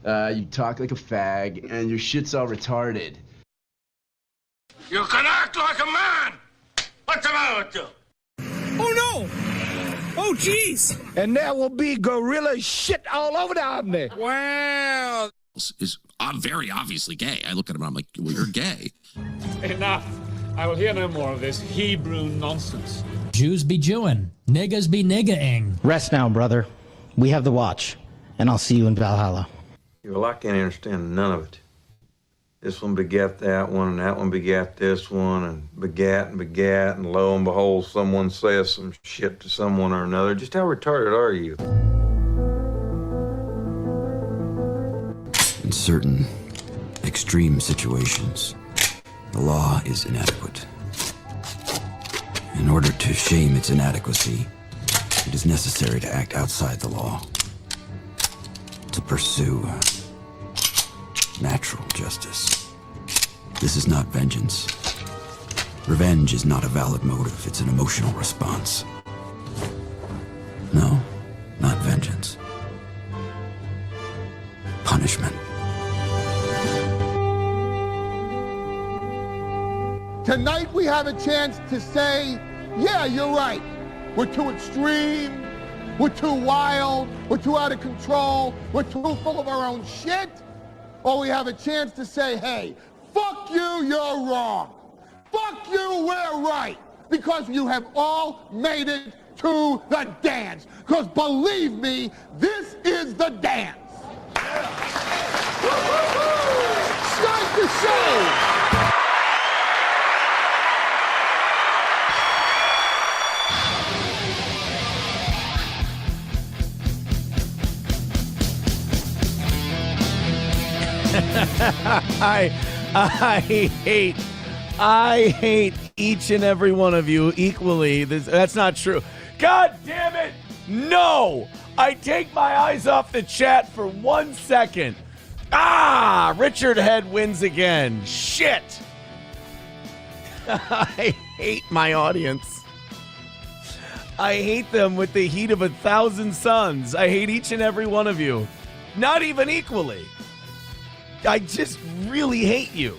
You talk like a fag, and your shit's all retarded. You can act like a man! What's the matter with you? Oh, no! Oh, jeez! And there will be gorilla shit all over the Omni. Wow! Is very obviously gay. I look at him and I'm like, well, you're gay. Enough. I will hear no more of this Hebrew nonsense. Jews be Jewing. Niggas be nigga-ing. Rest now, brother. We have the watch, and I'll see you in Valhalla. Well, I can't understand none of it. This one begat that one, and that one begat this one, and begat, and lo and behold, someone says some shit to someone or another. Just how retarded are you? In certain extreme situations, the law is inadequate. In order to shame its inadequacy, it is necessary to act outside the law, to pursue natural justice. This is not vengeance. Revenge is not a valid motive, it's an emotional response. No, not vengeance. Punishment. Tonight we have a chance to say, yeah, you're right. We're too extreme. We're too wild. We're too out of control. We're too full of our own shit. Or we have a chance to say, hey, fuck you, you're wrong. Fuck you, we're right. Because you have all made it to the dance. Because believe me, this is the dance. Start the show. I hate each and every one of you equally. That's not true. God damn it! No! I take my eyes off the chat for 1 second. Richard Head wins again. Shit! I hate my audience. I hate them with the heat of 1,000 suns. I hate each and every one of you. Not even equally. I just really hate you.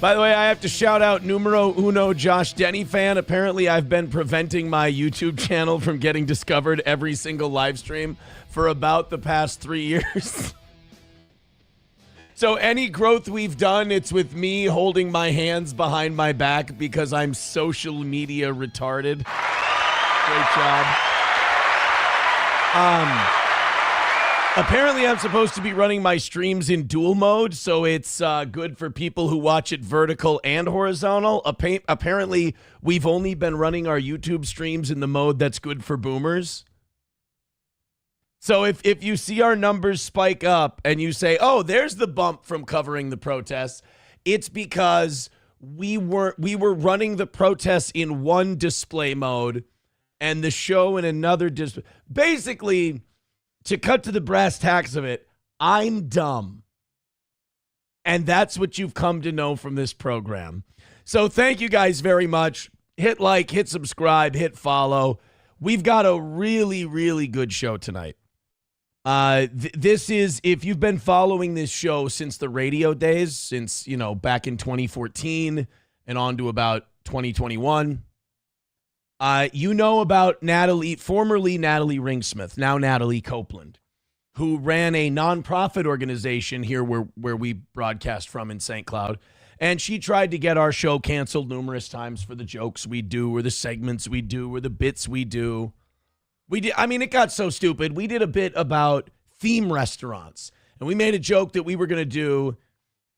By the way, I have to shout out numero uno Josh Denny fan. Apparently, I've been preventing my YouTube channel from getting discovered every single live stream for about the past 3 years. So any growth we've done, it's with me holding my hands behind my back because I'm social media retarded. Great job. Apparently, I'm supposed to be running my streams in dual mode, so it's good for people who watch it vertical and horizontal. Apparently, we've only been running our YouTube streams in the mode that's good for boomers. So if you see our numbers spike up and you say, oh, there's the bump from covering the protests, it's because we were running the protests in one display mode and the show in another display. Basically, to cut to the brass tacks of it, I'm dumb. And that's what you've come to know from this program. So thank you guys very much. Hit like, hit subscribe, hit follow. We've got a really, really good show tonight. This is, if you've been following this show since the radio days, since, back in 2014 and on to about 2021, you know about Natalie, formerly Natalie Ringsmith, now Natalie Copeland, who ran a nonprofit organization here where we broadcast from in St. Cloud. And she tried to get our show canceled numerous times for the jokes we do or the segments we do or the bits we do. It got so stupid. We did a bit about theme restaurants. And we made a joke that we were going to do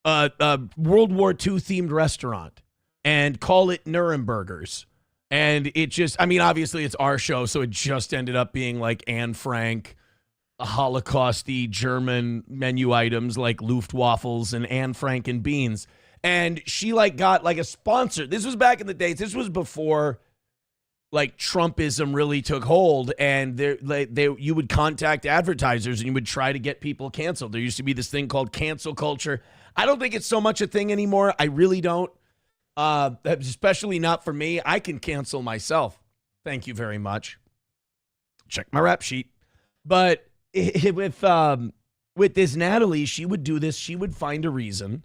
a World War II themed restaurant and call it Nurembergers. And it just, obviously it's our show, so it just ended up being like Anne Frank, a Holocausty German menu items like Luftwaffles and Anne Frank and beans. And she got a sponsor. This was back in the days. This was before Trumpism really took hold, and you would contact advertisers and you would try to get people canceled. There used to be this thing called cancel culture. I don't think it's so much a thing anymore. I really don't. Especially not for me. I can cancel myself. Thank you very much. Check my rap sheet. But with this Natalie, she would do this. She would find a reason.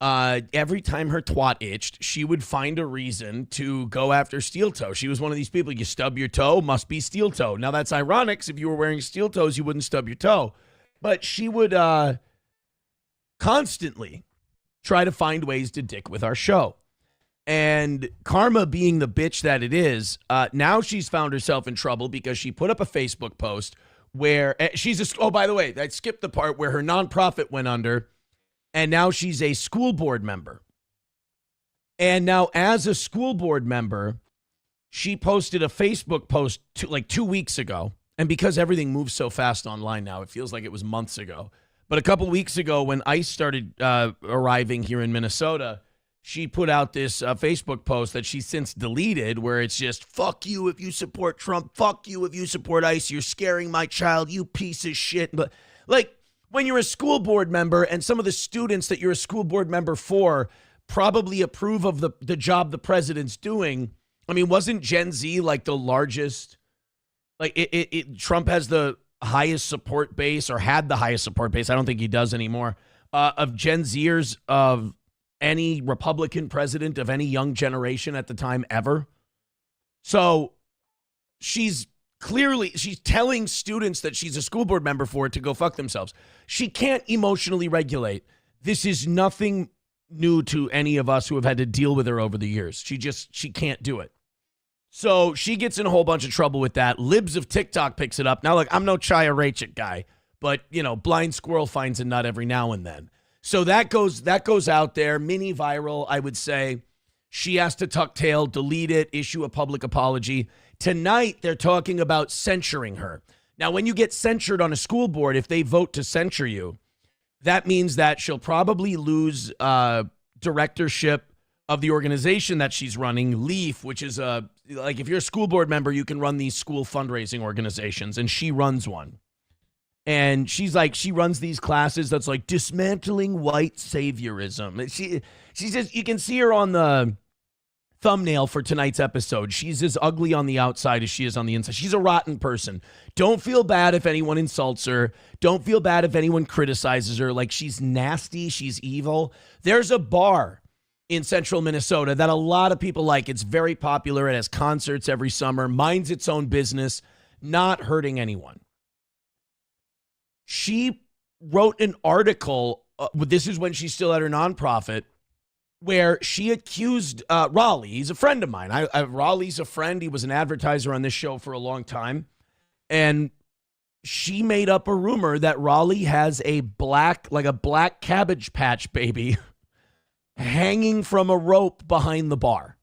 Every time her twat itched, she would find a reason to go after steel toe. She was one of these people, you stub your toe, must be steel toe. Now that's ironic, 'cause if you were wearing steel toes, you wouldn't stub your toe. But she would constantly try to find ways to dick with our show. And karma being the bitch that it is, now she's found herself in trouble because she put up a Facebook post where oh, by the way, I skipped the part where her nonprofit went under. And now she's a school board member. And now as a school board member, she posted a Facebook post 2 weeks ago. And because everything moves so fast online now, it feels like it was months ago. But a couple weeks ago when ICE started arriving here in Minnesota, she put out this Facebook post that she's since deleted where it's just, fuck you if you support Trump. Fuck you if you support ICE. You're scaring my child, you piece of shit. But when you're a school board member and some of the students that you're a school board member for probably approve of the job the president's doing. I mean, wasn't Gen Z like the largest, Trump has the highest support base or had the highest support base. I don't think he does anymore of Gen Zers of any Republican president of any young generation at the time ever. So she's telling students that she's a school board member for to go fuck themselves. She can't emotionally regulate. This is nothing new to any of us who have had to deal with her over the years. She can't do it. So she gets in a whole bunch of trouble with that. Libs of TikTok picks it up. Now, look, I'm no Chaya Rachik guy, but, blind squirrel finds a nut every now and then. So that goes out there, mini viral, I would say. She has to tuck tail, delete it, issue a public apology. Tonight, they're talking about censuring her. Now, when you get censured on a school board, if they vote to censure you, that means that she'll probably lose directorship of the organization that she's running, LEAF, which is if you're a school board member, you can run these school fundraising organizations, and she runs one. And she runs these classes that's like dismantling white saviorism. She says, you can see her on the thumbnail for tonight's episode. She's as ugly on the outside as she is on the inside. She's a rotten person. Don't feel bad if anyone insults her. Don't feel bad if anyone criticizes her. She's nasty. She's evil. There's a bar in central Minnesota that a lot of people like. It's very popular. It has concerts every summer, minds its own business, not hurting anyone. She wrote an article, this is when she's still at her nonprofit, where she accused Raleigh. He's a friend of mine. Raleigh's a friend. He was an advertiser on this show for a long time. And she made up a rumor that Raleigh has a black Cabbage Patch baby hanging from a rope behind the bar.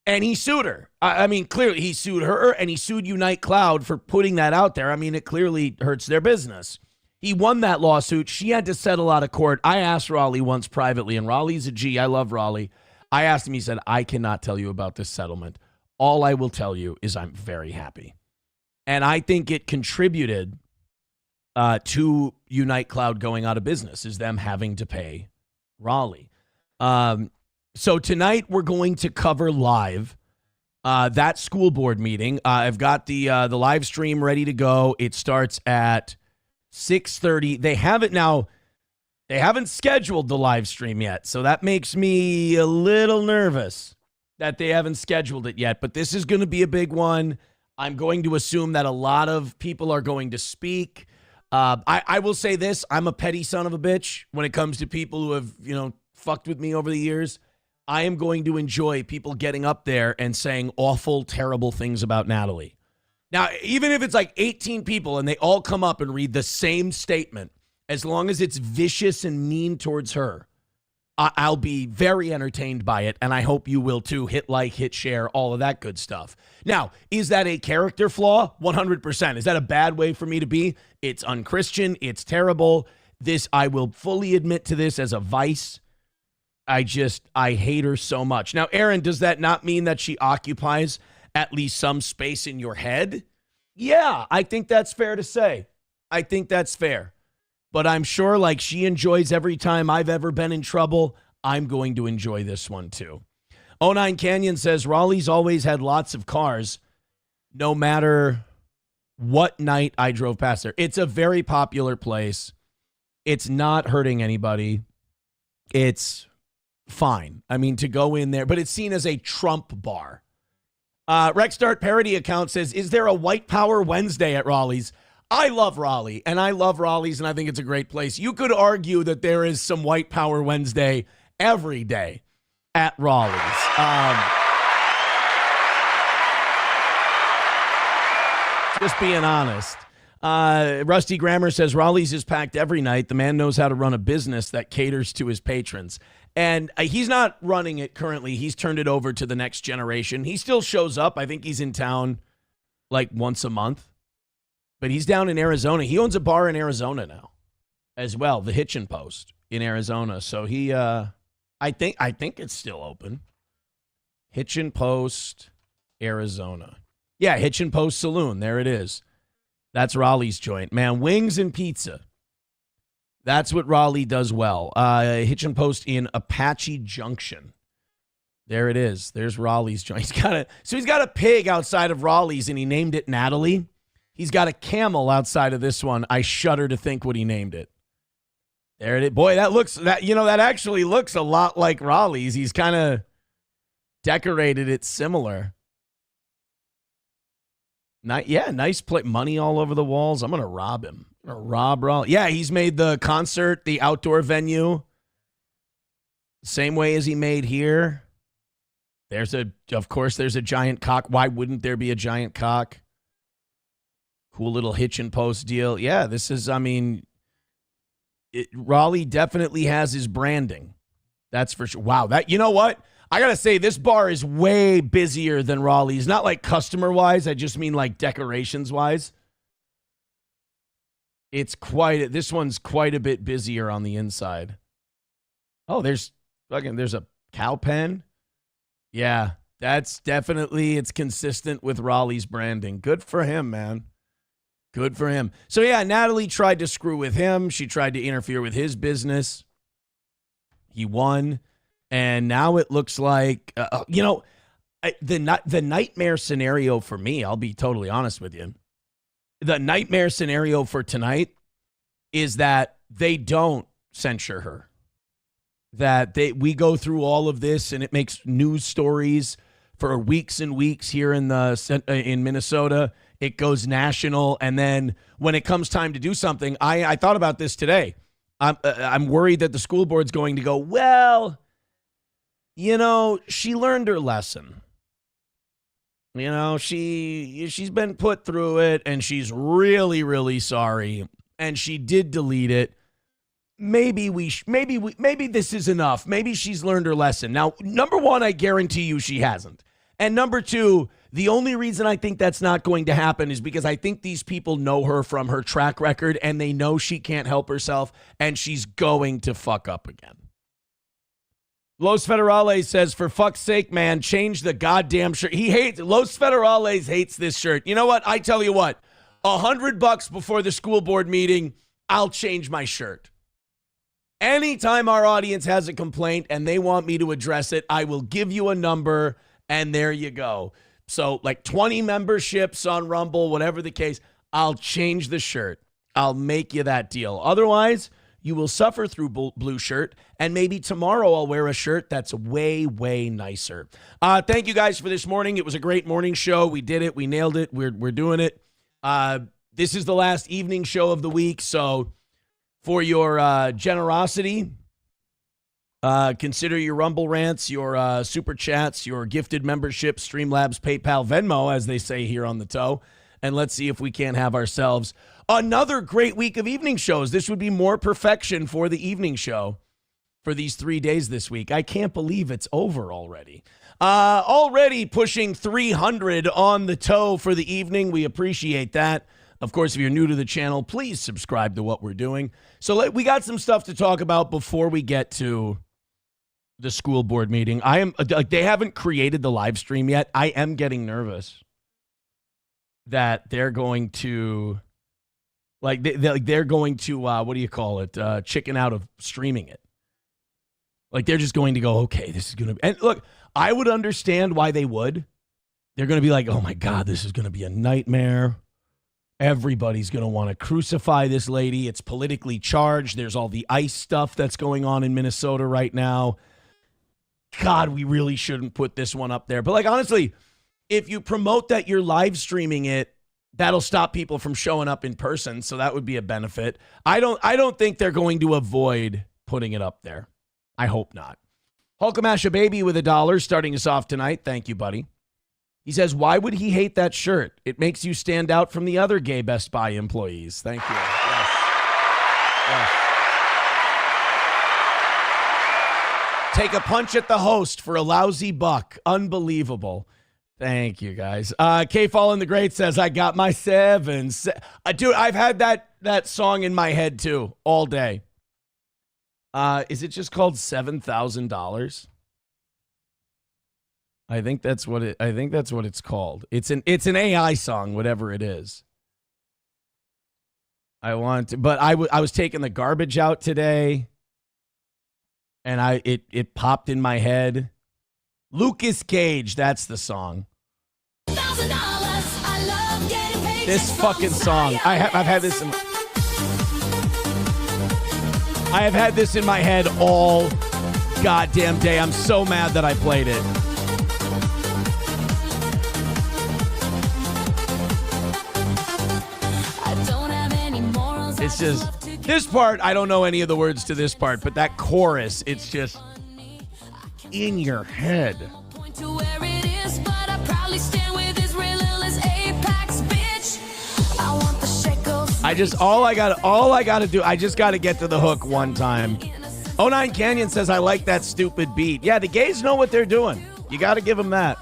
And he sued her. I mean, clearly he sued her and he sued Unite Cloud for putting that out there. I mean, it clearly hurts their business. He won that lawsuit. She had to settle out of court. I asked Raleigh once privately, and Raleigh's a G. I love Raleigh. I asked him, he said, I cannot tell you about this settlement. All I will tell you is I'm very happy. And I think it contributed to Unite Cloud going out of business, is them having to pay Raleigh. So tonight we're going to cover live that school board meeting. I've got the live stream ready to go. It starts at 6:30. They haven't scheduled the live stream yet, so that makes me a little nervous that they haven't scheduled it yet. But this is going to be a big one. I'm going to assume that a lot of people are going to speak. I will say this: I'm a petty son of a bitch when it comes to people who have fucked with me over the years. I am going to enjoy people getting up there and saying awful, terrible things about Natalie. Now, even if it's 18 people and they all come up and read the same statement, as long as it's vicious and mean towards her, I'll be very entertained by it, and I hope you will too. Hit like, hit share, all of that good stuff. Now, is that a character flaw? 100%. Is that a bad way for me to be? It's unchristian. It's terrible. I will fully admit to this as a vice. I hate her so much. Now, Aaron, does that not mean that she occupies at least some space in your head? Yeah, I think that's fair to say. I think that's fair. But I'm sure she enjoys every time I've ever been in trouble, I'm going to enjoy this one too. 09 Canyon says, Raleigh's always had lots of cars, no matter what night I drove past there. It's a very popular place. It's not hurting anybody. It's fine. I mean, to go in there, but it's seen as a Trump bar. Rexstart parody account says, is there a White Power Wednesday at Raleigh's? I love Raleigh, and I love Raleigh's, and I think it's a great place. You could argue that there is some White Power Wednesday every day at Raleigh's. Just being honest. Rusty Grammar says, Raleigh's is packed every night. The man knows how to run a business that caters to his patrons. And he's not running it currently. He's turned it over to the next generation. He still shows up. I think he's in town like once a month. But he's down in Arizona. He owns a bar in Arizona now as well, the Hitchin' Post in Arizona. So he, I think it's still open. Hitchin' Post, Arizona. Yeah, Hitchin' Post Saloon. There it is. That's Raleigh's joint. Man, wings and pizza. That's what Raleigh does well. Hitchin' Post in Apache Junction. There it is. There's Raleigh's joint. He's got a pig outside of Raleigh's, and he named it Natalie. He's got a camel outside of this one. I shudder to think what he named it. There it is. Boy, that actually looks a lot like Raleigh's. He's kind of decorated it similar. Nice play. Money all over the walls. I'm going to rob him. I'm going to rob Raleigh. Yeah, he's made the concert, the outdoor venue, same way as he made here. Of course, there's a giant cock. Why wouldn't there be a giant cock? Cool little Hitchin' Post deal. Yeah, Raleigh definitely has his branding. That's for sure. Wow, you know what? I got to say, this bar is way busier than Raleigh's. Not like customer-wise. I just mean like decorations-wise. This one's quite a bit busier on the inside. Oh, there's a cow pen. Yeah, that's definitely, it's consistent with Raleigh's branding. Good for him, man. Good for him. So, yeah, Natalie tried to screw with him. She tried to interfere with his business. He won. And now it looks like, the nightmare scenario for me, I'll be totally honest with you. The nightmare scenario for tonight is that they don't censure her. That we go through all of this and it makes news stories for weeks and weeks here in Minnesota. It goes national, and then when it comes time to do something, I thought about this today. I'm worried that the school board's going to go, well, she learned her lesson. She's been put through it, and she's really, really sorry, and she did delete it. Maybe this is enough. Maybe she's learned her lesson. Now, number one, I guarantee you she hasn't. And number two, the only reason I think that's not going to happen is because I think these people know her from her track record, and they know she can't help herself, and she's going to fuck up again. Los Federales says, for fuck's sake, man, change the goddamn shirt. Los Federales hates this shirt. You know what? I tell you what, $100 before the school board meeting, I'll change my shirt. Anytime our audience has a complaint and they want me to address it, I will give you a number, and there you go. So like 20 memberships on Rumble, whatever the case, I'll change the shirt. I'll make you that deal. Otherwise, you will suffer through blue shirt, and maybe tomorrow I'll wear a shirt that's way, way nicer. Thank you guys for this morning. It was a great morning show. We did it. We nailed it. We're doing it. This is the last evening show of the week, so for your generosity, consider your Rumble rants, your super chats, your gifted membership, Streamlabs, PayPal, Venmo, as they say here on the toe. And let's see if we can't have ourselves another great week of evening shows. This would be more perfection for the evening show for these 3 days this week. I can't believe it's over already. Already pushing 300 on the toe for the evening. We appreciate that. Of course, if you're new to the channel, please subscribe to what we're doing. So we got some stuff to talk about before we get to the school board meeting. They haven't created the live stream yet. I am getting nervous that they're going to, they're going to, what do you call it? Chicken out of streaming it. Like, they're just going to go, okay, this is going to be, and look, I would understand why they would. They're going to be like, oh my God, this is going to be a nightmare. Everybody's going to want to crucify this lady. It's politically charged. There's all the ICE stuff that's going on in Minnesota right now. God, we really shouldn't put this one up there. But like, honestly, if you promote that you're live streaming it, that'll stop people from showing up in person. So that would be a benefit. I don't think they're going to avoid putting it up there. I hope not. Hulkamash a baby with $1 starting us off tonight. Thank you, buddy. He says, why would he hate that shirt? It makes you stand out from the other gay Best Buy employees. Thank you. Yes. Yes. Take a punch at the host for a lousy buck. Unbelievable. Thank you, guys. K Fallen the Great says, I got my seven. Dude, I've had that song in my head, too, all day. Is it just called $7,000? I think that's what it's called. It's an AI song, whatever it is. I was taking the garbage out today, and it popped in my head. Lucas Gage, that's the song. This fucking song. I've had this in my head all goddamn day. I'm so mad that I played it. It's just, this part, I don't know any of the words to this part, but that chorus, it's just in your head. All I gotta do, I just gotta get to the hook one time. 09 Canyon says, I like that stupid beat. Yeah, the gays know what they're doing. You gotta give them that.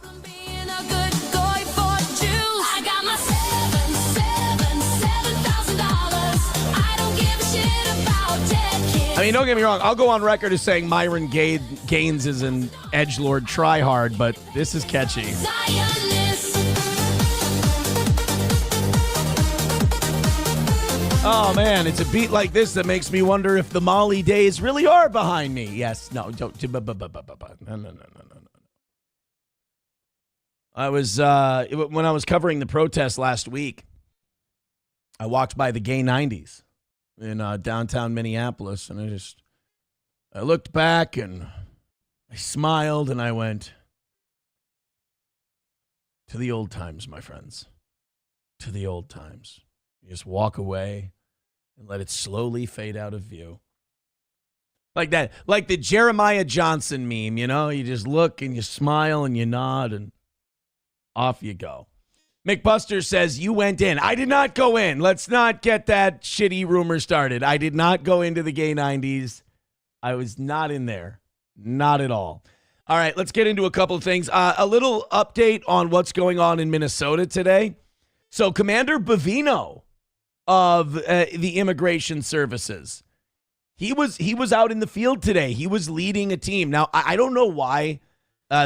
I mean, don't get me wrong. I'll go on record as saying Myron Gaines is an edgelord tryhard, but this is catchy. Oh, man, it's a beat like this that makes me wonder if the Molly days really are behind me. Yes, no, don't. No. When I was covering the protest last week, I walked by the Gay 90s in downtown Minneapolis, and I looked back and I smiled and I went, to the old times, my friends, to the old times. You just walk away and let it slowly fade out of view. Like that, like the Jeremiah Johnson meme, you know? You just look and you smile and you nod and off you go. McBuster says, you went in. I did not go in. Let's not get that shitty rumor started. I did not go into the Gay 90s. I was not in there. Not at all. All right, let's get into a couple of things. A little update on what's going on in Minnesota today. So Commander Bavino of the Immigration Services, he was out in the field today. He was leading a team. Now, I don't know why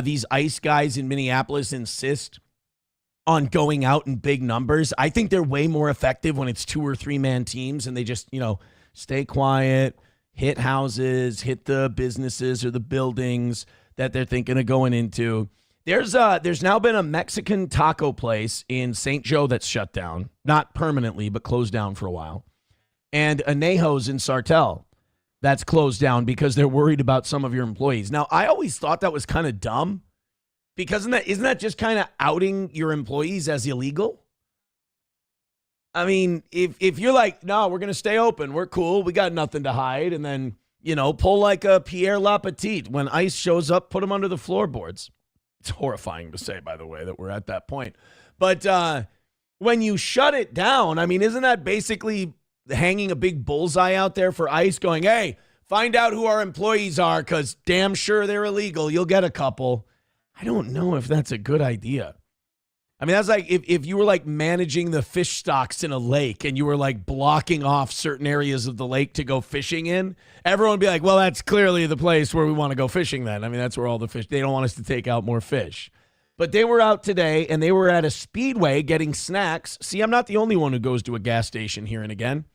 these ICE guys in Minneapolis insist on going out in big numbers. I think they're way more effective when it's 2 or 3 man teams and they just, stay quiet, hit houses, hit the businesses or the buildings that they're thinking of going into. There's now been a Mexican taco place in St. Joe that's shut down, not permanently, but closed down for a while. And Anejo's in Sartell that's closed down because they're worried about some of your employees. Now, I always thought that was kind of dumb. Because isn't that just kind of outing your employees as illegal? I mean, if you're like, no, we're going to stay open. We're cool. We got nothing to hide. And then, pull like a Pierre Lapetit. When ICE shows up, put them under the floorboards. It's horrifying to say, by the way, that we're at that point. But when you shut it down, I mean, isn't that basically hanging a big bullseye out there for ICE going, hey, find out who our employees are because damn sure they're illegal. You'll get a couple. I don't know if that's a good idea. I mean, that's like if you were like managing the fish stocks in a lake and you were like blocking off certain areas of the lake to go fishing in, everyone would be like, well, that's clearly the place where we want to go fishing then. I mean, that's where all the fish, they don't want us to take out more fish. But they were out today and they were at a Speedway getting snacks. See, I'm not the only one who goes to a gas station here and again.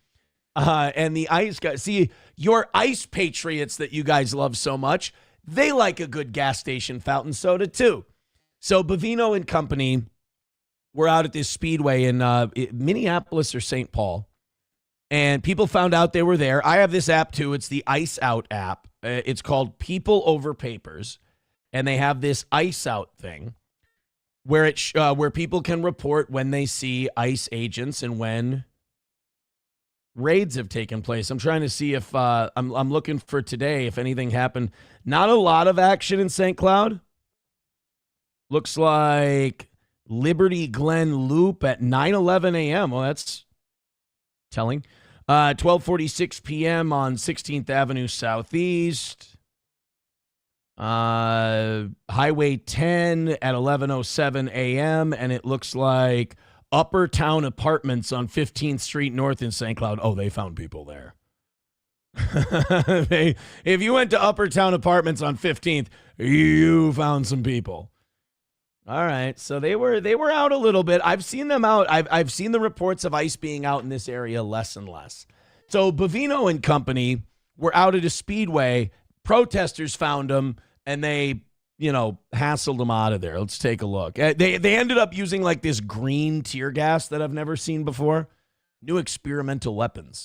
And the ICE guys, see, your ICE patriots that you guys love so much, they like a good gas station fountain soda too. So Bavino and company were out at this speedway in Minneapolis or St. Paul, and people found out they were there. I have this app too. It's the Ice Out app. It's called People Over Papers, and they have this Ice Out thing where where people can report when they see ICE agents and when raids have taken place. I'm trying to see if I'm looking for today if anything happened. Not a lot of action in St. Cloud. Looks like Liberty Glen Loop at 9:11 a.m. Well, that's telling. 12:46 p.m. on 16th Avenue Southeast. Highway 10 at 11:07 a.m. And it looks like Upper Town Apartments on 15th Street North in St. Cloud. Oh, they found people there. If you went to Upper Town Apartments on 15th, you found some people. All right, so they were out a little bit. I've seen them out. I've seen the reports of ICE being out in this area less and less. So Bovino and company were out at a speedway. Protesters found them, and they, hassled them out of there. Let's take a look. They ended up using like this green tear gas that I've never seen before. New experimental weapons.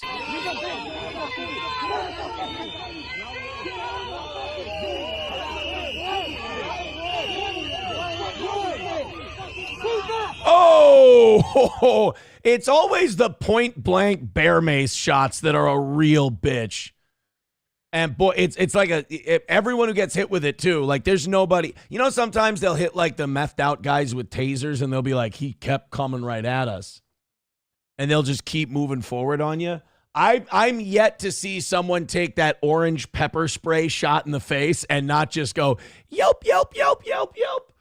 Oh, it's always the point blank bear mace shots that are a real bitch. And boy, it's like everyone who gets hit with it too. Like there's nobody, sometimes they'll hit like the methed out guys with tasers and they'll be like, he kept coming right at us. And they'll just keep moving forward on you. I'm yet to see someone take that orange pepper spray shot in the face and not just go, yelp, yelp, yelp, yelp, yelp,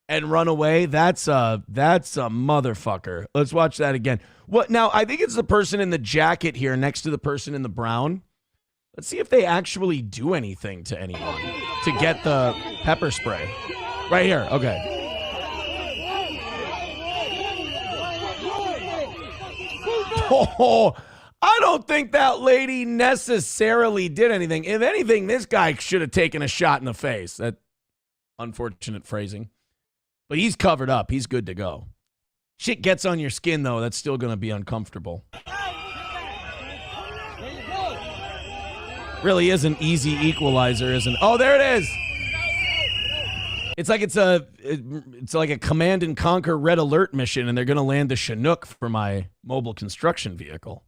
and run away. That's a motherfucker. Let's watch that again. What now? I think it's the person in the jacket here next to the person in the brown. Let's see if they actually do anything to anyone to get the pepper spray. Right here. Okay. Oh, I don't think that lady necessarily did anything. If anything, this guy should have taken a shot in the face. That unfortunate phrasing. But he's covered up. He's good to go. Shit gets on your skin, though. That's still going to be uncomfortable. Really is an easy equalizer, isn't it? Oh, there it is. It's like a Command and Conquer Red Alert mission, and they're going to land the Chinook for my mobile construction vehicle.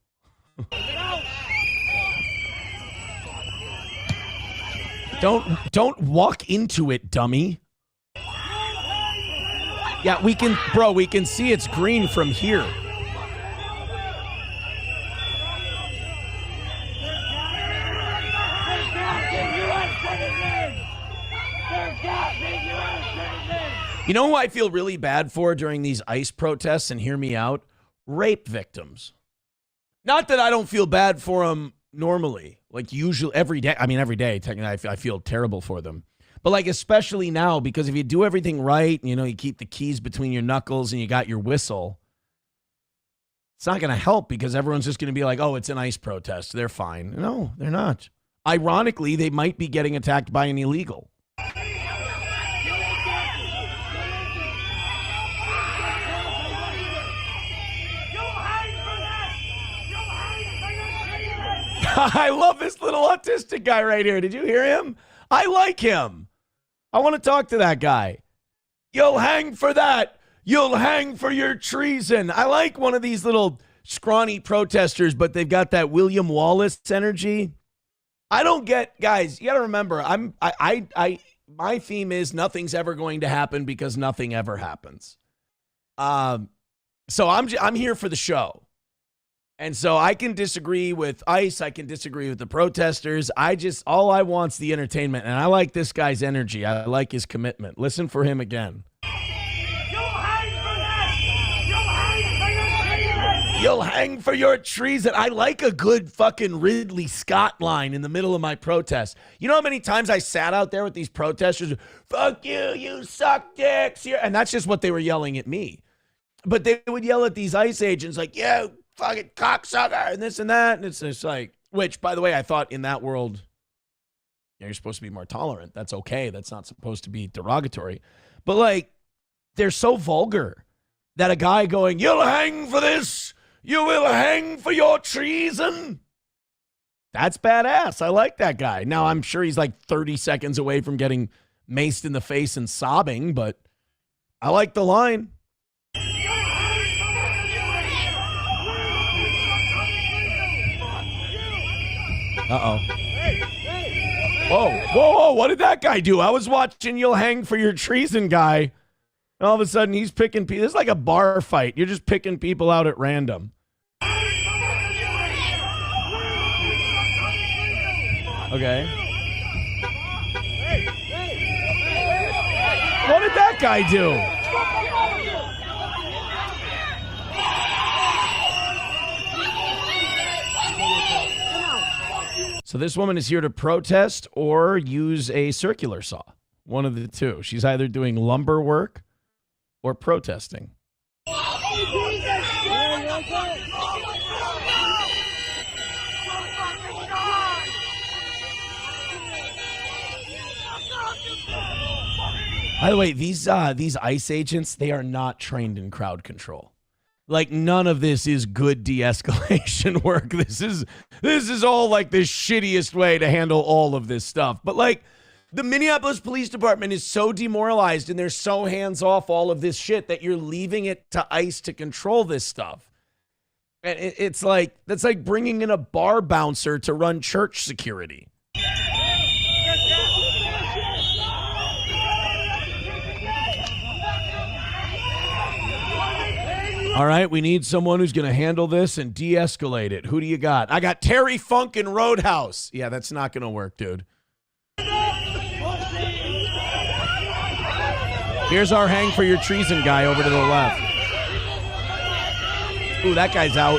Don't walk into it, dummy. Yeah, we can see it's green from here. You know who I feel really bad for during these ICE protests, and hear me out? Rape victims. Not that I don't feel bad for them normally, like usually every day. I mean, every day, technically, I feel terrible for them. But like especially now, because if you do everything right, you keep the keys between your knuckles and you got your whistle, it's not going to help because everyone's just going to be like, oh, it's an ICE protest. They're fine. No, they're not. Ironically, they might be getting attacked by an illegal. I love this little autistic guy right here. Did you hear him? I like him. I want to talk to that guy. You'll hang for that. You'll hang for your treason. I like one of these little scrawny protesters, but they've got that William Wallace energy. I don't get, guys, you got to remember, my theme is nothing's ever going to happen because nothing ever happens. So I'm here for the show. And so I can disagree with ICE. I can disagree with the protesters. All I want's the entertainment. And I like this guy's energy. I like his commitment. Listen for him again. You'll hang for your treason. I like a good fucking Ridley Scott line in the middle of my protest. You know how many times I sat out there with these protesters? Fuck you, you suck dicks. And that's just what they were yelling at me. But they would yell at these ICE agents like, yeah, fucking cocksucker, and this and that. And it's just like, which, by the way, I thought in that world, you're supposed to be more tolerant. That's okay. That's not supposed to be derogatory. But like, they're so vulgar. that a guy going, "You'll hang for this. You will hang for your treason." That's badass. I like that guy. Now, I'm sure he's like 30 seconds away from getting maced in the face and sobbing, but I like the line. Uh-oh. Whoa, what did that guy do? I was watching You'll Hang for Your Treason guy, and all of a sudden he's picking people. This is like a bar fight. You're just picking people out at random. Okay. What did that guy do? So this woman is here to protest or use a circular saw. One of the two. She's either doing lumber work or protesting. By the way, these ICE agents, they are not trained in crowd control. Like, none of this is good de-escalation work. This is all like the shittiest way to handle all of this stuff. But like, the Minneapolis Police Department is so demoralized and they're so hands-off all of this shit that you're leaving it to ICE to control this stuff. And it's like, that's like bringing in a bar bouncer to run church security. All right, we need someone who's going to handle this and de-escalate it. Who do you got? I got Terry Funk and Roadhouse. Yeah, that's not going to work, dude. Here's our hang for your treason guy over to the left. Ooh, that guy's out.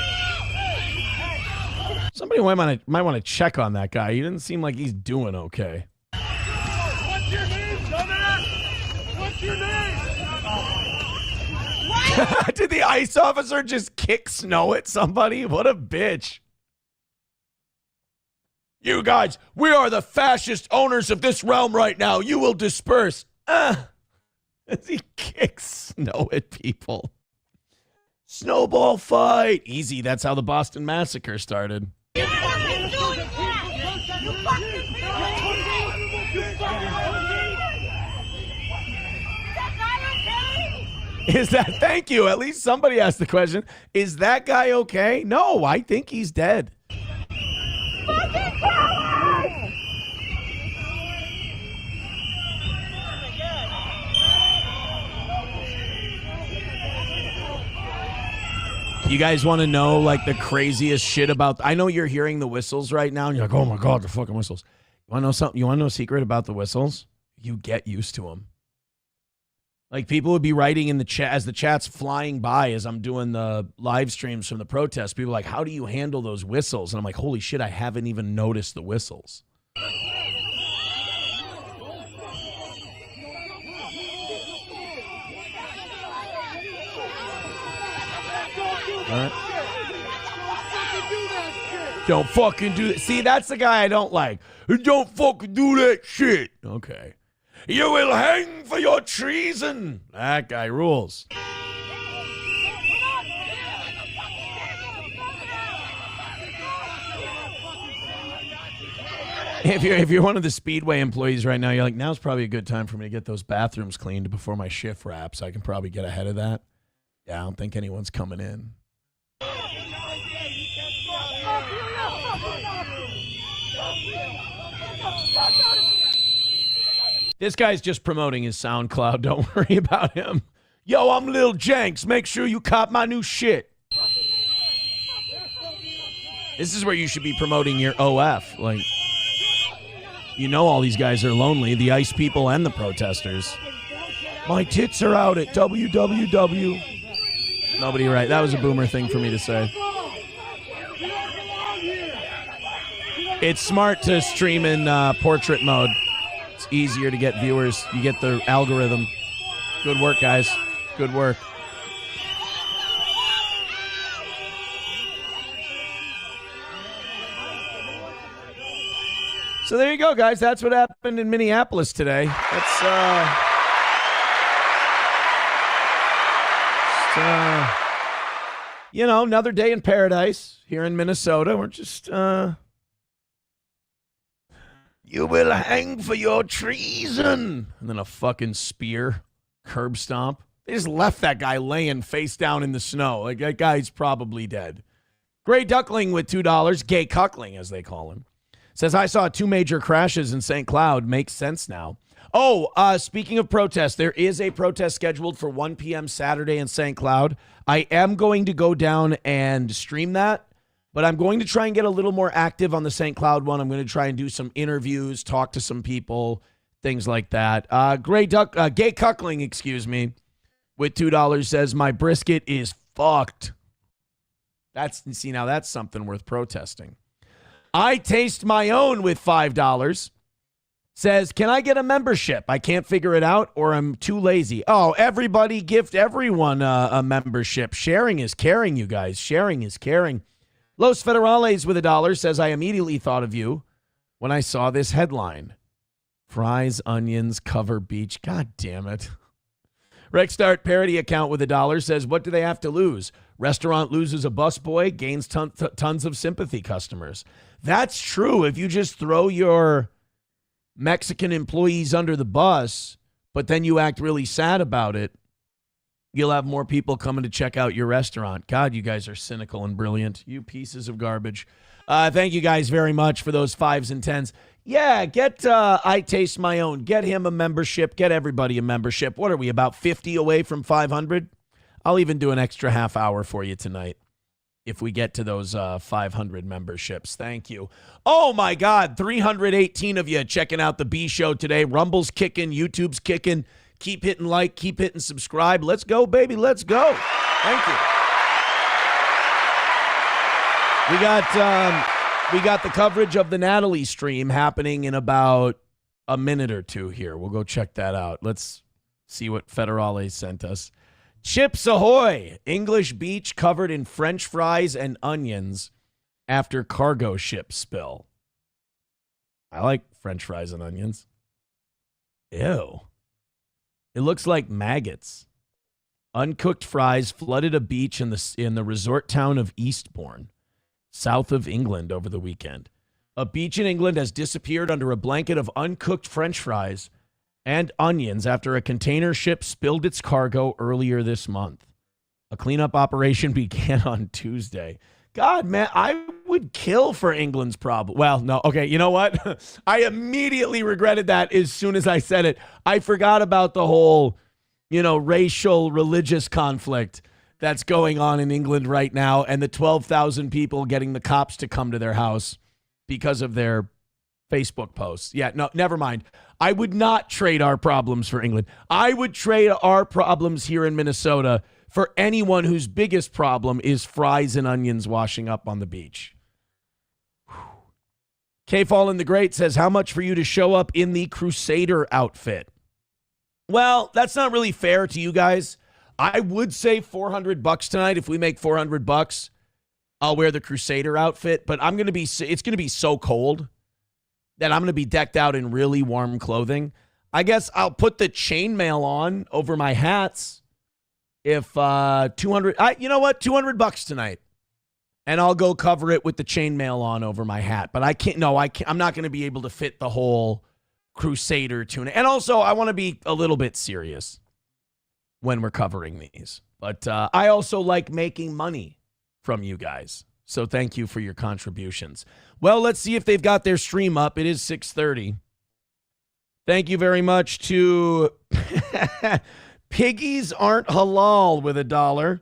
Somebody might want to check on that guy. He doesn't seem like he's doing okay. What's your name, dumbass? What's your name? Did the ICE officer just kick snow at somebody? What a bitch. You guys, we are the fascist owners of this realm right now. You will disperse. As he kicks snow at people. Snowball fight. Easy, that's how the Boston Massacre started. Is that, thank you, at least somebody asked the question, is that guy okay? No, I think he's dead. You guys want to know, like, the craziest shit about, I know you're hearing the whistles right now, and you're like, oh my God, the fucking whistles. You want to know something? You want to know a secret about the whistles? You get used to them. Like, people would be writing in the chat as the chat's flying by as I'm doing the live streams from the protest. People are like, how do you handle those whistles? And I'm like, holy shit, I haven't even noticed the whistles. All right. Don't fucking do that. See, that's the guy I don't like. Don't fucking do that shit. Okay. You will hang for your treason. That guy rules. If you're one of the Speedway employees right now, you're like, now's probably a good time for me to get those bathrooms cleaned before my shift wraps. I can probably get ahead of that. Yeah, I don't think anyone's coming in. This guy's just promoting his SoundCloud. Don't worry about him. Yo, I'm Lil Jenks. Make sure you cop my new shit. This is where you should be promoting your OF. Like, you know all these guys are lonely, the ICE people and the protesters. My tits are out at www. Nobody right. That was a boomer thing for me to say. It's smart to stream in portrait mode. It's easier to get viewers. You get the algorithm. Good work, guys. Good work. So there you go, guys. That's what happened in Minneapolis today. That's another day in paradise here in Minnesota. We're just, you will hang for your treason. And then a fucking spear, curb stomp. They just left that guy laying face down in the snow. Like, that guy's probably dead. Gray Duckling with $2, gay cuckling, as they call him, says, I saw 2 major crashes in St. Cloud. Makes sense now. Oh, speaking of protests, there is a protest scheduled for 1 p.m. Saturday in St. Cloud. I am going to go down and stream that, but I'm going to try and get a little more active on the St. Cloud one. I'm going to try and do some interviews, talk to some people, things like that. Gay cuckling, with $2 says, my brisket is fucked. That's something worth protesting. I taste my own with $5. Says, can I get a membership? I can't figure it out or I'm too lazy. Oh, everybody gift everyone a membership. Sharing is caring, you guys. Sharing is caring. Los Federales with $1 says, I immediately thought of you when I saw this headline. Fries, onions, cover beach. God damn it. Rexstart parody account with $1 says, what do they have to lose? Restaurant loses a busboy, gains tons of sympathy customers. That's true. If you just throw your Mexican employees under the bus, but then you act really sad about it, you'll have more people coming to check out your restaurant. God, you guys are cynical and brilliant. You pieces of garbage. Thank you guys very much for those 5s and 10s. Yeah, get I Taste My Own. Get him a membership. Get everybody a membership. What are we, about 50 away from 500? I'll even do an extra half hour for you tonight if we get to those 500 memberships. Thank you. Oh, my God. 318 of you checking out the B Show today. Rumble's kicking. YouTube's kicking. Keep hitting like. Keep hitting subscribe. Let's go, baby. Let's go. Thank you. We got the coverage of the Natalie stream happening in about a minute or two here. We'll go check that out. Let's see what Federale sent us. Chips Ahoy! English beach covered in French fries and onions after cargo ship spill. I like French fries and onions. Ew. It looks like maggots. Uncooked fries flooded a beach in the resort town of Eastbourne, south of England, over the weekend. A beach in England has disappeared under a blanket of uncooked French fries and onions after a container ship spilled its cargo earlier this month. A cleanup operation began on Tuesday. God, man, I would kill for England's problem. Well, no, okay, you know what? I immediately regretted that as soon as I said it. I forgot about the whole, racial, religious conflict that's going on in England right now and the 12,000 people getting the cops to come to their house because of their Facebook posts. Yeah, no, never mind. I would not trade our problems for England. I would trade our problems here in Minnesota for anyone whose biggest problem is fries and onions washing up on the beach. K-Fallen the Great says, how much for you to show up in the Crusader outfit? Well, that's not really fair to you guys. I would say $400 tonight. If we make $400, I'll wear the Crusader outfit, but it's going to be so cold that I'm going to be decked out in really warm clothing. I guess I'll put the chainmail on over my hats if $200 tonight. And I'll go cover it with the chainmail on over my hat. But I'm not going to be able to fit the whole Crusader tunic. And also, I want to be a little bit serious when we're covering these. But I also like making money from you guys. So thank you for your contributions. Well, let's see if they've got their stream up. It is 6:30. Thank you very much to Piggies Aren't Halal with $1.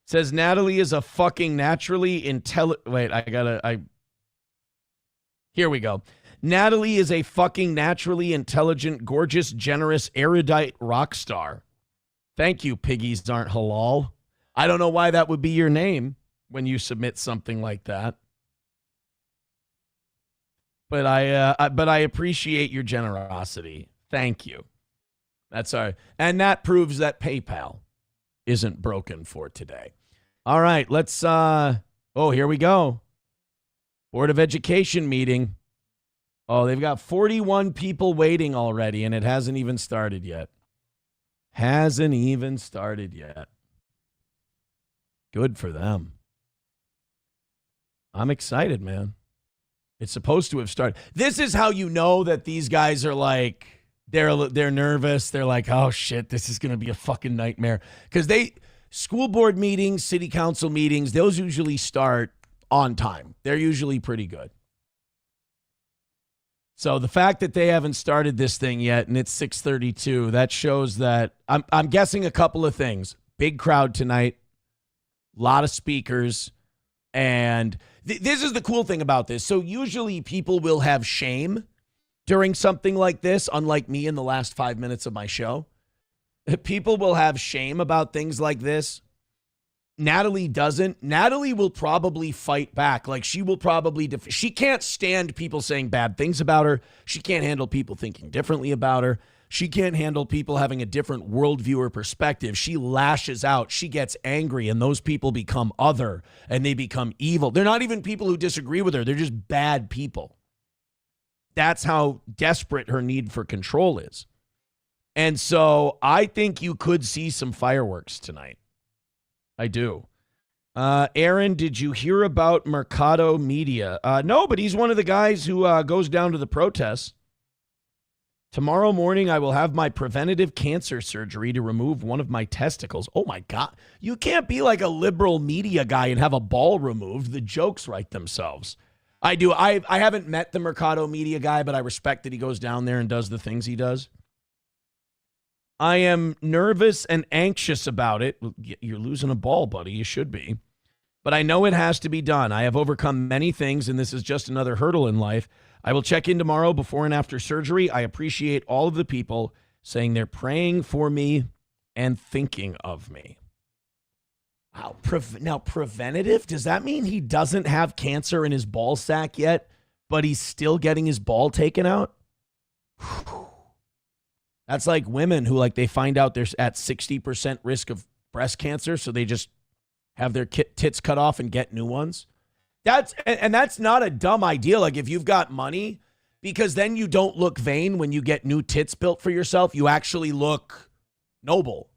Says Natalie is a fucking naturally intelligent. Wait, here we go. Natalie is a fucking naturally intelligent, gorgeous, generous, erudite rock star. Thank you, Piggies Aren't Halal. I don't know why that would be your name when you submit something like that. But I appreciate your generosity. Thank you. That's all right. And that proves that PayPal isn't broken for today. All right, let's here we go. Board of Education meeting. Oh, they've got 41 people waiting already, and it hasn't even started yet. Good for them. I'm excited, man. It's supposed to have started. This is how you know that these guys are like, they're nervous. They're like, oh shit, this is going to be a fucking nightmare. Because school board meetings, city council meetings, those usually start on time. They're usually pretty good. So the fact that they haven't started this thing yet and it's 6:32, that shows that I'm guessing a couple of things. Big crowd tonight, a lot of speakers, and this is the cool thing about this. So usually people will have shame during something like this, unlike me in the last 5 minutes of my show. People will have shame about things like this. Natalie doesn't. Natalie will probably fight back. Like, she will probably she can't stand people saying bad things about her. She can't handle people thinking differently about her. She can't handle people having a different worldview or perspective. She lashes out. She gets angry, and those people become other, and they become evil. They're not even people who disagree with her. They're just bad people. That's how desperate her need for control is. And so I think you could see some fireworks tonight. I do. Aaron, did you hear about Mercado Media? No, but he's one of the guys who goes down to the protests. Tomorrow morning, I will have my preventative cancer surgery to remove one of my testicles. Oh, my God. You can't be like a liberal media guy and have a ball removed. The jokes write themselves. I do. I haven't met the Mercado Media guy, but I respect that he goes down there and does the things he does. I am nervous and anxious about it. You're losing a ball, buddy. You should be. But I know it has to be done. I have overcome many things, and this is just another hurdle in life. I will check in tomorrow before and after surgery. I appreciate all of the people saying they're praying for me and thinking of me. Wow. Now, preventative? Does that mean he doesn't have cancer in his ball sack yet, but he's still getting his ball taken out? That's like women who, like, they find out they're at 60% risk of breast cancer, so they just have their tits cut off and get new ones. That's not a dumb idea. Like, if you've got money, because then you don't look vain when you get new tits built for yourself. You actually look noble.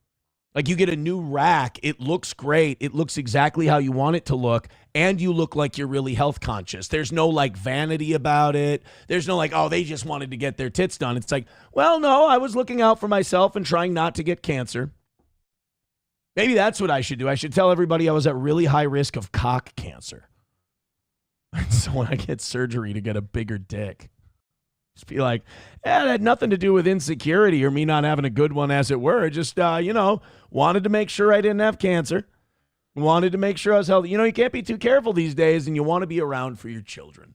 Like, you get a new rack. It looks great. It looks exactly how you want it to look. And you look like you're really health conscious. There's no, like, vanity about it. There's no, like, oh, they just wanted to get their tits done. It's like, well, no, I was looking out for myself and trying not to get cancer. Maybe that's what I should do. I should tell everybody I was at really high risk of cock cancer. So when I get surgery to get a bigger dick, just be like, it had nothing to do with insecurity or me not having a good one, as it were. Just, wanted to make sure I didn't have cancer. Wanted to make sure I was healthy. You can't be too careful these days, and you want to be around for your children.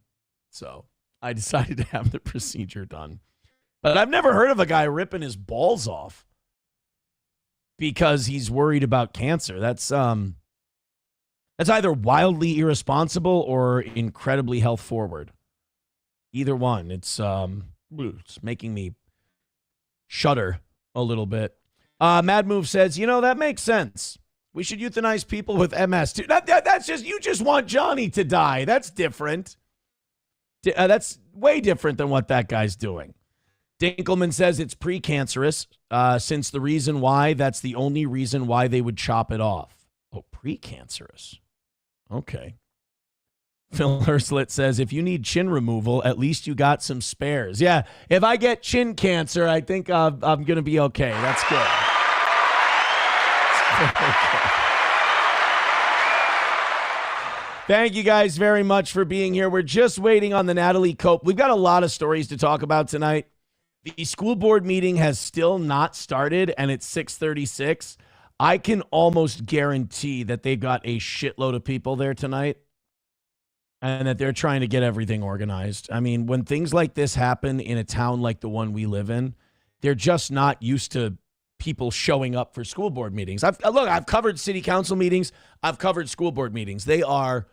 So I decided to have the procedure done. But I've never heard of a guy ripping his balls off because he's worried about cancer. That's either wildly irresponsible or incredibly health forward. Either one. It's making me shudder a little bit. Mad Move says, that makes sense. We should euthanize people with MS too. That's just, you just want Johnny to die. That's different. That's way different than what that guy's doing. Dinkelman says it's precancerous, since the reason why, that's the only reason why they would chop it off. Oh, precancerous. Okay. Phil Hurslet says, if you need chin removal, at least you got some spares. Yeah, if I get chin cancer, I think I'm going to be okay. That's good. Thank you guys very much for being here. We're just waiting on the Natalie Cope. We've got a lot of stories to talk about tonight. The school board meeting has still not started, and it's 6:36. I can almost guarantee that they've got a shitload of people there tonight and that they're trying to get everything organized. I mean, when things like this happen in a town like the one we live in, they're just not used to people showing up for school board meetings. I've covered city council meetings. I've covered school board meetings. They are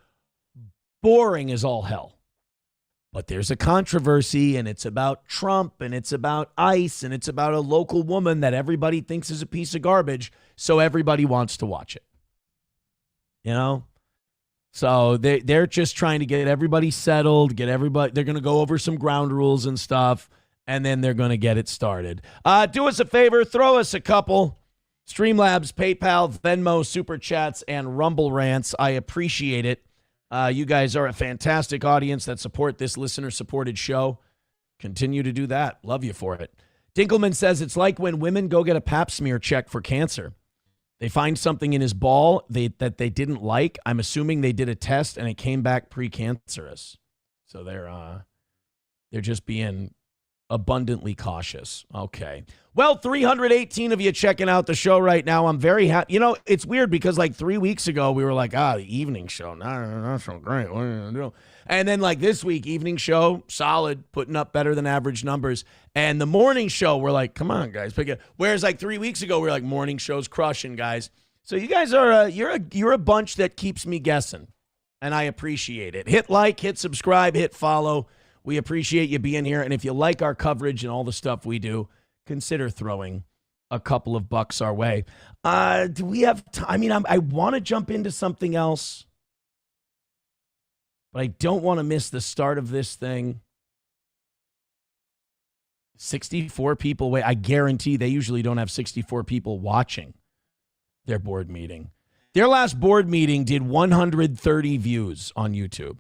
boring as all hell. But there's a controversy, and it's about Trump, and it's about ICE, and it's about a local woman that everybody thinks is a piece of garbage, so everybody wants to watch it. So they're just trying to get everybody settled, they're going to go over some ground rules and stuff, and then they're going to get it started. Do us a favor, throw us a couple Streamlabs, PayPal, Venmo, Super Chats, and Rumble Rants. I appreciate it. You guys are a fantastic audience that support this listener-supported show. Continue to do that. Love you for it. Dinkelman says it's like when women go get a pap smear check for cancer. They find something in his ball that they didn't like. I'm assuming they did a test and it came back precancerous. So they're just being abundantly cautious. Okay. Well, 318 of you checking out the show right now. I'm very happy. You know, it's weird because like 3 weeks ago, we were like, the evening show. Not so great. What are you going to do? And then like this week, evening show, solid, putting up better than average numbers. And the morning show, we're like, come on, guys, pick it. Whereas like 3 weeks ago, we were like, morning show's crushing, guys. So you guys are, you're a bunch that keeps me guessing. And I appreciate it. Hit like, hit subscribe, hit follow. We appreciate you being here. And if you like our coverage and all the stuff we do, consider throwing a couple of bucks our way. Do we have time? I mean, I want to jump into something else, but I don't want to miss the start of this thing. 64 people wait. I guarantee they usually don't have 64 people watching their board meeting. Their last board meeting did 130 views on YouTube.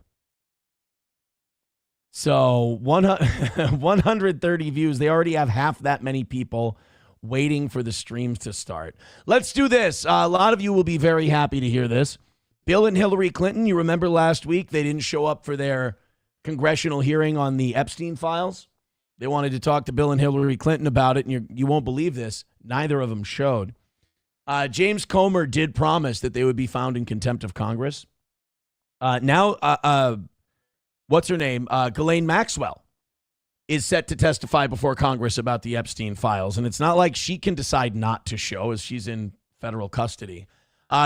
So 130 views. They already have half that many people waiting for the streams to start. Let's do this. A lot of you will be very happy to hear this. Bill and Hillary Clinton, you remember last week, they didn't show up for their congressional hearing on the Epstein files. They wanted to talk to Bill and Hillary Clinton about it, and you won't believe this. Neither of them showed. James Comer did promise that they would be found in contempt of Congress. What's her name? Ghislaine Maxwell is set to testify before Congress about the Epstein files. And it's not like she can decide not to show as she's in federal custody.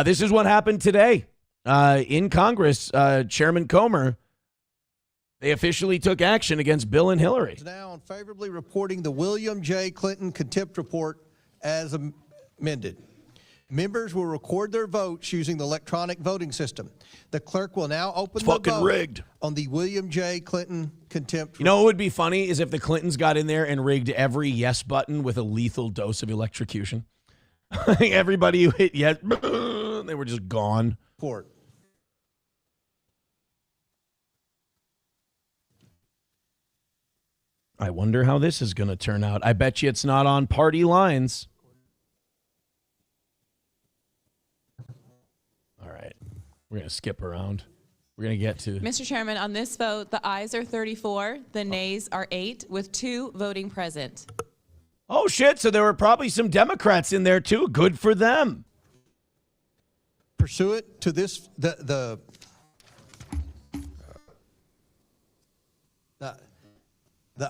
This is what happened today in Congress. Chairman Comer, they officially took action against Bill and Hillary. Now on favorably reporting the William J. Clinton contempt report as amended. Members will record their votes using the electronic voting system. The clerk will now open the vote rigged on the William J. Clinton contempt. You know what would be funny is if the Clintons got in there and rigged every yes button with a lethal dose of electrocution. Everybody who hit yes, they were just gone. Court. I wonder how this is going to turn out. I bet you it's not on party lines. We're going to skip around. We're going to get to... Mr. Chairman, on this vote, the ayes are 34, the nays are 8, with 2 voting present. Oh, shit. So there were probably some Democrats in there, too. Good for them. Pursuant to this, the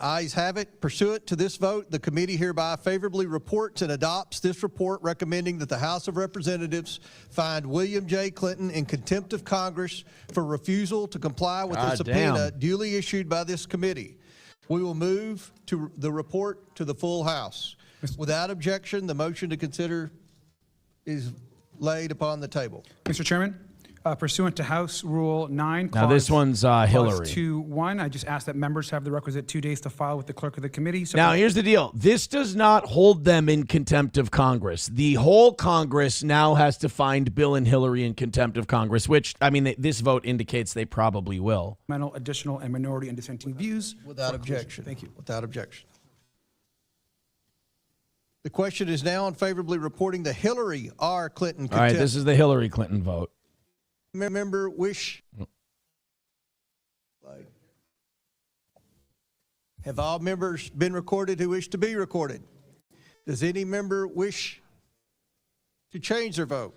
ayes have it. Pursuant to this vote, the committee hereby favorably reports and adopts this report recommending that the House of Representatives find William J. Clinton in contempt of Congress for refusal to comply with the subpoena duly issued by this committee. We will move to the report to the full House. Without objection, the motion to consider is laid upon the table. Mr. Chairman, pursuant to House Rule 9, now this one's Hillary. 2-1, I just ask that members have the requisite 2 days to file with the clerk of the committee. So now, here's the deal. This does not hold them in contempt of Congress. The whole Congress now has to find Bill and Hillary in contempt of Congress, which, I mean, this vote indicates they probably will. Additional and minority and dissenting views. Without objection. Thank you. Without objection. The question is now on favorably reporting the Hillary R. Clinton contempt. All right, this is the Hillary Clinton vote. Member wish? Have all members been recorded who wish to be recorded? Does any member wish to change their vote?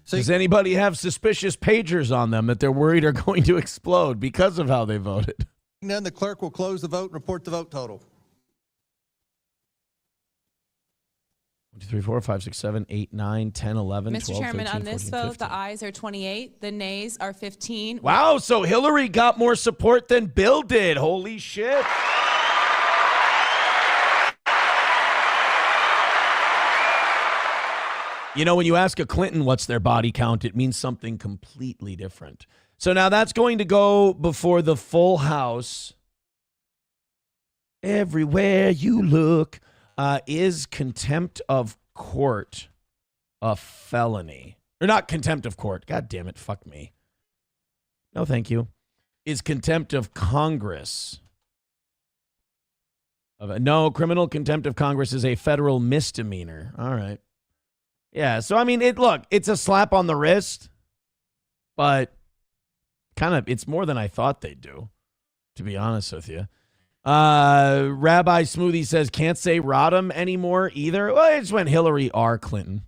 Does anybody have suspicious pagers on them that they're worried are going to explode because of how they voted? None, the clerk will close the vote and report the vote total. 1, 2, 3, 4, 5, 6, 7, 8, 9, 10, 11, Mr. 12, Chairman, 13, on this 14, vote, 15. the ayes are 28, the nays are 15. Wow, so Hillary got more support than Bill did. Holy shit. You know, when you ask a Clinton what's their body count, it means something completely different. So now that's going to go before the full House. Everywhere you look. Is contempt of court a felony? Or not contempt of court. God damn it. Fuck me. No, thank you. Is contempt of Congress? No, criminal contempt of Congress is a federal misdemeanor. All right. Yeah, so I mean, it's a slap on the wrist, but it's more than I thought they'd do, to be honest with you. Rabbi Smoothie says, can't say Rodham anymore either. Well, it just went Hillary R. Clinton.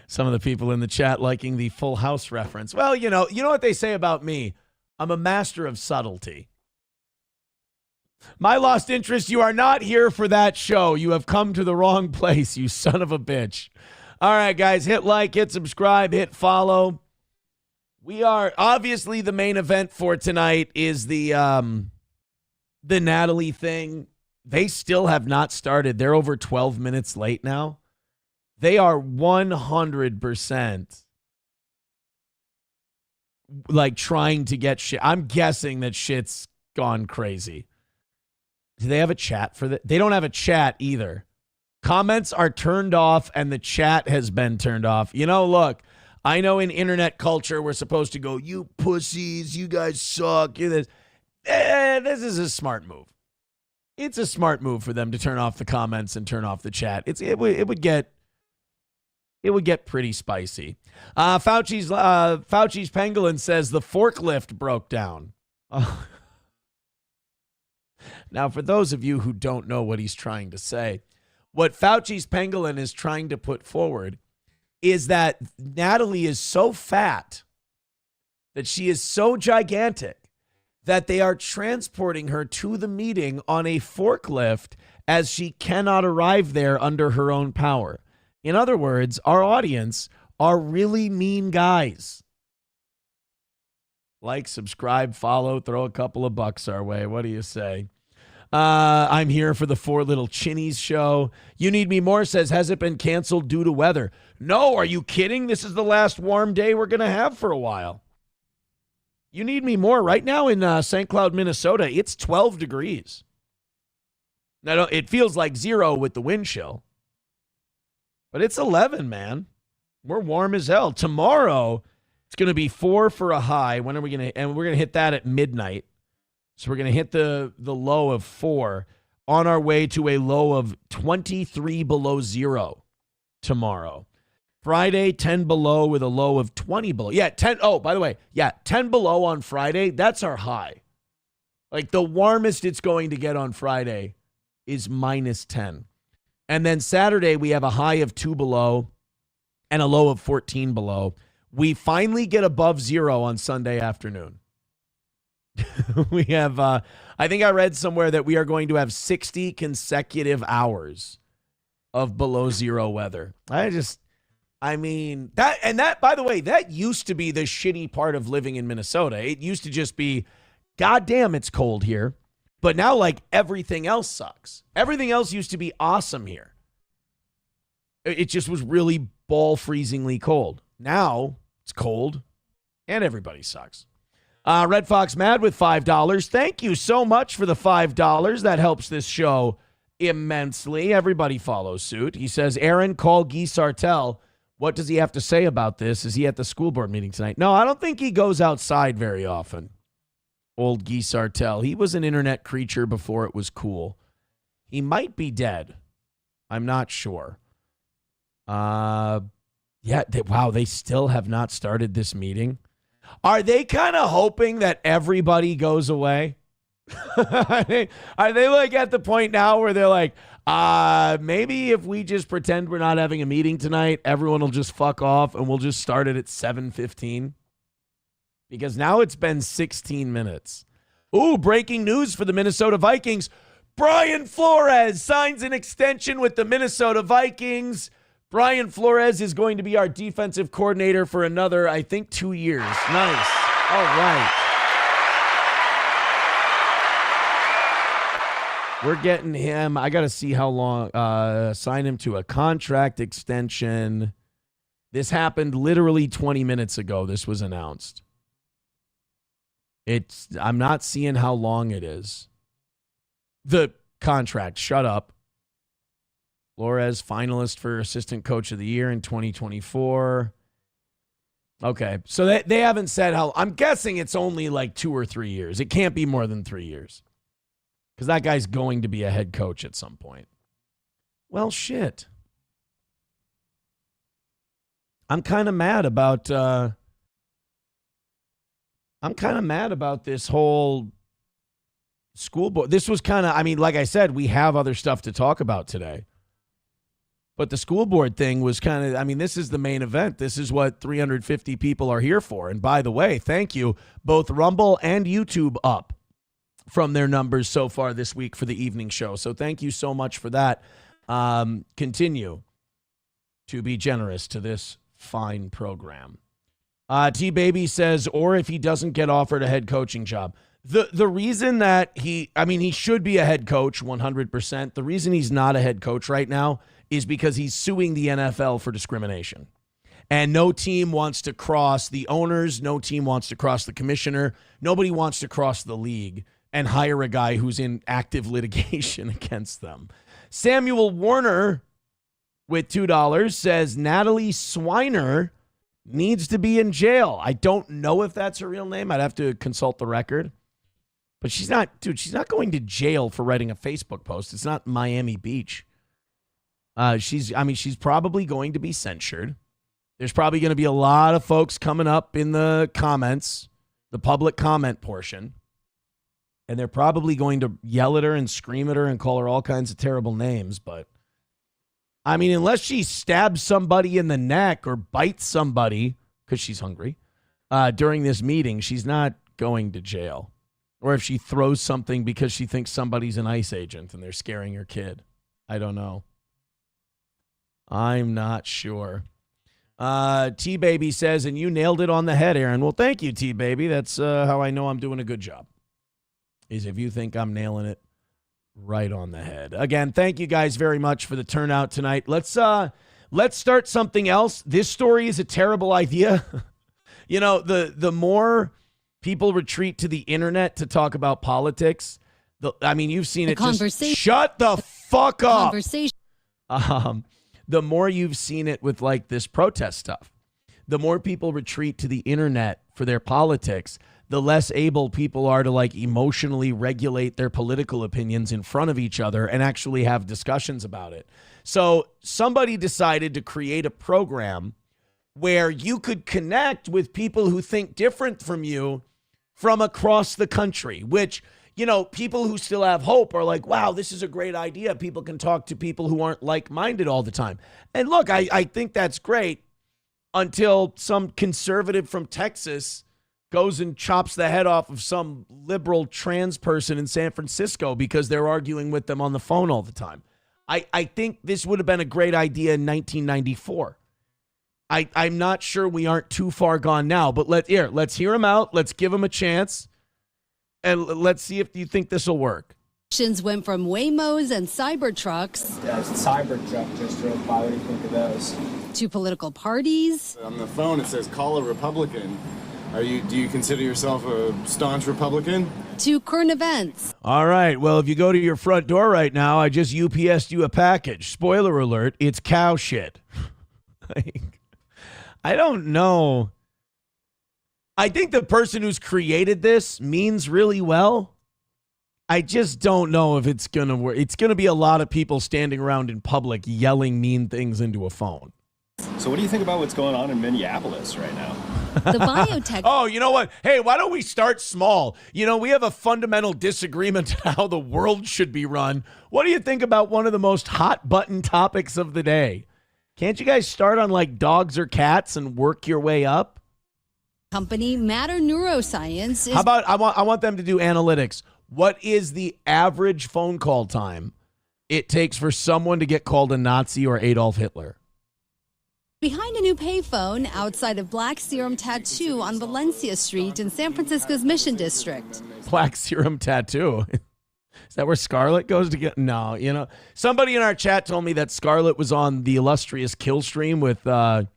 Some of the people in the chat liking the Full House reference. Well, you know what they say about me. I'm a master of subtlety. My lost interest, you are not here for that show. You have come to the wrong place, you son of a bitch. All right, guys, hit like, hit subscribe, hit follow. We are, obviously, the main event for tonight is the Natalie thing. They still have not started. They're over 12 minutes late now. They are 100% like trying to get shit. I'm guessing that shit's gone crazy. Do they have a chat for that? They don't have a chat either. Comments are turned off and the chat has been turned off. Look, I know in internet culture we're supposed to go, you pussies, you guys suck. This is a smart move. It's a smart move for them to turn off the comments and turn off the chat. It would get pretty spicy. Fauci's Pangolin says the forklift broke down. Now, for those of you who don't know what he's trying to say, what Fauci's Pangolin is trying to put forward is that Natalie is so fat, that she is so gigantic, that they are transporting her to the meeting on a forklift as she cannot arrive there under her own power. In other words, our audience are really mean guys. Like, subscribe, follow, throw a couple of bucks our way. What do you say? I'm here for the Four Little Chinnies show. You Need Me More says, has it been canceled due to weather? No, are you kidding? This is the last warm day we're going to have for a while. You Need Me More right now in St. Cloud, Minnesota. It's 12 degrees. Now, it feels like 0 with the wind chill. But it's 11, man. We're warm as hell. Tomorrow, it's going to be 4 for a high. When are we going to? And we're going to hit that at midnight. So we're going to hit the low of 4 on our way to a low of 23 below 0 tomorrow. Friday, 10 below with a low of 20 below. Yeah, 10. Oh, by the way, 10 below on Friday. That's our high. Like the warmest it's going to get on Friday is minus 10. And then Saturday, we have a high of 2 below and a low of 14 below. We finally get above 0 on Sunday afternoon. We have, I think I read somewhere that we are going to have 60 consecutive hours of below 0 weather. By the way, that used to be the shitty part of living in Minnesota. It used to just be, goddamn, it's cold here. But now, like, everything else sucks. Everything else used to be awesome here. It just was really ball-freezingly cold. Now, it's cold, and everybody sucks. Red Fox Mad with $5. Thank you so much for the $5. That helps this show immensely. Everybody follows suit. He says, Aaron, call Guy Sartell. What does he have to say about this? Is he at the school board meeting tonight? No, I don't think he goes outside very often. Old Guy Sartell. He was an internet creature before it was cool. He might be dead. I'm not sure. Wow, they still have not started this meeting. Are they kind of hoping that everybody goes away? Are they like at the point now where they're like, maybe if we just pretend we're not having a meeting tonight, everyone will just fuck off and we'll just start it at 7:15? Because now it's been 16 minutes. Ooh, breaking news for the Minnesota Vikings. Brian Flores signs an extension with the Minnesota Vikings. Brian Flores is going to be our defensive coordinator for another, I think, 2 years. Nice. All right. We're getting him. I got to see how long. Sign him to a contract extension. This happened literally 20 minutes ago. This was announced. I'm not seeing how long it is. The contract. Shut up. Flores, finalist for Assistant Coach of the Year in 2024. Okay, so they haven't said how. I'm guessing it's only like 2 or 3 years. It can't be more than 3 years because that guy's going to be a head coach at some point. Well, shit. I'm kind of mad about. This whole school board. This was kind of. I mean, like I said, we have other stuff to talk about today. But the school board thing was kind of, I mean, this is the main event. This is what 350 people are here for. And by the way, thank you, both Rumble and YouTube up from their numbers so far this week for the evening show. So thank you so much for that. Continue to be generous to this fine program. T-Baby says, or if he doesn't get offered a head coaching job. The reason that he should be a head coach 100%. The reason he's not a head coach right now is because he's suing the NFL for discrimination. And no team wants to cross the owners. No team wants to cross the commissioner. Nobody wants to cross the league and hire a guy who's in active litigation against them. Samuel Warner with $2 says Natalie Swiner needs to be in jail. I don't know if that's her real name. I'd have to consult the record. But she's not going to jail for writing a Facebook post. It's not Miami Beach. She's probably going to be censured. There's probably going to be a lot of folks coming up in the comments, the public comment portion, and they're probably going to yell at her and scream at her and call her all kinds of terrible names. But, I mean, unless she stabs somebody in the neck or bites somebody because she's hungry during this meeting, she's not going to jail. Or if she throws something because she thinks somebody's an ICE agent and they're scaring her kid. I don't know. I'm not sure. T-Baby says, and you nailed it on the head, Aaron. Well, thank you, T-Baby. That's how I know I'm doing a good job, is if you think I'm nailing it right on the head. Again, thank you guys very much for the turnout tonight. Let's start something else. This story is a terrible idea. You know, the more people retreat to the internet to talk about politics, you've seen it. Just shut the fuck up. Conversation. The more you've seen it with like this protest stuff, the more people retreat to the internet for their politics, the less able people are to like emotionally regulate their political opinions in front of each other and actually have discussions about it. So somebody decided to create a program where you could connect with people who think different from you from across the country, which, you know, people who still have hope are like, wow, this is a great idea. People can talk to people who aren't like-minded all the time. And look, I think that's great until some conservative from Texas goes and chops the head off of some liberal trans person in San Francisco because they're arguing with them on the phone all the time. I think this would have been a great idea in 1994. I'm not sure we aren't too far gone now, but let's hear them out. Let's give them a chance. And let's see if you think this will work. Went from Waymos and Cybertrucks. Yeah, it's a Cybertruck just drove by. What do you think of those? To political parties. On the phone, it says, call a Republican. Do you consider yourself a staunch Republican? To current events. All right. Well, if you go to your front door right now, I just UPS'd you a package. Spoiler alert, it's cow shit. I don't know. I think the person who's created this means really well. I just don't know if it's going to work. It's going to be a lot of people standing around in public yelling mean things into a phone. So what do you think about what's going on in Minneapolis right now? The biotech. Oh, you know what? Hey, why don't we start small? You know, we have a fundamental disagreement on how the world should be run. What do you think about one of the most hot button topics of the day? Can't you guys start on like dogs or cats and work your way up? Company Matter Neuroscience is... How about I want them to do analytics. What is the average phone call time it takes for someone to get called a Nazi or Adolf Hitler? Behind a new payphone outside of Black Serum Tattoo on Valencia Street in San Francisco's Mission District. Black Serum Tattoo? Is that where Scarlett goes to get? No, you know. Somebody in our chat told me that Scarlett was on the illustrious Kill Stream with the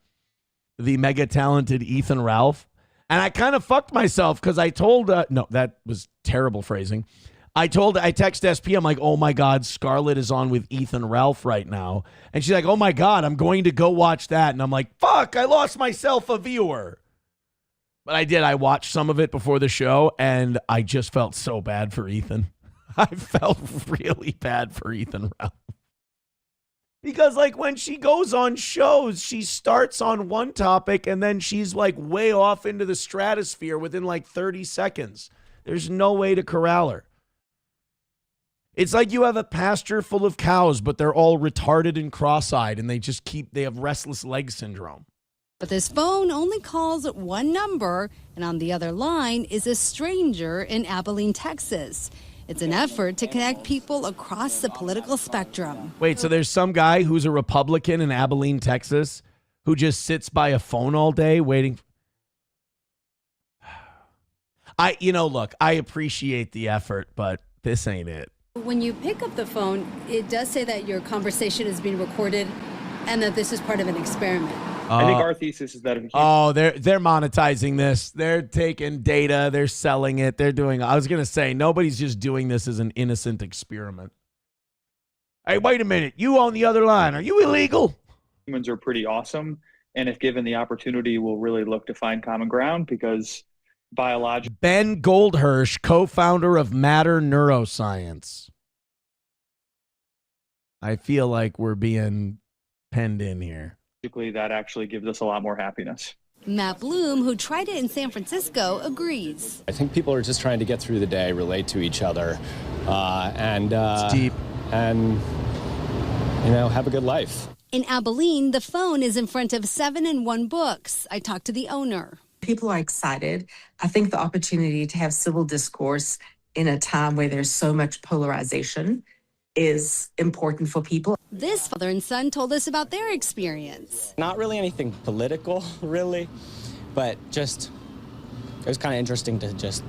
mega talented Ethan Ralph. And I kind of fucked myself because I told, no, that was terrible phrasing. I text SP, I'm like, oh my God, Scarlett is on with Ethan Ralph right now. And she's like, oh my God, I'm going to go watch that. And I'm like, fuck, I lost myself a viewer. But I did. I watched some of it before the show, and I just felt so bad for Ethan. I felt really bad for Ethan Ralph. Because, like, when she goes on shows, she starts on one topic, and then she's, like, way off into the stratosphere within, like, 30 seconds. There's no way to corral her. It's like you have a pasture full of cows, but they're all retarded and cross-eyed, and they have restless leg syndrome. But this phone only calls one number, and on the other line is a stranger in Abilene, Texas. It's an effort to connect people across the political spectrum. Wait, so there's some guy who's a Republican in Abilene, Texas, who just sits by a phone all day waiting. Look, I appreciate the effort, but this ain't it. When you pick up the phone, it does say that your conversation is being recorded and that this is part of an experiment. I think our thesis is that if you they're monetizing this. They're taking data. They're selling it. They're doing. I was going to say, nobody's just doing this as an innocent experiment. Hey, wait a minute. You on the other line. Are you illegal? humans are pretty awesome, and if given the opportunity, we'll really look to find common ground because biological. Ben Goldhirsch, co-founder of Matter Neuroscience. I feel like we're being penned in here. That actually gives us a lot more happiness. Matt Bloom, who tried it in San Francisco, agrees. I think people are just trying to get through the day, relate to each other, it's deep. And have a good life. In Abilene, the phone is in front of 7-in-1 Books. I talked to the owner. People are excited. I think the opportunity to have civil discourse in a time where there's so much polarization is important for people. This father and son told us about their experience. Not really anything political, really, but just it was kind of interesting to just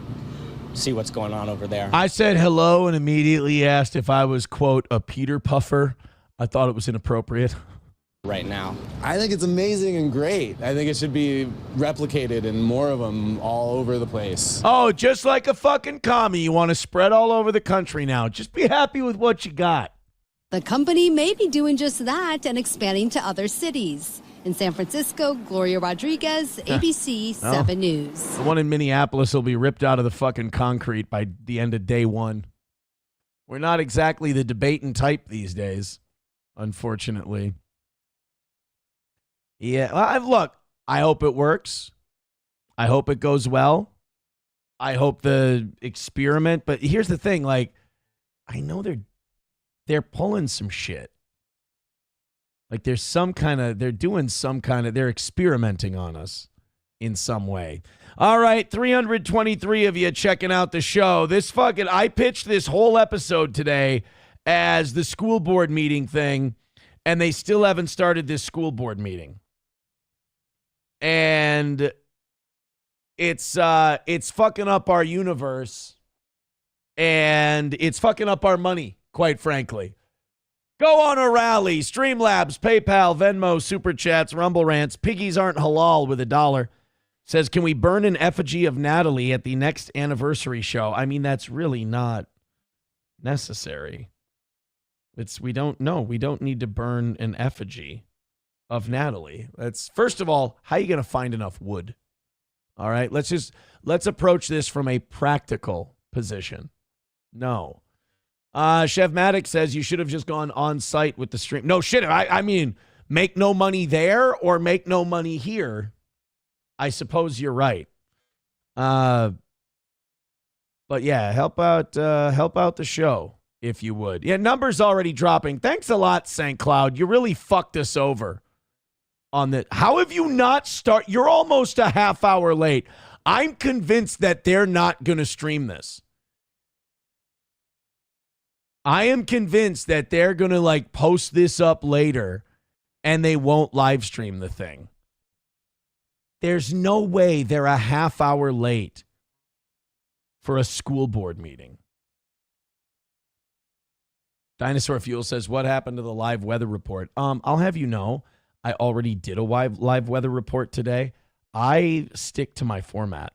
see what's going on over there. I said hello and immediately asked if I was, quote, a Peter Puffer. I thought it was inappropriate. Right now. I think it's amazing and great. I think it should be replicated and more of them all over the place. Oh, just like a fucking commie. You want to spread all over the country now. Just be happy with what you got. The company may be doing just that and expanding to other cities. In San Francisco, Gloria Rodriguez, ABC 7 News. The one in Minneapolis will be ripped out of the fucking concrete by the end of day one. We're not exactly the debating type these days, unfortunately. Yeah, look, I hope it works. I hope it goes well. I hope the experiment, but here's the thing, like, I know they're pulling some shit. Like they're experimenting on us in some way. All right, 323 of you checking out the show. I pitched this whole episode today as the school board meeting thing, and they still haven't started this school board meeting. And it's fucking up our universe, and it's fucking up our money, quite frankly. Go on a rally. Streamlabs, PayPal, Venmo, Super Chats, Rumble Rants. Piggies aren't halal with $1. Says, can we burn an effigy of Natalie at the next anniversary show? I mean, that's really not necessary. We don't need to burn an effigy of Natalie. First of all, how are you going to find enough wood? All right, let's approach this from a practical position. No. Chef Maddox says you should have just gone on site with the stream. No shit. I mean, make no money there or make no money here. I suppose you're right. But yeah, help out the show if you would. Yeah, numbers already dropping. Thanks a lot, St. Cloud. You really fucked us over on that. How have you not start? You're almost a half hour late. I'm convinced that they're not going to stream this. I am convinced that they're going to post this up later and they won't live stream the thing. There's no way they're a half hour late for a school board meeting. Dinosaur Fuel says, what happened to the live weather report? I'll have you know, I already did a live weather report today. I stick to my format.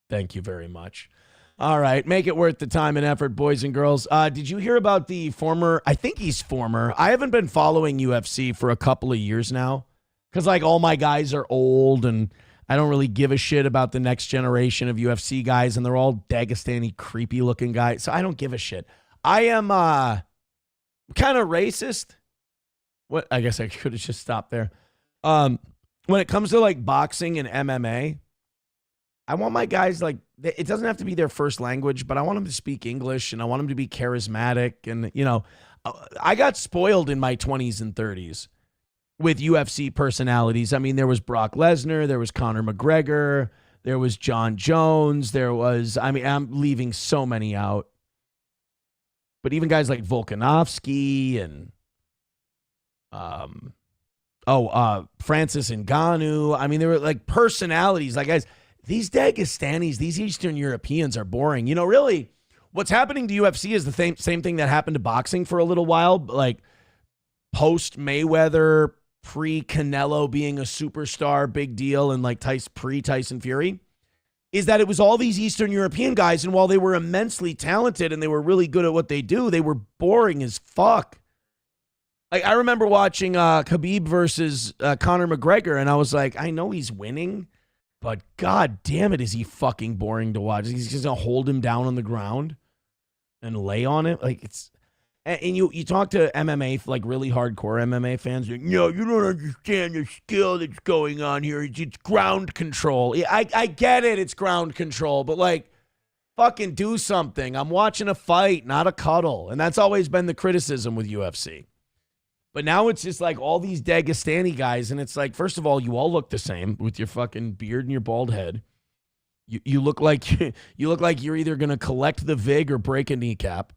Thank you very much. All right, make it worth the time and effort, boys and girls. Did you hear about the former, I think he's former, I haven't been following UFC for a couple of years now because, like, all my guys are old and I don't really give a shit about the next generation of UFC guys, and they're all Dagestani, creepy-looking guys, so I don't give a shit. I am kind of racist. What? I guess I could have just stopped there. When it comes to, like, boxing and MMA, I want my guys, like, it doesn't have to be their first language, but I want them to speak English, and I want them to be charismatic. And, you know, I got spoiled in my 20s and 30s with UFC personalities. I mean, there was Brock Lesnar, there was Conor McGregor, there was John Jones, there was, I mean, I'm leaving so many out. But even guys like Volkanovski and, Francis Ngannou. I mean, they were like personalities, like, guys. These Dagestanis, these Eastern Europeans are boring. You know, really, what's happening to UFC is the same thing that happened to boxing for a little while, like post-Mayweather, pre-Canelo being a superstar, big deal, and like pre-Tyson Fury, is that it was all these Eastern European guys, and while they were immensely talented and they were really good at what they do, they were boring as fuck. Like, I remember watching Khabib versus Conor McGregor, and I was like, I know he's winning, but god damn it, is he fucking boring to watch. He's just going to hold him down on the ground and lay on it. Like, it's... And you talk to MMA, like really hardcore MMA fans, like, no, you don't understand the skill that's going on here. It's ground control. Yeah, I get it, it's ground control, but like, fucking do something. I'm watching a fight, not a cuddle. And that's always been the criticism with UFC. But now it's just like all these Dagestani guys, and it's like, first of all, you all look the same with your fucking beard and your bald head. You look like you're either gonna collect the VIG or break a kneecap.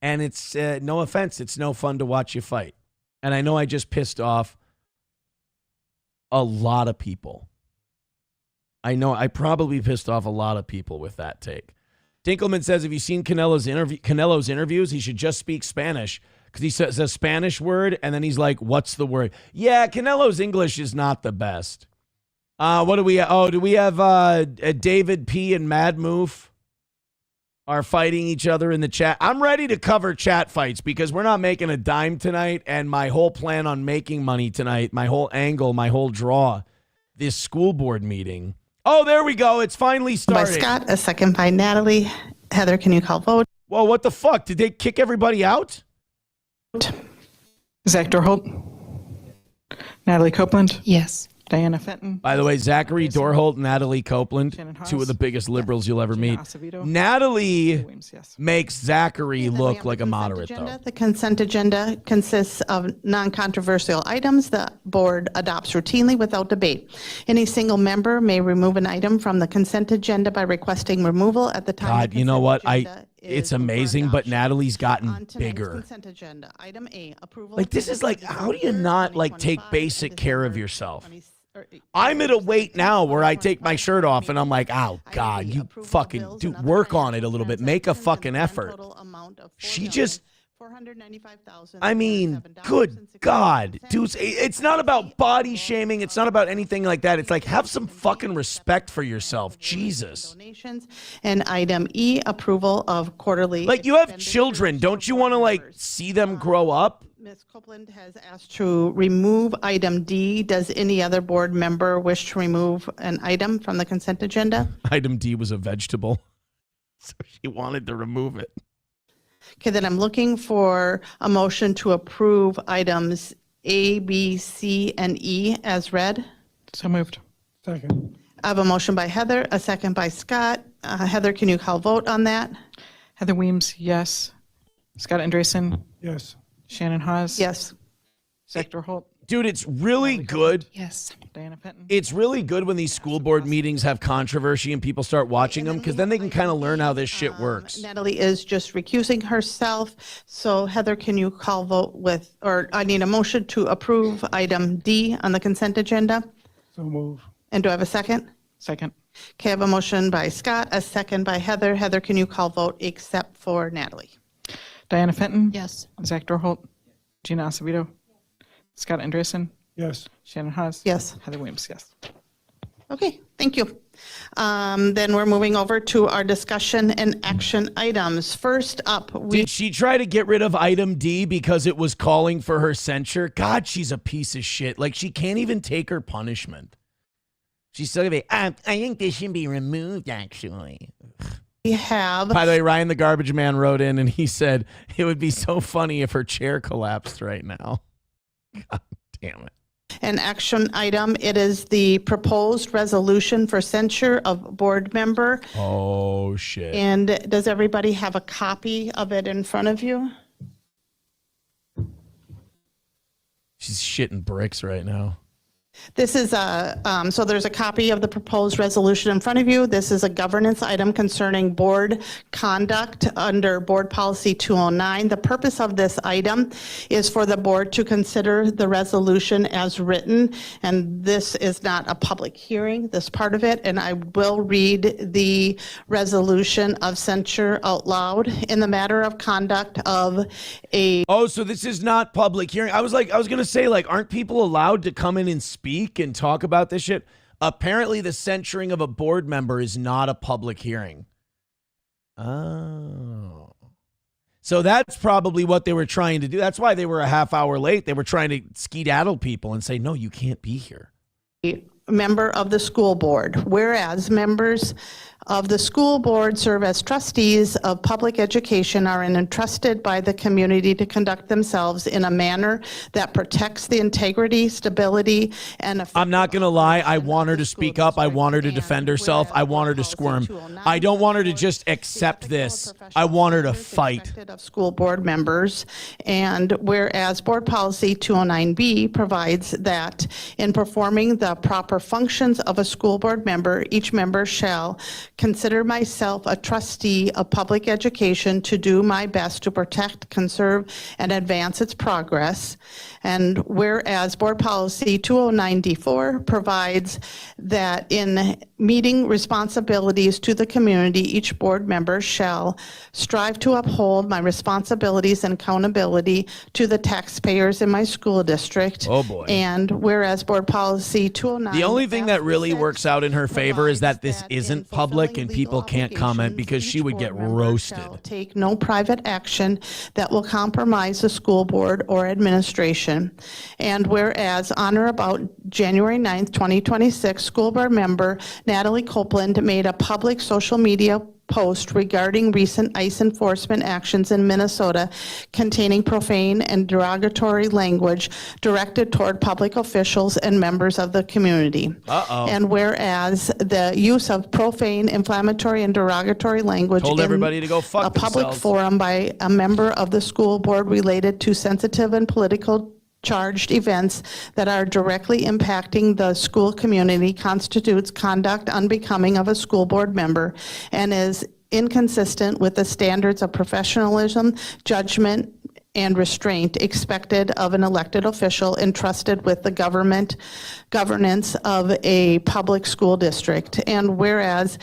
And it's no offense, it's no fun to watch you fight. And I know I just pissed off a lot of people. I know I probably pissed off a lot of people with that take. Dinkelman says, have you seen Canelo's interviews? He should just speak Spanish. Because he says a Spanish word, and then he's like, what's the word? Yeah, Canelo's English is not the best. What do we have? Oh, do we have David P. and Mad Moof are fighting each other in the chat? I'm ready to cover chat fights because we're not making a dime tonight, and my whole plan on making money tonight, my whole angle, my whole draw, this school board meeting. Oh, there we go. It's finally started. By Scott, a second by Natalie. Heather, can you call vote? Well, what the fuck? Did they kick everybody out? Zach Dorholt. Natalie Copeland. Yes. Diana Fenton. By the way, Zachary Dorholt, Natalie Copeland, two of the biggest liberals you'll ever meet. Natalie makes Zachary look like a moderate, though. The consent agenda consists of non-controversial items the board adopts routinely without debate. Any single member may remove an item from the consent agenda by requesting removal at the time. God, you know what? It's amazing, but Natalie's gotten bigger. Consent agenda. Item A, approval. Like, this is like, how do you not like take basic care of yourself? I'm at a weight now where I take my shirt off and I'm like, oh God, you fucking do work on it a little bit. Make a fucking effort. She just, I mean, good God, dude, it's not about body shaming. It's not about anything like that. It's like, have some fucking respect for yourself. Jesus. And item E, approval of quarterly. Like, you have children. Don't you want to like see them grow up? Ms. Copeland has asked to remove item D. Does any other board member wish to remove an item from the consent agenda? Item D was a vegetable, so she wanted to remove it. Okay, then I'm looking for a motion to approve items A, B, C, and E as read. So moved. Second. I have a motion by Heather, a second by Scott. Heather, can you call vote on that? Heather Weems, yes. Scott Andreessen. Yes. Shannon Haas. Yes. Zach Dorholt. Dude, it's really good. Yes. Diana Fenton. It's really good when these school board meetings have controversy and people start watching them, because then they can kind of learn how this shit works. Natalie is just recusing herself. So Heather, can you call vote with, or I need a motion to approve item D on the consent agenda? So move. And do I have a second? Second. Okay, I have a motion by Scott, a second by Heather. Heather, can you call vote except for Natalie? Diana Fenton. Yes. Zach Dorholt. Gina Acevedo. Scott Andreessen. Yes. Shannon Haas. Yes. Heather Williams, yes. Okay, thank you. Then we're moving over to our discussion and action items. First up, did she try to get rid of item D because it was calling for her censure? God, she's a piece of shit. Like, she can't even take her punishment. She's still gonna be, I think this should be removed, actually. We have. By the way, Ryan the Garbage Man wrote in and he said, it would be so funny if her chair collapsed right now. God damn it. An action item. It is the proposed resolution for censure of board member. Oh, shit. And does everybody have a copy of it in front of you? She's shitting bricks right now. This is so there's a copy of the proposed resolution in front of you. This is a governance item concerning board conduct under Board Policy 209. The purpose of this item is for the board to consider the resolution as written, and this is not a public hearing, this part of it, and I will read the resolution of censure out loud in the matter of conduct of a... Oh, so this is not public hearing. I was going to say, like, aren't people allowed to come in and speak and talk about this shit? Apparently the censuring of a board member is not a public hearing. Oh. So that's probably what they were trying to do. That's why they were a half hour late. They were trying to skedaddle people and say, no, you can't be here. Member of the school board, whereas members of the school board serve as trustees of public education, are entrusted by the community to conduct themselves in a manner that protects the integrity, stability, and... I'm not going to lie. I want her to speak up. I want her to defend herself. I want her to squirm. I don't want her to just accept this. I want her to fight. ...of school board members. And whereas Board Policy 209B provides that in performing the proper functions of a school board member, each member shall consider myself a trustee of public education to do my best to protect, conserve, and advance its progress. And whereas Board Policy 209D4 provides that in meeting responsibilities to the community, each board member shall strive to uphold my responsibilities and accountability to the taxpayers in my school district. Oh boy. And whereas Board Policy 209... The only thing that really works out in her favor is that this isn't public and people can't comment, because she would get roasted. Take no private action that will compromise the school board or administration. And whereas on or about January 9th, 2026, school board member Natalie Copeland made a public social media post regarding recent ICE enforcement actions in Minnesota containing profane and derogatory language directed toward public officials and members of the community. And whereas the use of profane, inflammatory, and derogatory language told everybody to go fuck a public themselves. Forum by a member of the school board related to sensitive and political charged events that are directly impacting the school community constitutes conduct unbecoming of a school board member and is inconsistent with the standards of professionalism, judgment, and restraint expected of an elected official entrusted with the governance of a public school district. And whereas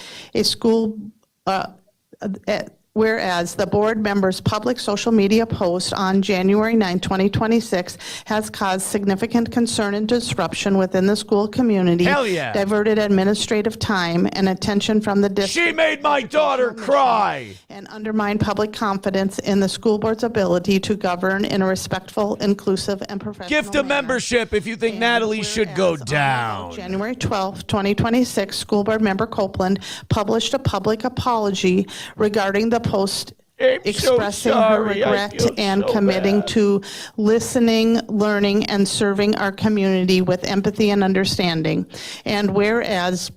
whereas the board member's public social media post on January 9, 2026 has caused significant concern and disruption within the school community, Hell yeah. diverted administrative time and attention from the district. She made my daughter cry. And undermined public confidence in the school board's ability to govern in a respectful, inclusive, and professional Gift a membership if you think Natalie should go down. January 12, 2026, school board member Copeland published a public apology regarding the post expressing her regret and committing to listening, learning, and serving our community with empathy and understanding. And whereas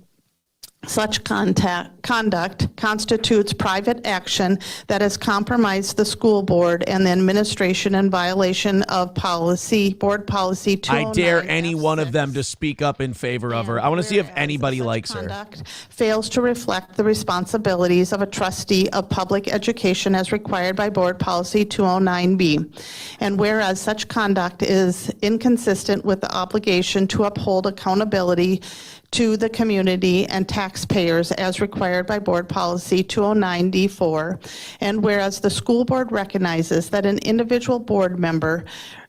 such conduct constitutes private action that has compromised the school board and the administration in violation of Board Policy 209. I dare any one of them to speak up in favor of her. I want to see if anybody likes her. Fails to reflect the responsibilities of a trustee of public education as required by Board Policy 209B. And whereas such conduct is inconsistent with the obligation to uphold accountability to the community and taxpayers as required by Board Policy 209D4. And whereas the school board recognizes that an individual board member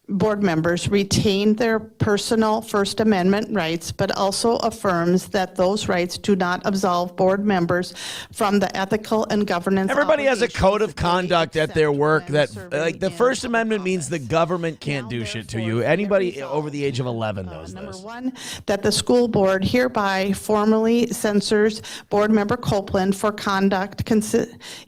board members retain their personal First Amendment rights, but also affirms that those rights do not absolve board members from the ethical and governance. Everybody has a code of conduct at their work that, like, the First Amendment means the government can't do shit to you. Anybody over the age of 11 knows Number this. one, that the school board hereby formally censures board member Copeland for conduct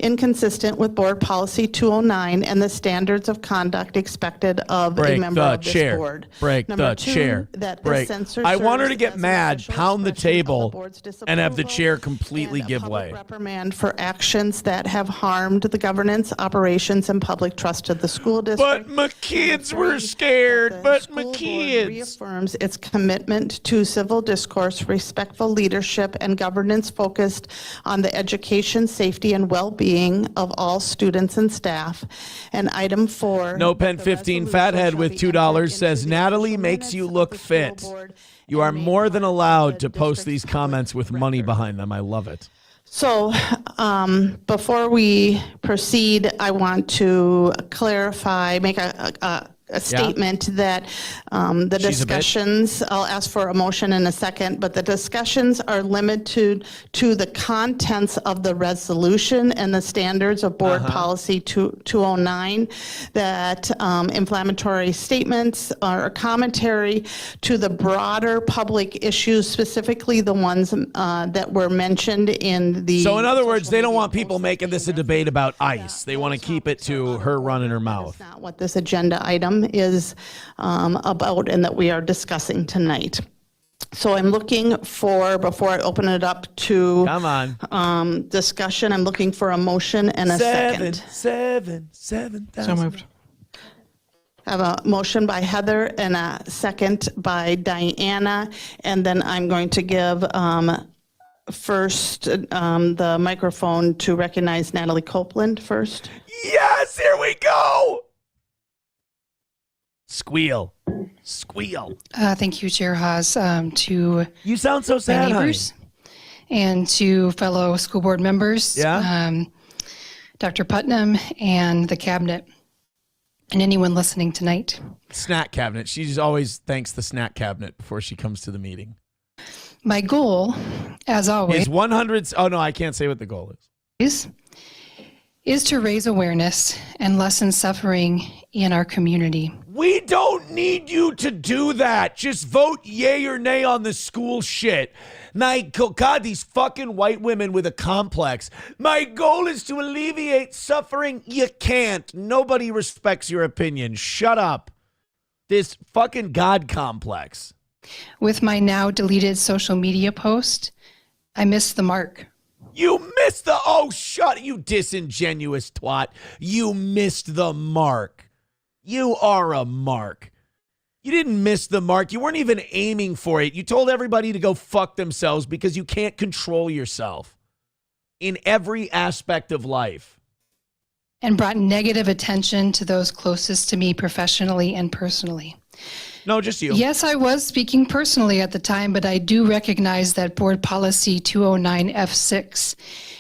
inconsistent with board policy 209 and the standards of conduct expected of a member of this board. Break Number the two, chair. that the Break. censor I want her to serves get as an mad, official pound the expression of table, board's and have the disapproval chair completely and a give public way. reprimand for actions that have harmed the governance, operations, and public trust of the school district. But my kids were scared. But my kids. Reaffirms its commitment to civil discourse, respectful leadership, and governance focused on the education, safety, and well-being of all students and staff. And item 4. No Pen 15 Fathead with $2 says, Natalie makes you look fit. You are more than allowed to post these comments with money behind them. I love it. So before we proceed, I want to clarify, make a statement that the discussions, I'll ask for a motion in a second, but the discussions are limited to the contents of the resolution and the standards of board policy 209, that inflammatory statements or commentary to the broader public issues, specifically the ones that were mentioned in the... So in other words, they don't want people making this a debate about ICE. They want to keep it to her running her mouth. That's not what this agenda item is about and that we are discussing tonight. So I'm looking for, before I open it up to discussion, I'm looking for a motion and a second. 7,000. So moved. I have a motion by Heather and a second by Diana, and then I'm going to give first the microphone to recognize Natalie Copeland first. Yes, here we go. Squeal. Thank you, Chair Haas. To you sound so sad, my neighbors and to fellow school board members, Dr. Putnam and the cabinet, and anyone listening tonight. Snack cabinet. She always thanks the snack cabinet before she comes to the meeting. My goal, as always, is 100. Oh no, I can't say what the goal is to raise awareness and lessen suffering in our community. We don't need you to do that. Just vote yay or nay on the school shit. My God, these fucking white women with a complex. My goal is to alleviate suffering. You can't. Nobody respects your opinion. Shut up. This fucking God complex. With my now deleted social media post, I missed the mark. You missed the... Oh, shut... You disingenuous twat. You missed the mark. You are a mark. You didn't miss the mark. You weren't even aiming for it. You told everybody to go fuck themselves because you can't control yourself in every aspect of life. And brought negative attention to those closest to me professionally and personally. No, just you. Yes, I was speaking personally at the time, but I do recognize that Board Policy 209F6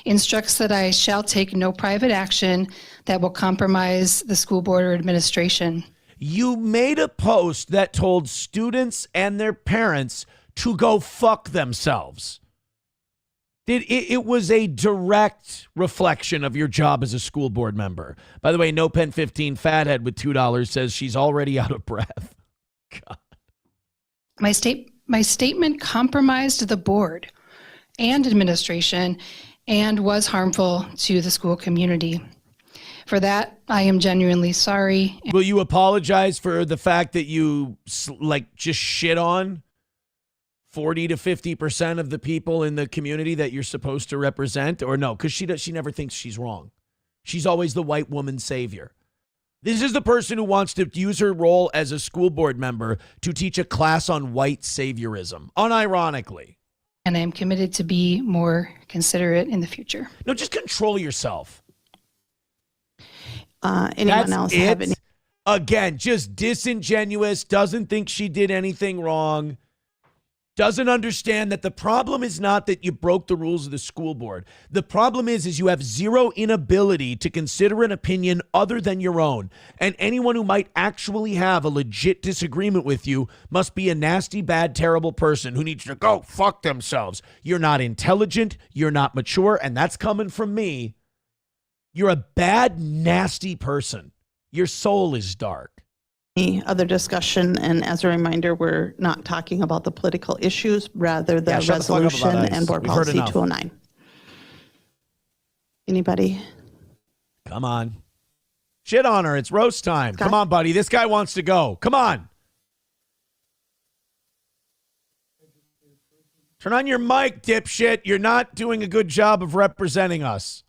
instructs that I shall take no private action that will compromise the school board or administration. You made a post that told students and their parents to go fuck themselves. It was a direct reflection of your job as a school board member. By the way, No Pen 15 Fathead with $2 says she's already out of breath. God. My statement compromised the board and administration and was harmful to the school community. For that, I am genuinely sorry. Will you apologize for the fact that you just shit on 40 to 50% of the people in the community that you're supposed to represent? Or no, because she never thinks she's wrong. She's always the white woman savior. This is the person who wants to use her role as a school board member to teach a class on white saviorism, unironically. And I am committed to be more considerate in the future. No, just control yourself. Anyone else have any? Again, just disingenuous, doesn't think she did anything wrong. doesn't understand that the problem is not that you broke the rules of the school board. The problem is you have zero inability to consider an opinion other than your own. And anyone who might actually have a legit disagreement with you must be a nasty, bad, terrible person who needs to go fuck themselves. You're not intelligent. You're not mature. And that's coming from me. You're a bad, nasty person. Your soul is dark. Any other discussion? And as a reminder, we're not talking about the political issues, rather the shut the fuck up about resolution ICE. and board We've heard policy enough. 209. Anybody? Come on. Shit on her. It's roast time. Come on, buddy. This guy wants to go. Come on. Turn on your mic, dipshit. You're not doing a good job of representing us.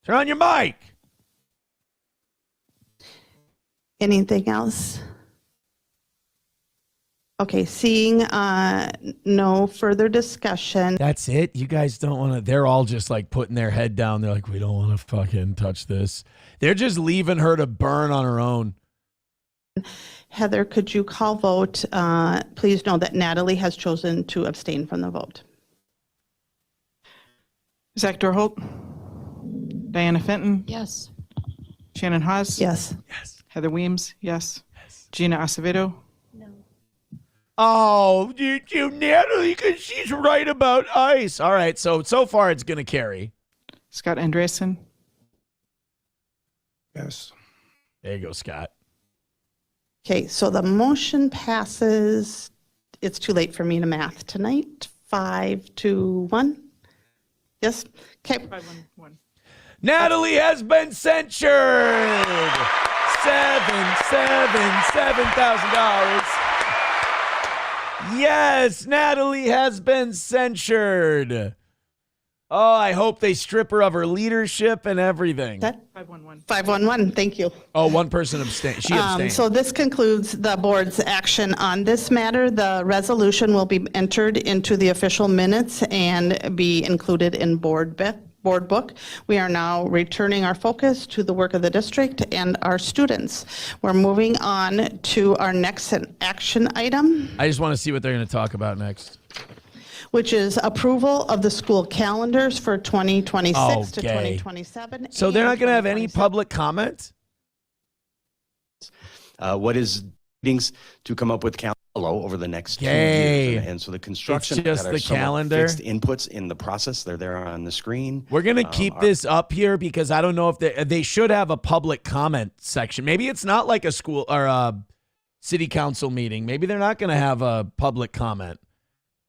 Turn on your mic. Anything else? Okay, seeing no further discussion. That's it? You guys don't want to... They're all just like putting their head down. They're like, we don't want to fucking touch this. They're just leaving her to burn on her own. Heather, could you call vote? Please know that Natalie has chosen to abstain from the vote. Zach Dorholt. Diana Fenton. Yes. Shannon Haas. Yes. Heather Weems. Yes. Gina Acevedo. Oh, you Natalie, because she's right about ICE. All right, so far it's going to carry. Scott Andreessen. Yes. There you go, Scott. Okay, so the motion passes. It's too late for me to math tonight. 5-1. Yes. Okay. 5-1-1. Natalie has been censured. $7,000. Yes, Natalie has been censured. Oh, I hope they strip her of her leadership and everything. 5-1-1. 5-1-1. Thank you. Oh, one person abstained. She abstained. So this concludes the board's action on this matter. The resolution will be entered into the official minutes and be included in board book. We are now returning our focus to the work of the district and our students. We're moving on to our next action item, I just want to see what they're going to talk about next. which is approval of the school calendars for 2026 to Okay. 2027. So they're not and going to have any 2027. public comment? What is meetings to come up with calendar over the next 2 Yay. years, and so the construction It's just that are the somewhat calendar. fixed inputs in the process. They're there on the screen. We're going to keep this up here because I don't know if they should have a public comment section. Maybe it's not like a school or a city council meeting. Maybe they're not going to have a public comment.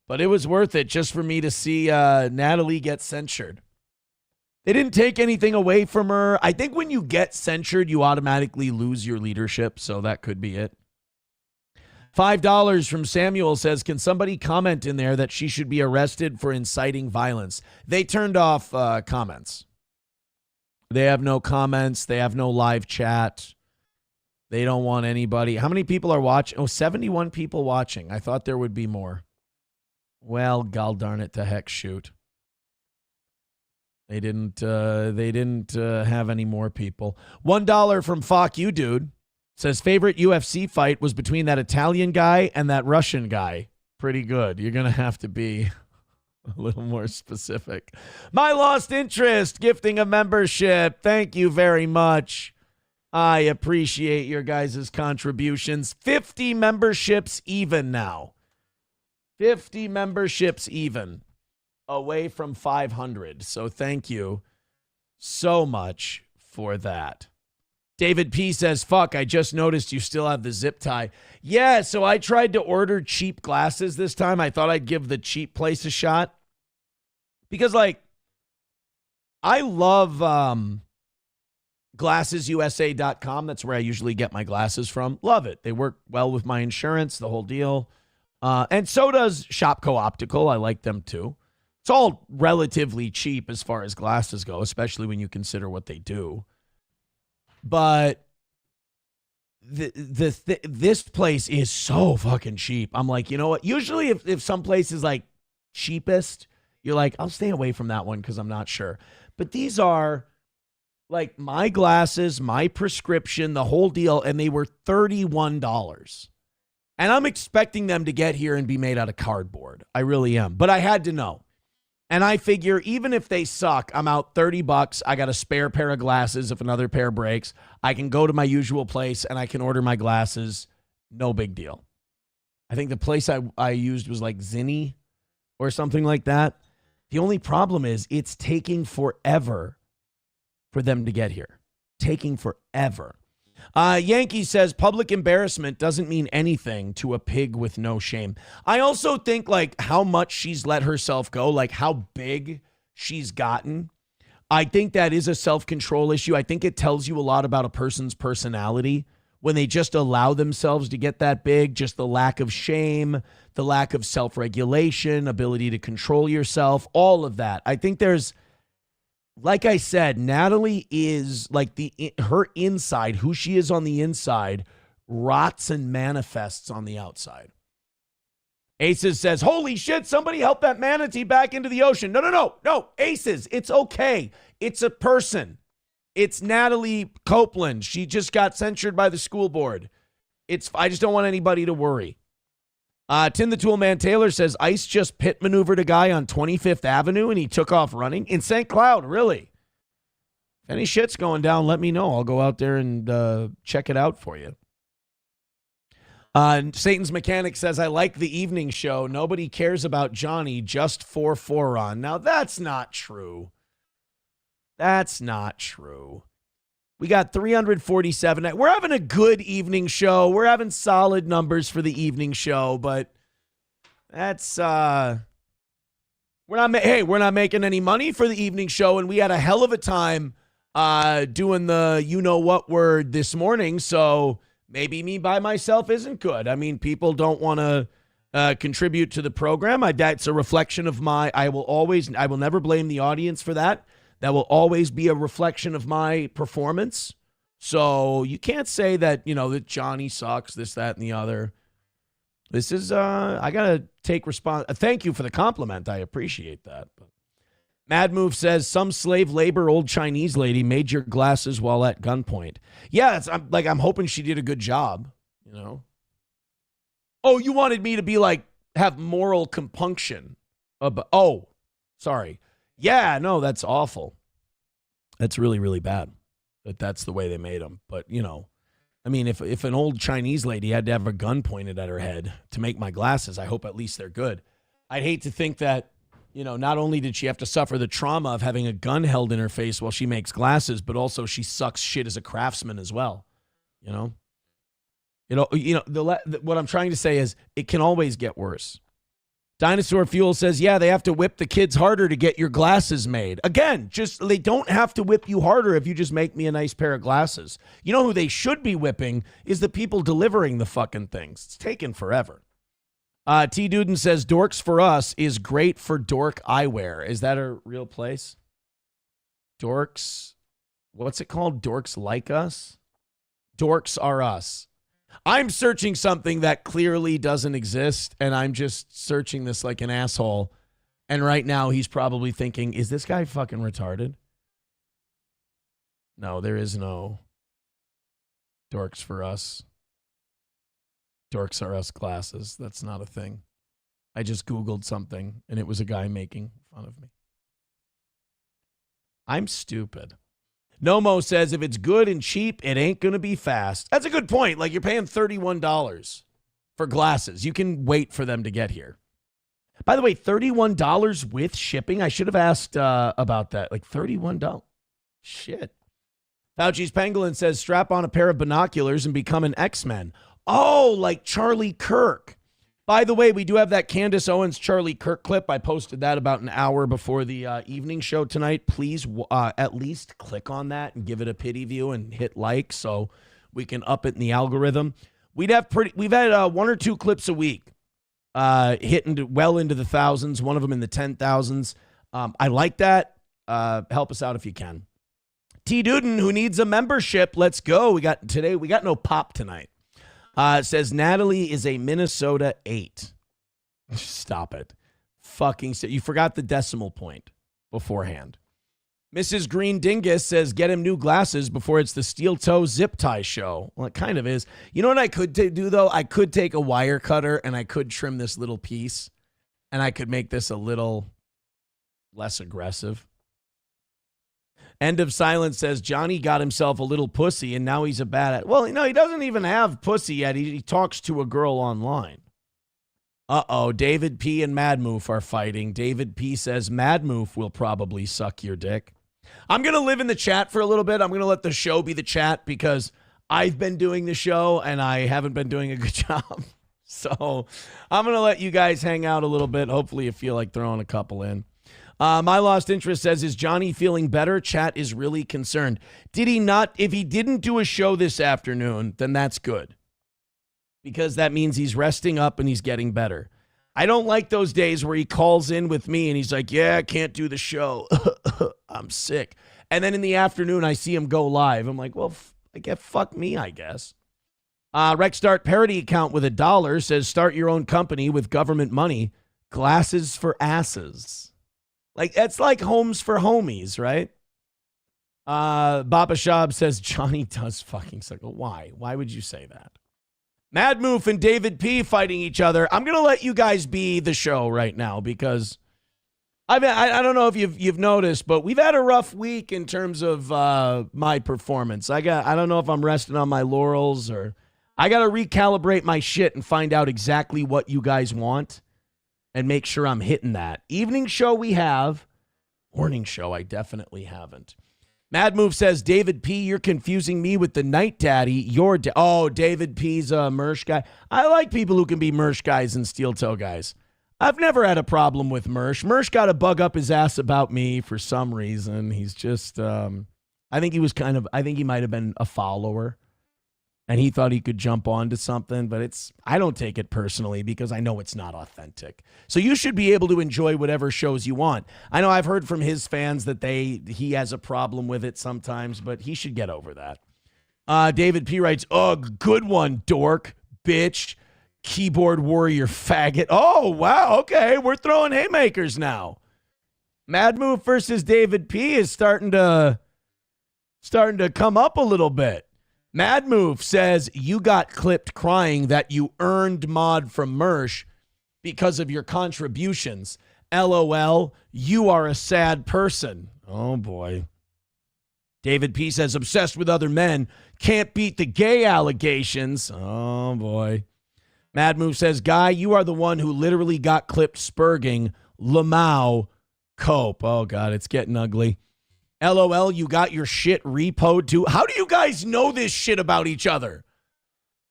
But it was worth it just for me to see Natalie get censured. They didn't take anything away from her. I think when you get censured, you automatically lose your leadership, so that could be it. $5 from Samuel says, can somebody comment in there that she should be arrested for inciting violence? They turned off comments. They have no comments. They have no live chat. They don't want anybody. How many people are watching? Oh, 71 people watching. I thought there would be more. Well, gall darn it to heck, shoot. They didn't have any more people. $1 from Fuck You Dude. Says favorite UFC fight was between that Italian guy and that Russian guy. Pretty good. You're going to have to be a little more specific. My Lost Interest, gifting a membership. Thank you very much. I appreciate your guys' contributions. 50 memberships even now. 50 memberships even. Away from 500. So thank you so much for that. David P. says, fuck, I just noticed you still have the zip tie. Yeah, so I tried to order cheap glasses this time. I thought I'd give the cheap place a shot. Because, like, I love glassesusa.com. That's where I usually get my glasses from. Love it. They work well with my insurance, the whole deal. And so does Shopco Optical. I like them, too. It's all relatively cheap as far as glasses go, especially when you consider what they do. But this place is so fucking cheap. I'm like, you know what? Usually if some place is like cheapest, you're like, I'll stay away from that one because I'm not sure. But these are like my glasses, my prescription, the whole deal, and they were $31. And I'm expecting them to get here and be made out of cardboard. I really am. But I had to know. And I figure even if they suck, I'm out $30. I got a spare pair of glasses if another pair breaks. I can go to my usual place and I can order my glasses. No big deal. I think the place I used was like Zinni or something like that. The only problem is it's taking forever for them to get here. Taking forever. Yankee says public embarrassment doesn't mean anything to a pig with no shame. I also think like how much she's let herself go, like how big she's gotten. I think that is a self-control issue. I think it tells you a lot about a person's personality when they just allow themselves to get that big, just the lack of shame, the lack of self-regulation, ability to control yourself, all of that. I think there's, like I said, Natalie is like her inside, who she is on the inside, rots and manifests on the outside. Aces says, holy shit, somebody help that manatee back into the ocean. No, Aces, it's okay. It's a person. It's Natalie Copeland. She just got censured by the school board. I just don't want anybody to worry. Tim the Toolman Taylor says, ICE just pit maneuvered a guy on 25th Avenue and he took off running in St. Cloud. Really? If any shit's going down, let me know. I'll go out there and check it out for you. Satan's Mechanic says, I like the evening show. Nobody cares about Johnny, just for Foron. Now, that's not true. That's not true. We got 347. We're having a good evening show. We're having solid numbers for the evening show, but that's we're not making any money for the evening show, and we had a hell of a time doing the you know what word this morning, so maybe me by myself isn't good. I mean, people don't want to contribute to the program. That's a reflection of I will never blame the audience for that. That will always be a reflection of my performance. So you can't say that, that Johnny sucks, this, that, and the other. This is, I got to take thank you for the compliment. I appreciate that. But Mad Move says, some slave labor old Chinese lady made your glasses while at gunpoint. Yeah, I'm hoping she did a good job, Oh, you wanted me to be have moral compunction. Sorry. Yeah, no, that's awful. That's really, really bad that's the way they made them. But, if an old Chinese lady had to have a gun pointed at her head to make my glasses, I hope at least they're good. I'd hate to think that, not only did she have to suffer the trauma of having a gun held in her face while she makes glasses, but also she sucks shit as a craftsman as well. What I'm trying to say is it can always get worse. Dinosaur Fuel says, yeah, they have to whip the kids harder to get your glasses made. Again, they don't have to whip you harder if you just make me a nice pair of glasses. You know who they should be whipping is the people delivering the fucking things. It's taken forever. T. Duden says, Dorks for Us is great for dork eyewear. Is that a real place? Dorks, what's it called? Dorks Like Us? Dorks Are Us. I'm searching something that clearly doesn't exist, and I'm just searching this like an asshole. And right now he's probably thinking, is this guy fucking retarded? No, there is no Dorks for Us. Dorks Are Us glasses. That's not a thing. I just Googled something, and it was a guy making fun of me. I'm stupid. Nomo says, if it's good and cheap, it ain't going to be fast. That's a good point. You're paying $31 for glasses. You can wait for them to get here. By the way, $31 with shipping? I should have asked about that. $31. Shit. Fauci's Pangolin says, strap on a pair of binoculars and become an X-Men. Oh, like Charlie Kirk. By the way, we do have that Candace Owens Charlie Kirk clip. I posted that about an hour before the evening show tonight. Please at least click on that and give it a pity view and hit like so we can up it in the algorithm. We've had one or two clips a week hitting well into the thousands, one of them in the 10,000s. I like that. Help us out if you can. T. Duden, who needs a membership, let's go. We got no pop tonight. Says Natalie is a Minnesota 8. Stop it. You forgot the decimal point beforehand. Mrs. Green Dingus says, get him new glasses before it's the steel toe zip tie show. Well, it kind of is. You know what I could do, though? I could take a wire cutter and I could trim this little piece and I could make this a little less aggressive. End of Silence says, Johnny got himself a little pussy and now he's a bad Well, he doesn't even have pussy yet. He talks to a girl online. Uh-oh, David P. and Mad Moof are fighting. David P. says, Mad Moof will probably suck your dick. I'm going to live in the chat for a little bit. I'm going to let the show be the chat because I've been doing the show and I haven't been doing a good job. So I'm going to let you guys hang out a little bit. Hopefully you feel like throwing a couple in. My Lost Interest says, is Johnny feeling better? Chat is really concerned. Did he not? If he didn't do a show this afternoon, then that's good. Because that means he's resting up and he's getting better. I don't like those days where he calls in with me and he's like, yeah, I can't do the show. I'm sick. And then in the afternoon, I see him go live. I'm like, well, fuck me, I guess. Rexstart parody account with $1 says, start your own company with government money. Glasses for asses. Like, that's like homes for homies, right? Baba Shab says, Johnny does fucking suck. Why? Why would you say that? Mad Moof and David P. fighting each other. I'm going to let you guys be the show right now because I don't know if you've noticed, but we've had a rough week in terms of my performance. I don't know if I'm resting on my laurels or I got to recalibrate my shit and find out exactly what you guys want and make sure I'm hitting that. Evening show we have. Morning show I definitely haven't. Mad Move says, David P., you're confusing me with the Night Daddy. David P.'s a Mersh guy. I like people who can be Mersh guys and steel toe guys. I've never had a problem with Mersh. Mersh got a bug up his ass about me for some reason. He's just, I think he might have been a follower. And he thought he could jump onto something, but I don't take it personally because I know it's not authentic. So you should be able to enjoy whatever shows you want. I know I've heard from his fans that he has a problem with it sometimes, but he should get over that. David P. writes, good one, dork, bitch, keyboard warrior, faggot. Oh, wow, okay, we're throwing haymakers now. Mad Move versus David P. is starting to come up a little bit. Mad Move says you got clipped crying that you earned mod from Mersh because of your contributions. LOL, you are a sad person. Oh, boy. David P. says, obsessed with other men, can't beat the gay allegations. Oh, boy. Mad Move says, Guy, you are the one who literally got clipped spurging Lamau Cope. Oh, God, it's getting ugly. LOL, you got your shit repoed too. How do you guys know this shit about each other?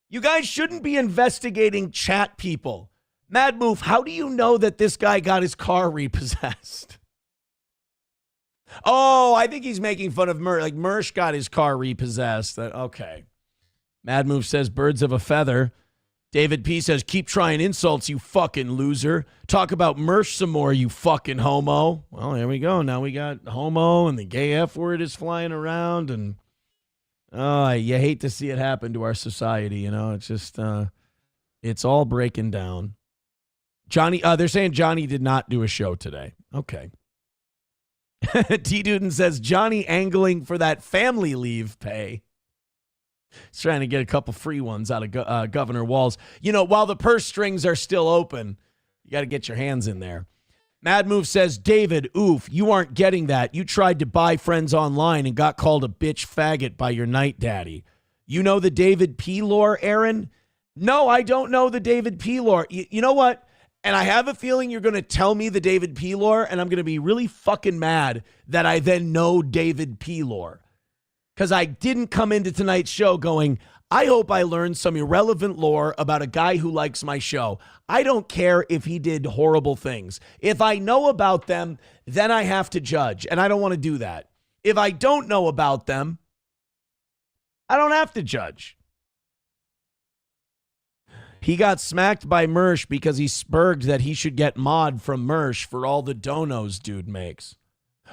You guys shouldn't be investigating chat people. Mad Move, how do you know that this guy got his car repossessed? Oh, I think he's making fun of Mersh. Like Mersh got his car repossessed. Okay. Mad Move says birds of a feather. David P. says, keep trying insults, you fucking loser. Talk about Mersh some more, you fucking homo. Well, here we go. Now we got homo and the gay F word is flying around. And you hate to see it happen to our society. You know, it's just, it's all breaking down. Johnny, they're saying Johnny did not do a show today. Okay. T. Duden says, Johnny angling for that family leave pay. He's trying to get a couple free ones out of Governor Walz. You know, while the purse strings are still open, you got to get your hands in there. Mad Move says, David, oof, you aren't getting that. You tried to buy friends online and got called a bitch faggot by your night daddy. You know the David P. lore, Aaron? No, I don't know the David P. lore. You know what? And I have a feeling you're going to tell me the David P. lore, and I'm going to be really fucking mad that I then know David P. lore. Because I didn't come into tonight's show going, I hope I learned some irrelevant lore about a guy who likes my show. I don't care if he did horrible things. If I know about them, then I have to judge, and I don't want to do that. If I don't know about them, I don't have to judge. He got smacked by Mersh because he spurged that he should get mod from Mersh for all the donos dude makes.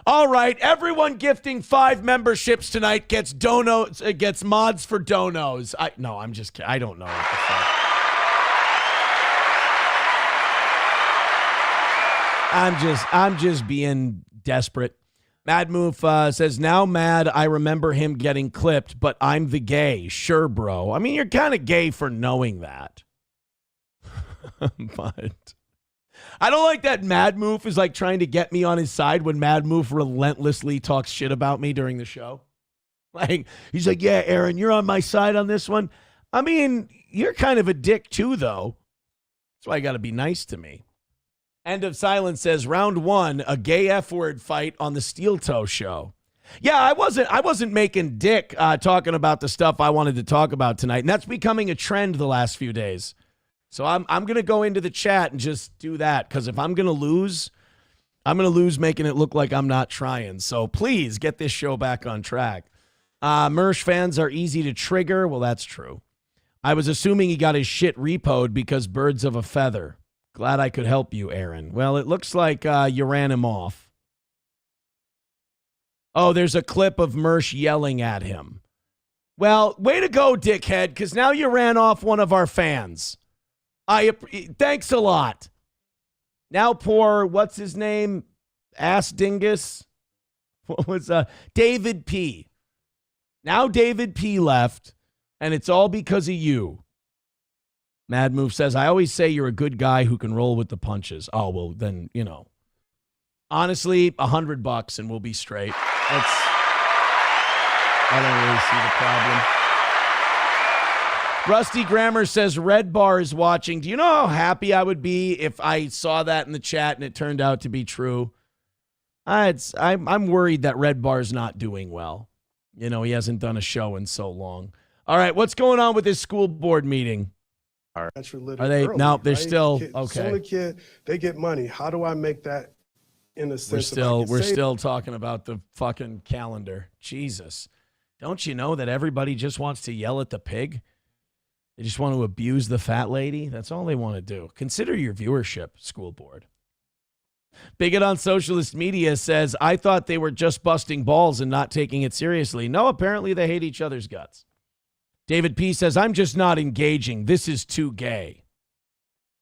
All right, everyone gifting 5 memberships tonight gets mods for donos. I'm just kidding. I don't know what the fuck. I'm just being desperate. Mad Moof says, now mad I remember him getting clipped, but I'm the gay. Sure, bro. I mean, you're kind of gay for knowing that. But I don't like that Mad Moof is like trying to get me on his side when Mad Moof relentlessly talks shit about me during the show. Like, he's like, yeah, Aaron, you're on my side on this one. I mean, you're kind of a dick too, though. That's why you got to be nice to me. End of Silence says, round 1, a gay F-word fight on the Steel Toe show. Yeah, I wasn't making dick talking about the stuff I wanted to talk about tonight, and that's becoming a trend the last few days. So I'm going to go into the chat and just do that, because if I'm going to lose, I'm going to lose making it look like I'm not trying. So please get this show back on track. Mersh fans are easy to trigger. Well, that's true. I was assuming he got his shit repoed because birds of a feather. Glad I could help you, Aaron. Well, it looks like you ran him off. Oh, there's a clip of Mersh yelling at him. Well, way to go, dickhead, because now you ran off one of our fans. Thanks a lot. Now poor, what's his name? Ass Dingus? What was David P. Now David P. left, and it's all because of you. Mad Move says, I always say you're a good guy who can roll with the punches. Oh, well, then, you know. Honestly, $100 and we'll be straight. I don't really see the problem. Rusty Grammar says, Red Bar is watching. Do you know how happy I would be if I saw that in the chat and it turned out to be true? I'm worried that Red Bar's not doing well. You know, he hasn't done a show in so long. All right, what's going on with this school board meeting? Are they? Early, no, they're right? still Kid, okay. Some of the kid, they get money. How do I make that in a sense? We're still talking about the fucking calendar. Jesus, don't you know that everybody just wants to yell at the pig? They just want to abuse the fat lady. That's all they want to do. Consider your viewership, school board. Bigot on Socialist Media says, I thought they were just busting balls and not taking it seriously. No, apparently they hate each other's guts. David P. says, I'm just not engaging. This is too gay.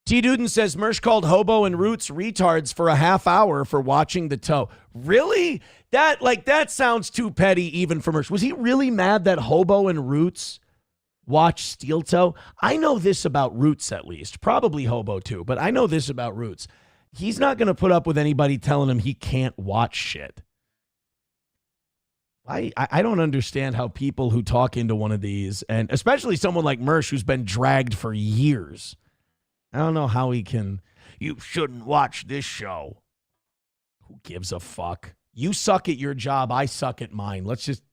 T. Duden says, Mersh called Hobo and Roots retards for a half hour for watching the toe. Really? That sounds too petty even for Mersh. Was he really mad that Hobo and Roots watched Steel Toe? I know this about Roots at least. Probably Hobo too, but I know this about Roots. He's not going to put up with anybody telling him he can't watch shit. I don't understand how people who talk into one of these, and especially someone like Mersh who's been dragged for years, I don't know how he can, you shouldn't watch this show. Who gives a fuck? You suck at your job, I suck at mine. Let's just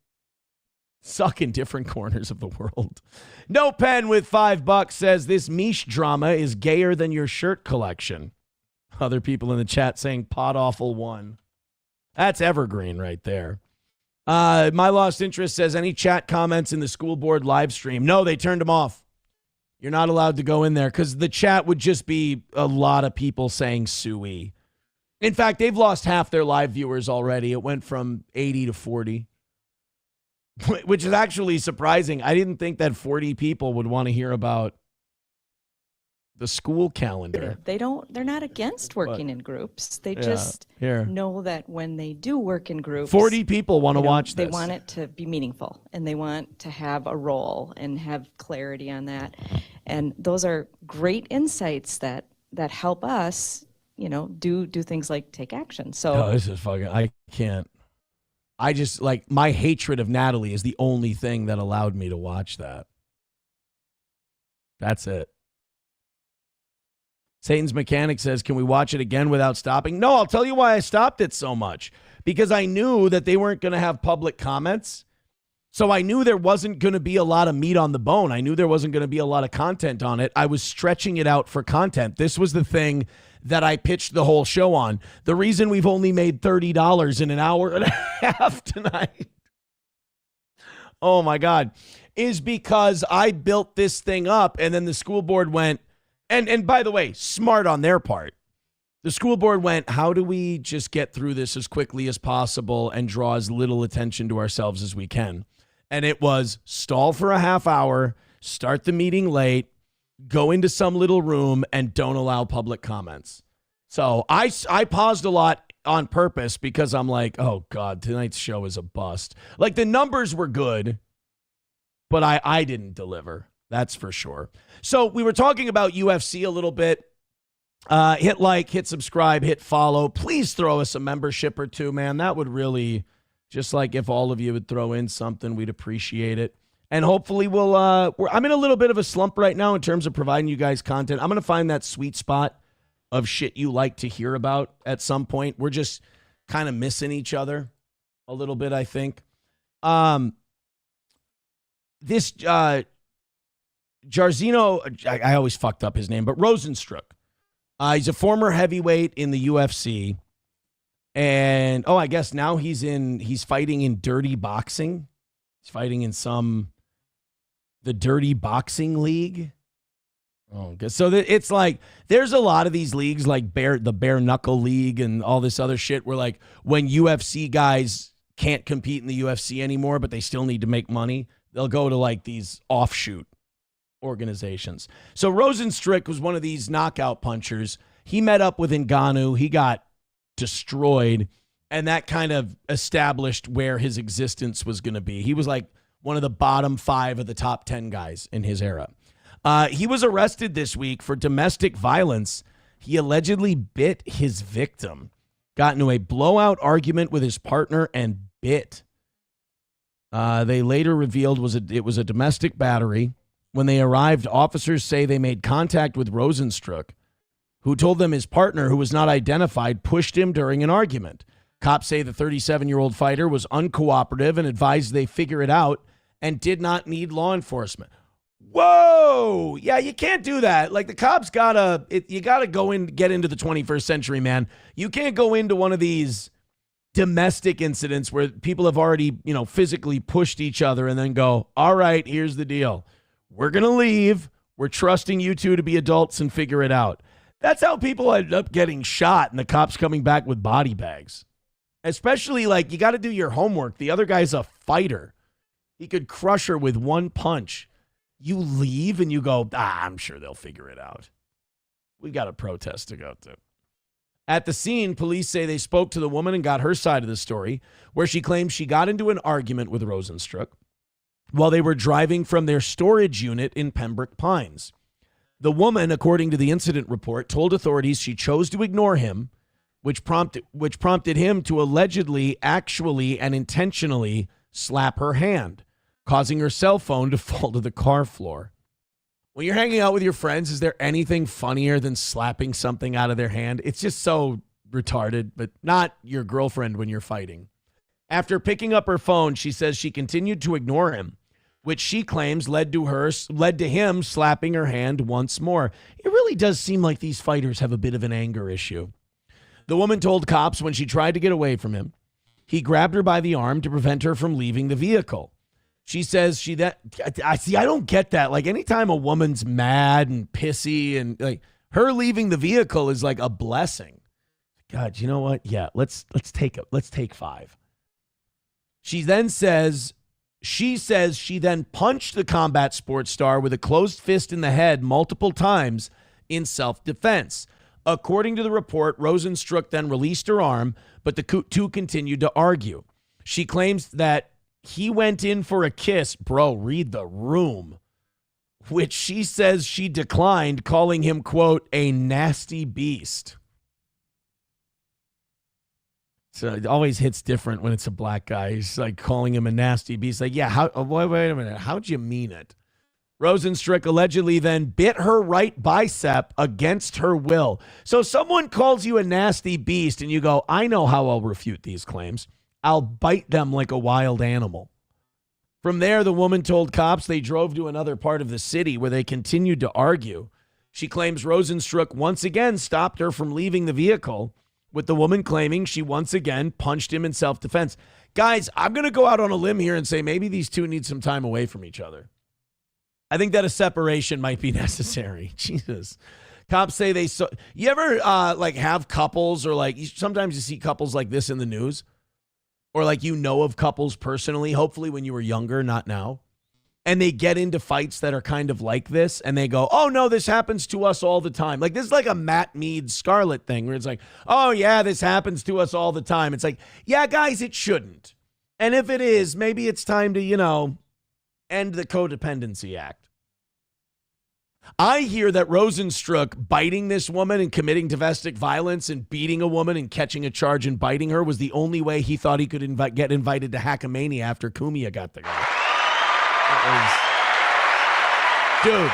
suck in different corners of the world. No Pen with $5 says this Mish drama is gayer than your shirt collection. Other people in the chat saying pot awful one. That's evergreen right there. My Lost Interest says, any chat comments in the school board live stream? No, they turned them off. You're not allowed to go in there because the chat would just be a lot of people saying suey. In fact, they've lost half their live viewers already. It went from 80 to 40, which is actually surprising. I didn't think that 40 people would want to hear about the school calendar. They're not against working in groups. They just know that when they do work in groups, 40 people want to watch this. They want it to be meaningful and they want to have a role and have clarity on that. And those are great insights that help us, do things like take action. So this is fucking, I can't. I just my hatred of Natalie is the only thing that allowed me to watch that. That's it. Satan's Mechanic says, can we watch it again without stopping? No, I'll tell you why I stopped it so much. Because I knew that they weren't going to have public comments. So I knew there wasn't going to be a lot of meat on the bone. I knew there wasn't going to be a lot of content on it. I was stretching it out for content. This was the thing that I pitched the whole show on. The reason we've only made $30 in an hour and a half tonight, oh my God, is because I built this thing up and then the school board went, and by the way, smart on their part. The school board went, how do we just get through this as quickly as possible and draw as little attention to ourselves as we can? And it was stall for a half hour, start the meeting late, go into some little room, and don't allow public comments. So I paused a lot on purpose because I'm like, oh God, tonight's show is a bust. Like the numbers were good, but I didn't deliver. That's for sure. So we were talking about UFC a little bit. Hit like, hit subscribe, hit follow. Please throw us a membership or two, man. That would really, just like if all of you would throw in something, we'd appreciate it. And hopefully I'm in a little bit of a slump right now in terms of providing you guys content. I'm going to find that sweet spot of shit you like to hear about at some point. We're just kind of missing each other a little bit, I think. This Jairzinho, I always fucked up his name, but Rozenstruik. He's a former heavyweight in the UFC. And, I guess now he's fighting in dirty boxing. He's fighting in the dirty boxing league. Oh, so it's like, there's a lot of these leagues like the bare knuckle league and all this other shit where like when UFC guys can't compete in the UFC anymore, but they still need to make money, they'll go to like these offshoot organizations. So Rozenstruik was one of these knockout punchers. He met up with Ngannou. He got destroyed, and that kind of established where his existence was going to be. He was like one of the bottom 5 of the top 10 guys in his era. He was arrested this week for domestic violence. He allegedly bit his victim, got into a blowout argument with his partner, and bit. They later revealed it was a domestic battery. When they arrived, officers say they made contact with Rozenstruik, who told them his partner, who was not identified, pushed him during an argument. Cops say the 37-year-old fighter was uncooperative and advised they figure it out and did not need law enforcement. Whoa! Yeah, you can't do that. Like the cops you gotta go in, get into the 21st century, man. You can't go into one of these domestic incidents where people have already, physically pushed each other and then go, all right, here's the deal. We're going to leave. We're trusting you two to be adults and figure it out. That's how people end up getting shot and the cops coming back with body bags. Especially like you got to do your homework. The other guy's a fighter. He could crush her with one punch. You leave and you go, I'm sure they'll figure it out. We got a protest to go to. At the scene, police say they spoke to the woman and got her side of the story, where she claims she got into an argument with Rozenstruik while they were driving from their storage unit in Pembroke Pines. The woman, according to the incident report, told authorities she chose to ignore him, which prompted him to allegedly, actually, and intentionally slap her hand, causing her cell phone to fall to the car floor. When you're hanging out with your friends, is there anything funnier than slapping something out of their hand? It's just so retarded, but not your girlfriend when you're fighting. After picking up her phone, she says she continued to ignore him, which she claims led to him slapping her hand once more. It really does seem like these fighters have a bit of an anger issue. The woman told cops when she tried to get away from him, he grabbed her by the arm to prevent her from leaving the vehicle. She says I don't get that. Like anytime a woman's mad and pissy and like her leaving the vehicle is like a blessing. God, you know what? Yeah, let's take 5. She says she then punched the combat sports star with a closed fist in the head multiple times in self-defense. According to the report, Rozenstruik then released her arm, but the two continued to argue. She claims that he went in for a kiss. Bro, read the room. Which she says she declined, calling him, quote, a nasty beast. So it always hits different when it's a black guy. He's like calling him a nasty beast. Like, yeah, wait a minute. How'd you mean it? Rozenstruik allegedly then bit her right bicep against her will. So someone calls you a nasty beast and you go, I know how I'll refute these claims. I'll bite them like a wild animal. From there, the woman told cops they drove to another part of the city where they continued to argue. She claims Rozenstruik once again stopped her from leaving the vehicle, with the woman claiming she once again punched him in self-defense. Guys, I'm going to go out on a limb here and say maybe these two need some time away from each other. I think that a separation might be necessary. Jesus. Cops say you ever have couples or sometimes you see couples like this in the news? Or of couples personally, hopefully when you were younger, not now. and they get into fights that are kind of like this, and they go, oh, no, this happens to us all the time. Like, this is like a Matt Mead Scarlett thing where it's like, oh, yeah, this happens to us all the time. It's like, yeah, guys, it shouldn't. And if it is, maybe it's time to, end the Codependency Act. I hear that Rosenstruck biting this woman and committing domestic violence and beating a woman and catching a charge and biting her was the only way he thought he could get invited to Hackamania after Cumia got the guy. Dude.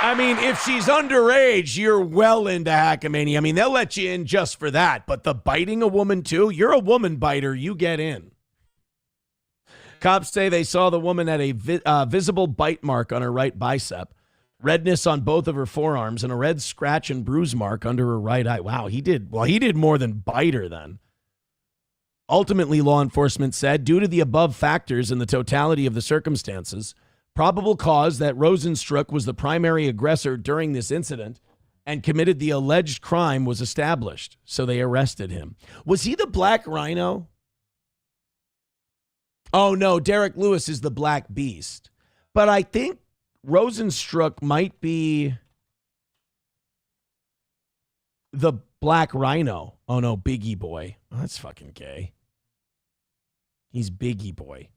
I mean, if she's underage, you're well into Hackamania. I mean, they'll let you in just for that. But the biting a woman, too? You're a woman biter. You get in. Cops say they saw the woman had a visible bite mark on her right bicep, redness on both of her forearms, and a red scratch and bruise mark under her right eye. Wow, he did more than bite her then. Ultimately, law enforcement said, due to the above factors and the totality of the circumstances, probable cause that Rosenstruck was the primary aggressor during this incident and committed the alleged crime was established. So they arrested him. Was he the Black Rhino? Oh, no, Derek Lewis is the Black Beast. But I think Rosenstruck might be the Black Rhino. Oh, no, Biggie Boy. Oh, that's fucking gay. He's Biggie Boy.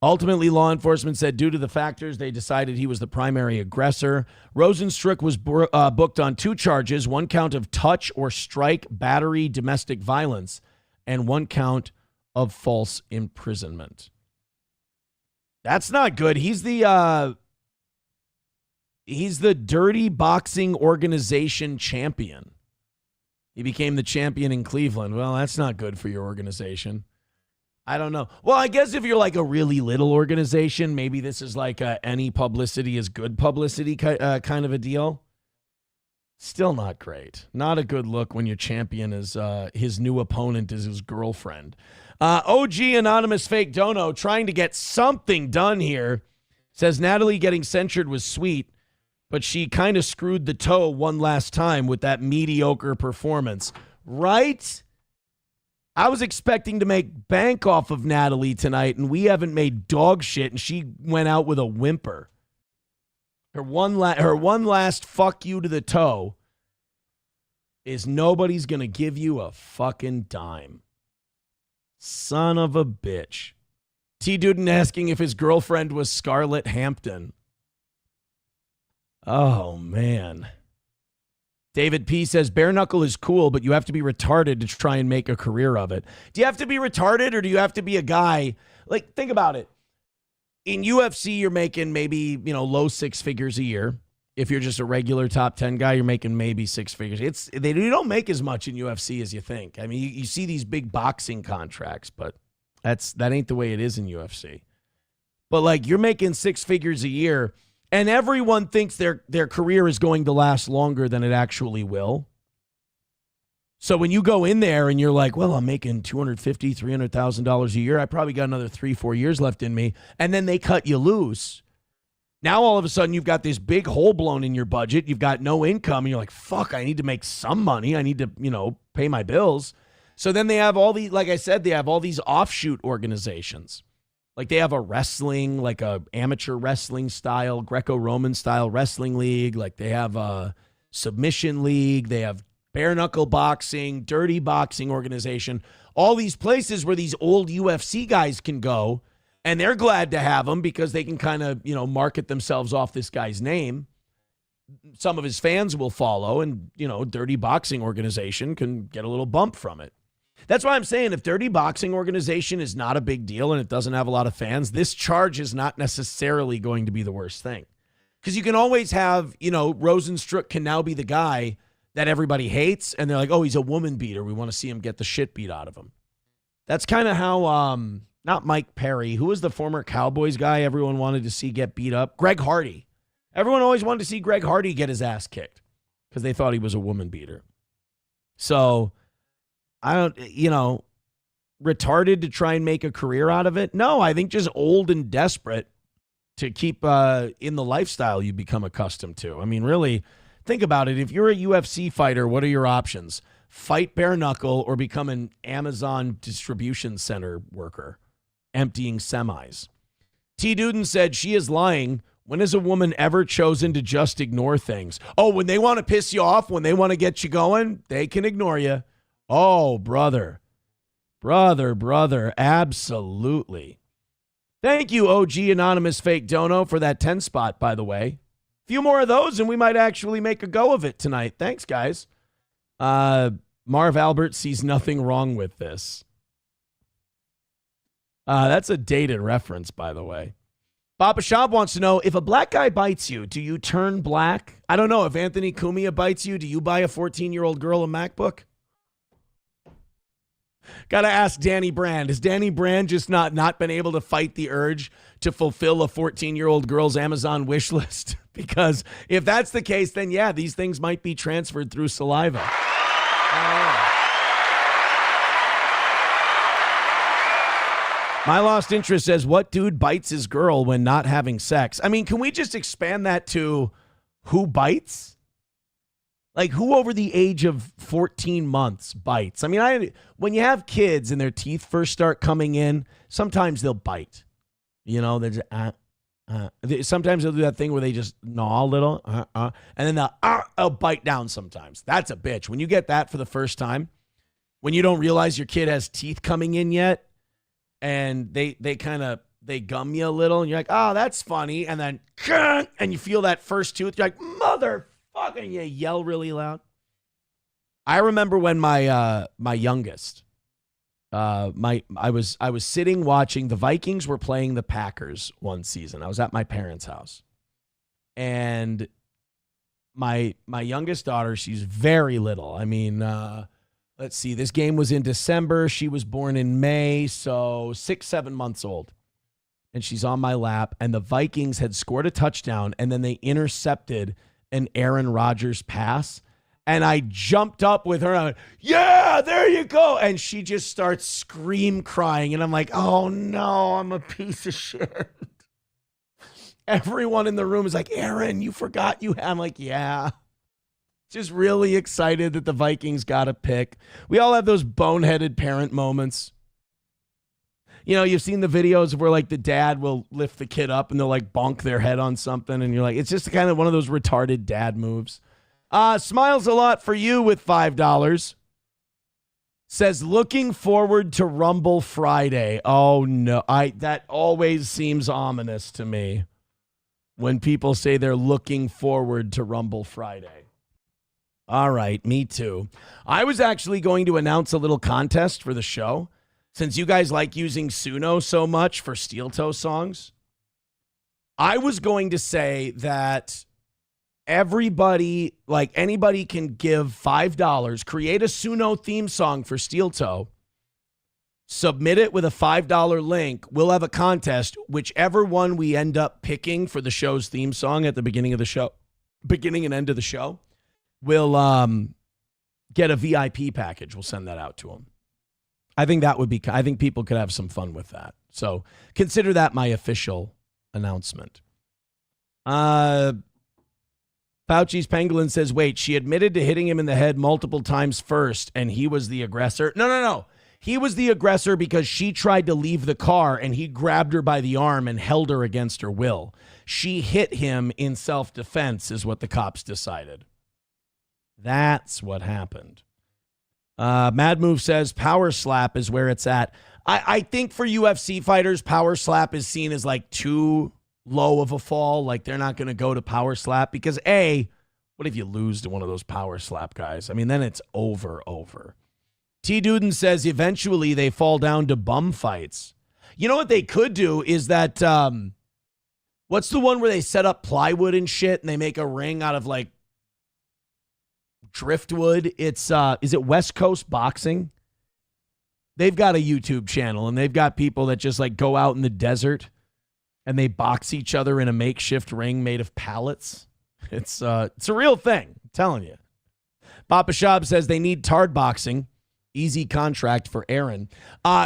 Ultimately, law enforcement said due to the factors, they decided he was the primary aggressor. Rosenstruck was booked on 2 charges, 1 count of touch or strike, battery, domestic violence, and 1 count of false imprisonment. That's not good. He's the Dirty Boxing Organization champion. He became the champion in Cleveland. Well, that's not good for your organization. I don't know. Well, I guess if you're like a really little organization, maybe this is like any publicity is good publicity kind of a deal. Still not great. Not a good look when your champion is his new opponent is his girlfriend. OG Anonymous Fake Dono trying to get something done here. Says Natalie getting censured was sweet, but she kind of screwed the toe one last time with that mediocre performance. Right? I was expecting to make bank off of Natalie tonight, and we haven't made dog shit, and she went out with a whimper. Her one last fuck you to the toe is nobody's going to give you a fucking dime. Son of a bitch. T. Duden asking if his girlfriend was Scarlett Hampton. Oh, man. David P. says, bare knuckle is cool, but you have to be retarded to try and make a career of it. Do you have to be retarded or do you have to be a guy? Like, think about it. In UFC, you're making maybe, low 6 figures a year. If you're just a regular top 10 guy, you're making maybe 6 figures. You don't make as much in UFC as you think. I mean, you see these big boxing contracts, but that ain't the way it is in UFC. But like, you're making 6 figures a year. And everyone thinks their career is going to last longer than it actually will. So when you go in there and you're like, well, I'm making $250,000, $300,000 a year. I probably got another 3-4 years left in me. And then they cut you loose. Now all of a sudden you've got this big hole blown in your budget. You've got no income. And you're like, fuck, I need to make some money. I need to, pay my bills. So then they have all these, like I said, they have all these offshoot organizations. Like they have a wrestling, like a amateur wrestling style, Greco-Roman style wrestling league. Like they have a submission league. They have bare knuckle boxing, dirty boxing organization. All these places where these old UFC guys can go, and they're glad to have them because they can kind of, market themselves off this guy's name. Some of his fans will follow, and, dirty boxing organization can get a little bump from it. That's why I'm saying if Dirty Boxing Organization is not a big deal and it doesn't have a lot of fans, this charge is not necessarily going to be the worst thing. Because you can always have, Rosenstruck can now be the guy that everybody hates, and they're like, oh, he's a woman beater. We want to see him get the shit beat out of him. That's kind of how, not Mike Perry, who was the former Cowboys guy everyone wanted to see get beat up? Greg Hardy. Everyone always wanted to see Greg Hardy get his ass kicked because they thought he was a woman beater. So I don't, retarded to try and make a career out of it? No, I think just old and desperate to keep in the lifestyle you become accustomed to. I mean, really, think about it. If you're a UFC fighter, what are your options? Fight bare knuckle or become an Amazon distribution center worker, emptying semis. T. Duden said she is lying. When has a woman ever chosen to just ignore things? Oh, when they want to piss you off, when they want to get you going, they can ignore you. Oh, brother. Brother, absolutely. Thank you, OG Anonymous Fake Dono, for that 10 spot, by the way. A few more of those, and we might actually make a go of it tonight. Thanks, guys. Marv Albert sees nothing wrong with this. That's a dated reference, by the way. Papa Shab wants to know, if a black guy bites you, do you turn black? I don't know. If Anthony Cumia bites you, do you buy a 14-year-old girl a MacBook? Got to ask Danny Brand. Has Danny Brand just not been able to fight the urge to fulfill a 14-year-old girl's Amazon wish list? Because if that's the case, then yeah, these things might be transferred through saliva. My Lost Interest says, what dude bites his girl when not having sex? I mean, can we just expand that to who bites? Like, who over the age of 14 months bites? I mean, when you have kids and their teeth first start coming in, sometimes they'll bite. You know, they're just, sometimes they'll do that thing where they just gnaw a little, and then they'll bite down sometimes. That's a bitch. When you get that for the first time, when you don't realize your kid has teeth coming in yet, and they gum you a little, and you're like, oh, that's funny, and then, and you feel that first tooth, you're like, motherfucker, and you yell really loud. I remember when my youngest, I was sitting watching, the Vikings were playing the Packers one season. I was at my parents' house, and my youngest daughter, she's very little. I mean, let's see, this game was in December. She was born in May, so 6-7 months old. And she's on my lap, and the Vikings had scored a touchdown, and then they intercepted an Aaron Rodgers pass. And I jumped up with her. I went, yeah, there you go. And she just starts scream crying. And I'm like, oh, no, I'm a piece of shit. Everyone in the room is like, Aaron, you forgot you. I'm like, yeah. Just really excited that the Vikings got a pick. We all have those boneheaded parent moments. You know, you've seen the videos where like the dad will lift the kid up and they'll like bonk their head on something. And you're like, it's just kind of one of those retarded dad moves. Smiles a lot for you with $5. Says, looking forward to Rumble Friday. Oh no, that always seems ominous to me when people say they're looking forward to Rumble Friday. All right, me too. I was actually going to announce a little contest for the show. Since you guys like using Suno so much for steel toe songs, I was going to say that everybody, like anybody can give $5, create a Suno theme song for steel toe, submit it with a $5 link. We'll have a contest. Whichever one we end up picking for the show's theme song at the beginning of the show, beginning and end of the show, we'll get a VIP package. We'll send that out to them. I think people could have some fun with that. So consider that my official announcement. Fauci's Pangolin says, wait, she admitted to hitting him in the head multiple times first, and he was the aggressor. No. He was the aggressor because she tried to leave the car, and he grabbed her by the arm and held her against her will. She hit him in self-defense is what the cops decided. That's what happened. Mad Move says power slap is where it's at. I think for UFC fighters, power slap is seen as like too low of a fall. Like they're not going to go to power slap because what if you lose to one of those power slap guys? I mean, then it's over. T. Duden says eventually they fall down to bum fights. You know what they could do is that, what's the one where they set up plywood and shit and they make a ring out of like driftwood? It's is it West Coast Boxing? They've got a YouTube channel and they've got people that just like go out in the desert and they box each other in a makeshift ring made of pallets. It's a real thing, I'm telling you. Papa Shab says they need tard boxing. Easy contract for Aaron.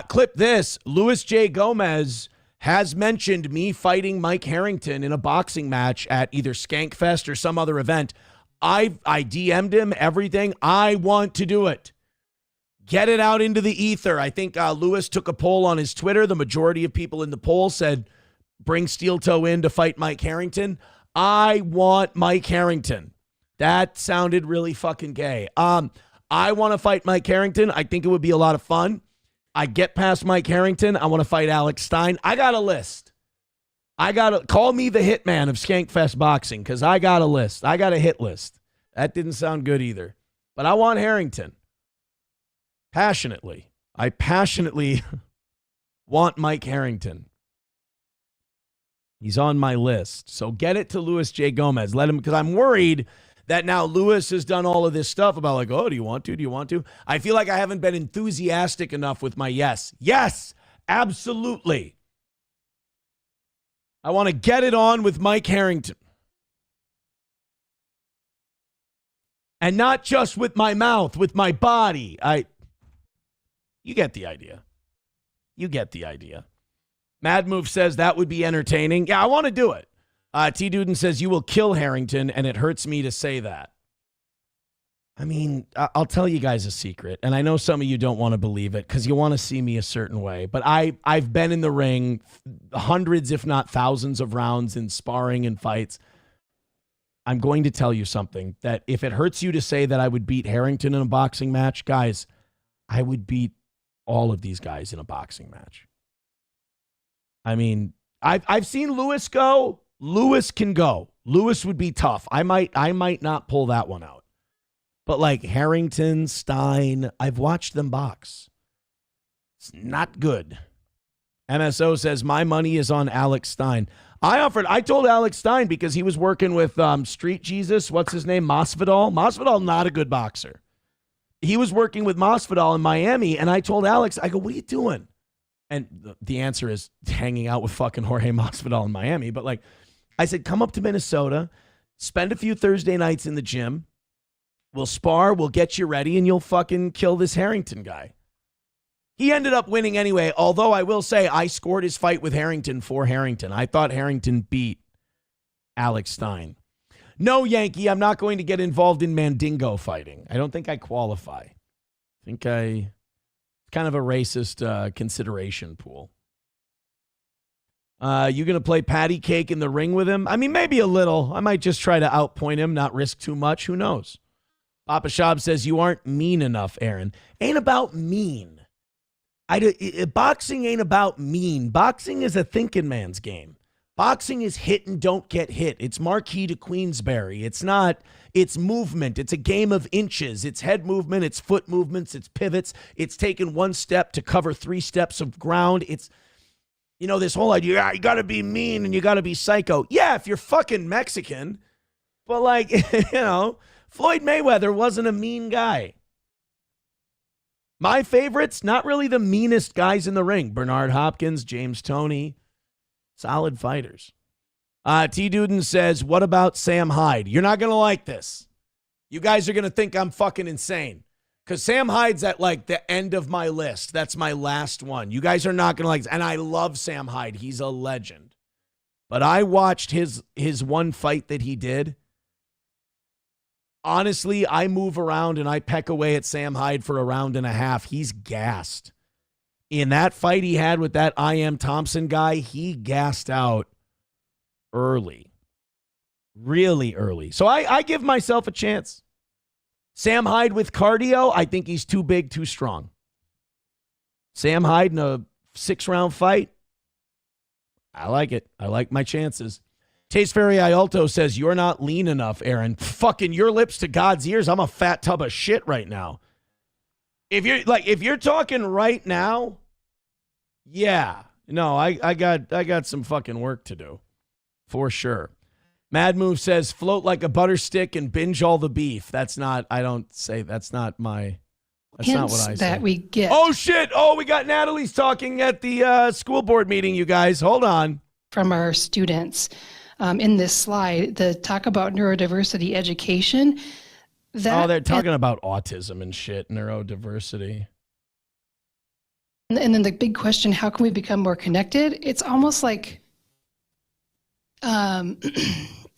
Clip this. Luis J. Gomez has mentioned me fighting Mike Harrington in a boxing match at either Skankfest or some other event. I DM'd him everything. I want to do it. Get it out into the ether. I think Lewis took a poll on his Twitter. The majority of people in the poll said bring Steel Toe in to fight Mike Harrington. I want Mike Harrington. That sounded really fucking gay. I want to fight Mike Harrington. I think it would be a lot of fun. I get past Mike Harrington. I want to fight Alex Stein. I got a list. Call me the hitman of Skankfest Boxing because I got a list. I got a hit list. That didn't sound good either. But I want Harrington. Passionately. I passionately want Mike Harrington. He's on my list. So get it to Luis J. Gomez. Let him, because I'm worried that now Luis has done all of this stuff about like, oh, do you want to? Do you want to? I feel like I haven't been enthusiastic enough with my yes. Yes, absolutely. I want to get it on with Mike Harrington. And not just with my mouth, with my body. You get the idea. You get the idea. Mad Move says that would be entertaining. Yeah, I want to do it. T. Duden says you will kill Harrington, and it hurts me to say that. I mean, I'll tell you guys a secret, and I know some of you don't want to believe it because you want to see me a certain way, but I've been in the ring hundreds, if not thousands of rounds in sparring and fights. I'm going to tell you something, that if it hurts you to say that I would beat Harrington in a boxing match, guys, I would beat all of these guys in a boxing match. I mean, I've seen Luis go. Luis can go. Luis would be tough. I might not pull that one out. But like Harrington, Stein, I've watched them box. It's not good. MSO says my money is on Alex Stein. I told Alex Stein because he was working with Street Jesus. What's his name? Masvidal. Masvidal, not a good boxer. He was working with Masvidal in Miami, and I told Alex, I go, what are you doing? And the answer is hanging out with fucking Jorge Masvidal in Miami. But like, I said, come up to Minnesota, spend a few Thursday nights in the gym. We'll spar, we'll get you ready, and you'll fucking kill this Harrington guy. He ended up winning anyway, although I will say I scored his fight with Harrington for Harrington. I thought Harrington beat Alex Stein. No, Yankee, I'm not going to get involved in Mandingo fighting. I don't think I qualify. I think it's kind of a racist consideration pool. You going to play patty cake in the ring with him? I mean, maybe a little. I might just try to outpoint him, not risk too much. Who knows? Papa Shab says, you aren't mean enough, Aaron. Ain't about mean. Boxing ain't about mean. Boxing is a thinking man's game. Boxing is hit and don't get hit. It's Marquis to Queensberry. It's not, it's movement. It's a game of inches. It's head movement. It's foot movements. It's pivots. It's taking one step to cover 3 steps of ground. It's, you know, this whole idea, you got to be mean and you got to be psycho. Yeah, if you're fucking Mexican. But like, you know, Floyd Mayweather wasn't a mean guy. My favorites, not really the meanest guys in the ring. Bernard Hopkins, James Toney, solid fighters. T. Duden says, what about Sam Hyde? You're not going to like this. You guys are going to think I'm fucking insane. Because Sam Hyde's at like the end of my list. That's my last one. You guys are not going to like this. And I love Sam Hyde. He's a legend. But I watched his one fight that he did. Honestly, I move around and I peck away at Sam Hyde for a round and a half. He's gassed. In that fight he had with that I.M. Thompson guy, he gassed out early. Really early. So I give myself a chance. Sam Hyde with cardio, I think he's too big, too strong. Sam Hyde in a 6-round fight, I like it. I like my chances. Taste Fairy Ialto says, you're not lean enough, Aaron. Fucking your lips to God's ears. I'm a fat tub of shit right now. If you're talking right now, yeah. No, I got some fucking work to do. For sure. Mad Move says, float like a butter stick and binge all the beef. That's not what I say. That we get. Oh, shit. Oh, we got Natalie's talking at the school board meeting, you guys. Hold on. From our students in this slide, the talk about neurodiversity education. They're talking about autism and shit, neurodiversity. And then the big question, how can we become more connected? It's almost like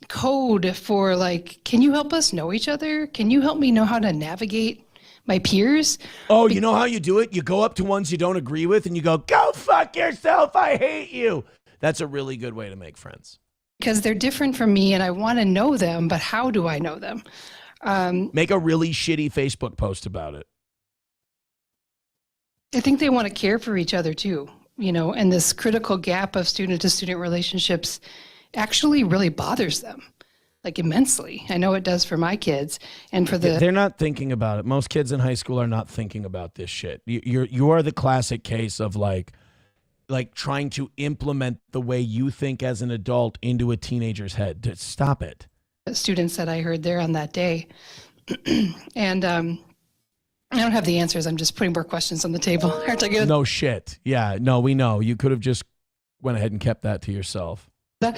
code for like, can you help us know each other? Can you help me know how to navigate my peers? Oh, you know how you do it? You go up to ones you don't agree with and you go fuck yourself, I hate you. That's a really good way to make friends. Because they're different from me and I want to know them, but how do I know them? Make a really shitty Facebook post about it. I think they want to care for each other too, and this critical gap of student to student relationships actually really bothers them, like immensely. I know it does for my kids and for They're not thinking about it. Most kids in high school are not thinking about this shit. You are the classic case of like trying to implement the way you think as an adult into a teenager's head. Stop it. Students that I heard there on that day. And I don't have the answers. I'm just putting more questions on the table. Aren't I good? No shit. Yeah, no, we know. You could have just went ahead and kept that to yourself. But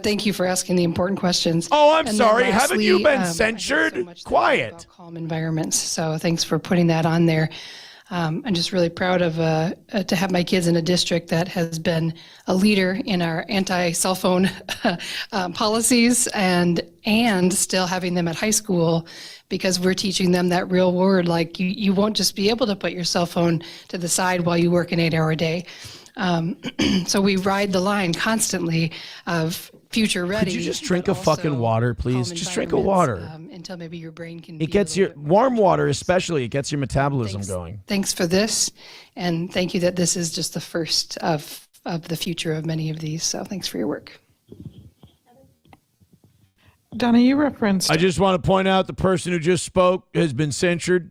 thank you for asking the important questions. Oh, I'm And sorry. then Haven't you been lastly, censured? Quiet. Calm environments. So thanks for putting that on there. I'm just really proud of to have my kids in a district that has been a leader in our anti-cell phone policies and still having them at high school because we're teaching them that real word. Like you won't just be able to put your cell phone to the side while you work an 8-hour day. So we ride the line constantly of future ready. Could you just drink a fucking water, please? Just drink a water. Until maybe your brain can. It gets your warm water, especially. It gets your metabolism going. Thanks for this, and thank you that this is just the first of the future of many of these. So thanks for your work. Donna, you referenced. I just want to point out the person who just spoke has been censured.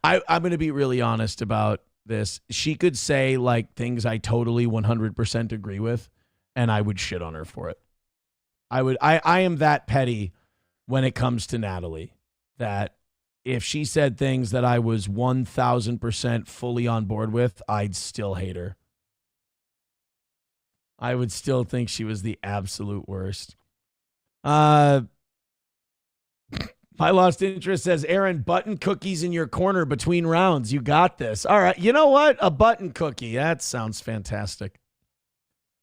I'm going to be really honest about this. She could say like things I totally 100% agree with, and I would shit on her for it. I am that petty when it comes to Natalie, that if she said things that I was 1,000% fully on board with, I'd still hate her. I would still think she was the absolute worst. My Lost Interest says, Aaron, button cookies in your corner between rounds. You got this. All right. You know what? A button cookie. That sounds fantastic.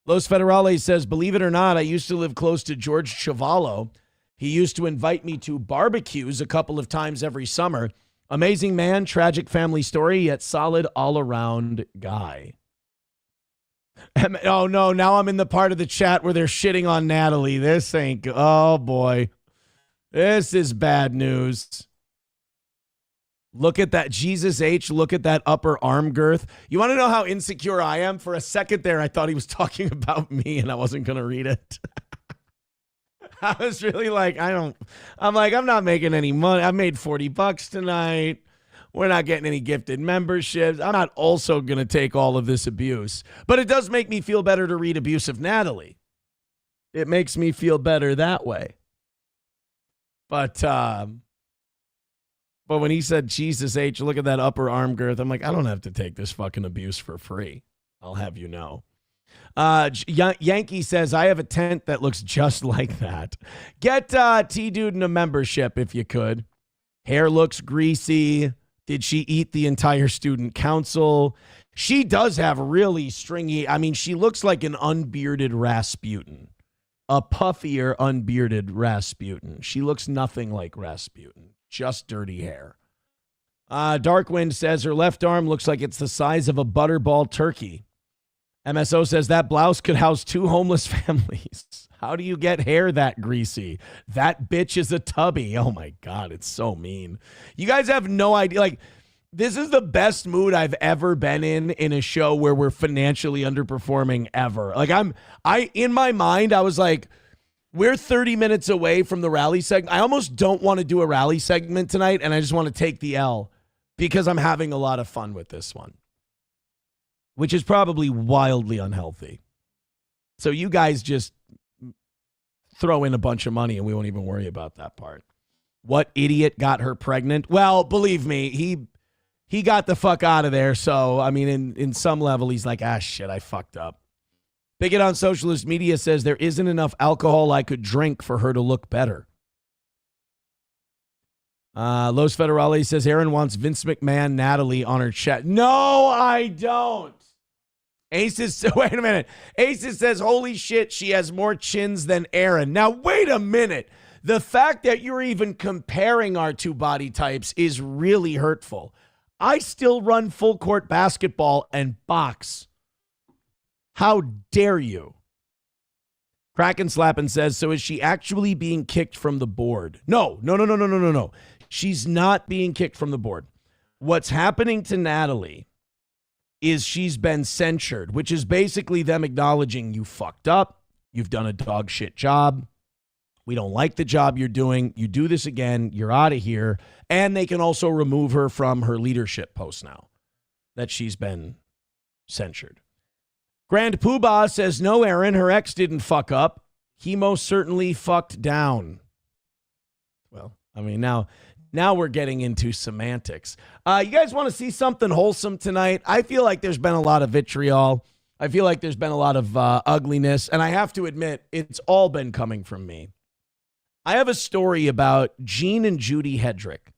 Los Federales says, believe it or not, I used to live close to George Chavallo. He used to invite me to barbecues a couple of times every summer. Amazing man, tragic family story, yet solid all-around guy. Oh, no, now I'm in the part of the chat where they're shitting on Natalie. This ain't good. Oh, boy. This is bad news. Look at that. Jesus H, look at that upper arm girth. You want to know how insecure I am? For a second there, I thought he was talking about me and I wasn't going to read it. I was really like, I'm not making any money. I made $40 tonight. We're not getting any gifted memberships. I'm not also going to take all of this abuse. But it does make me feel better to read abuse of Natalie. It makes me feel better that way. But when he said, Jesus H, look at that upper arm girth, I'm like, I don't have to take this fucking abuse for free. I'll have you know. Yankee says, I have a tent that looks just like that. Get T-Dude in a membership if you could. Hair looks greasy. Did she eat the entire student council? She does have really stringy, she looks like an unbearded Rasputin. A puffier, unbearded Rasputin. She looks nothing like Rasputin. Just dirty hair. Darkwind says her left arm looks like it's the size of a butterball turkey. MSO says that blouse could house 2 homeless families. How do you get hair that greasy? That bitch is a tubby. Oh my God, it's so mean. You guys have no idea. Like, this is the best mood I've ever been in a show where we're financially underperforming ever. Like in my mind, I was like, we're 30 minutes away from the rally segment. I almost don't want to do a rally segment tonight, and I just want to take the L because I'm having a lot of fun with this one, which is probably wildly unhealthy. So you guys just throw in a bunch of money and we won't even worry about that part. What idiot got her pregnant? Well, believe me, he got the fuck out of there. So, in some level, he's like, shit, I fucked up. Bigot on Socialist Media says there isn't enough alcohol I could drink for her to look better. Los Federales says Aaron wants Vince McMahon, Natalie on her chat. No, I don't. Aces, wait a minute. Aces says, holy shit, she has more chins than Aaron. Now, wait a minute. The fact that you're even comparing our two body types is really hurtful. I still run full court basketball and box. How dare you? Kraken Slappin says, so is she actually being kicked from the board? No. She's not being kicked from the board. What's happening to Natalie is she's been censured, which is basically them acknowledging you fucked up. You've done a dog shit job. We don't like the job you're doing. You do this again, you're out of here. And they can also remove her from her leadership post now that she's been censured. Grand Poobah says, no, Aaron, her ex didn't fuck up. He most certainly fucked down. Well, I mean, now we're getting into semantics. You guys want to see something wholesome tonight? I feel like there's been a lot of vitriol. I feel like there's been a lot of ugliness. And I have to admit, it's all been coming from me. I have a story about Gene and Judy Hedrick.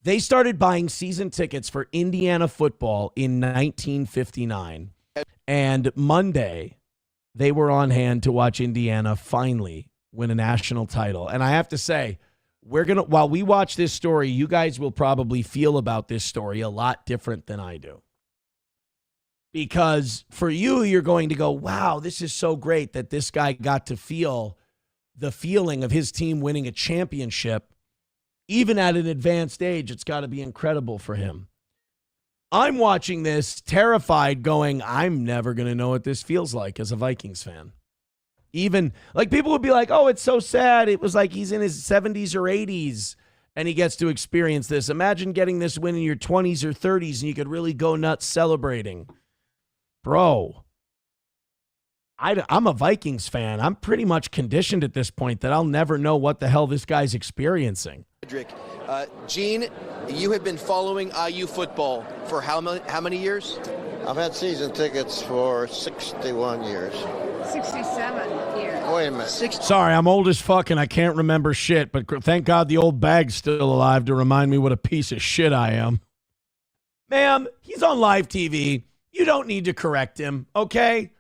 They started buying season tickets for Indiana football in 1959. And Monday, they were on hand to watch Indiana finally win a national title. And I have to say, while we watch this story, you guys will probably feel about this story a lot different than I do. Because for you, you're going to go, wow, this is so great that this guy got to feel the feeling of his team winning a championship. Even at an advanced age, it's got to be incredible for him. I'm watching this terrified going, I'm never going to know what this feels like as a Vikings fan. Even like people would be like, oh, it's so sad. It was like he's in his 70s or 80s and he gets to experience this. Imagine getting this win in your 20s or 30s and you could really go nuts celebrating. Bro, I'm a Vikings fan. I'm pretty much conditioned at this point that I'll never know what the hell this guy's experiencing. Gene, you have been following IU football for how many years? I've had season tickets for 61 years. 67 years. Wait a minute. Sorry, I'm old as fuck and I can't remember shit, but thank God the old bag's still alive to remind me what a piece of shit I am. Ma'am, he's on live TV. You don't need to correct him, okay?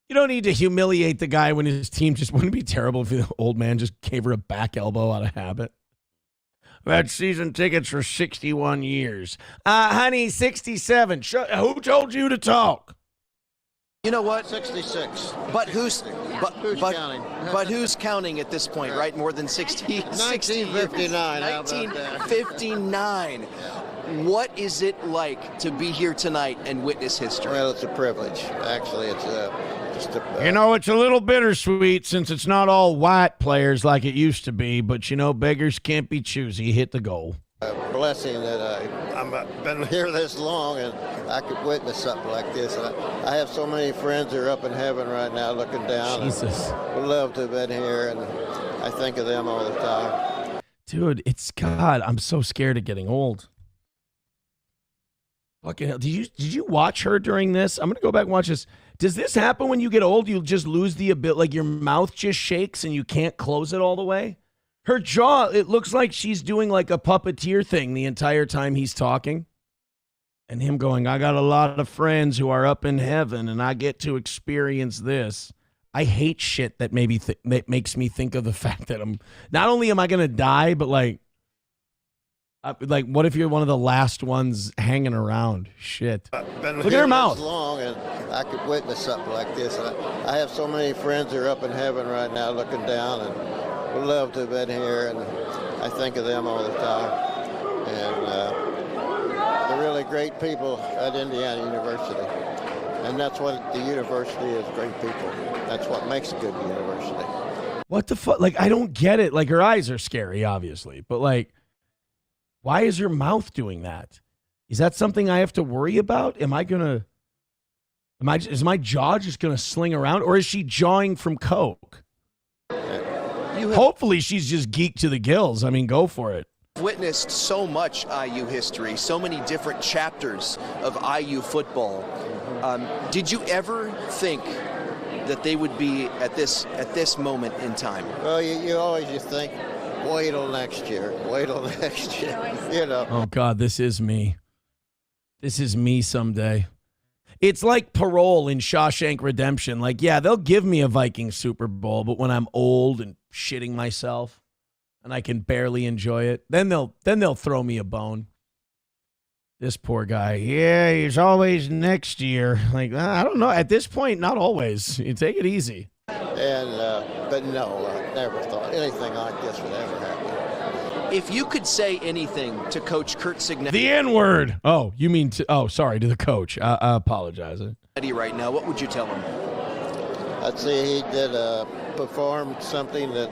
You don't need to humiliate the guy when his team just wouldn't be terrible if the old man just gave her a back elbow out of habit. I've had season tickets for 61 years. Honey, 67. Who told you to talk? You know what? 66. But who's counting? But who's counting at this point, right? More than 60 1959. 1959. What is it like to be here tonight and witness history? Well, it's a privilege. Actually, it's just a... it's a little bittersweet since it's not all white players like it used to be, but, beggars can't be choosy. Hit the goal. A blessing that I've been here this long and I could witness something like this. And I have so many friends who are up in heaven right now looking down. Jesus. Would love to have been here, and I think of them all the time. Dude, God, I'm so scared of getting old. Fucking hell. Did you watch her during this? I'm going to go back and watch this. Does this happen when you get old? You just lose the ability, like your mouth just shakes and you can't close it all the way? Her jaw, it looks like she's doing like a puppeteer thing the entire time he's talking. And him going, I got a lot of friends who are up in heaven and I get to experience this. I hate shit that that makes me think of the fact that not only am I going to die, but like, what if you're one of the last ones hanging around? Shit. Look at her mouth. Long and I could witness something like this. And I have so many friends who are up in heaven right now looking down and would love to have been here, and I think of them all the time. And they're really great people at Indiana University. And that's what the university is, great people. That's what makes a good university. What the fuck? Like, I don't get it. Like, her eyes are scary, obviously. But, like, why is her mouth doing that? Is that something I have to worry about? Is my jaw just going to sling around? Or is she jawing from coke? Hopefully she's just geeked to the gills. I mean, go for it. Witnessed so much IU history, so many different chapters of IU football. Did you ever think that they would be at this moment in time? Well, you always just think, wait till next year. Wait till next year. Oh, God, this is me. This is me someday. It's like parole in Shawshank Redemption. Like, yeah, they'll give me a Vikings Super Bowl, but when I'm old and shitting myself and I can barely enjoy it, then they'll throw me a bone. This poor guy. Yeah, he's always next year. Like, I don't know. At this point, not always. You take it easy. And, but no, I never thought anything like this would ever happen. If you could say anything to Coach Kurt Signetti The N-word. Oh, you mean sorry, to the coach. I apologize. right now, what would you tell him? I'd say he did perform something that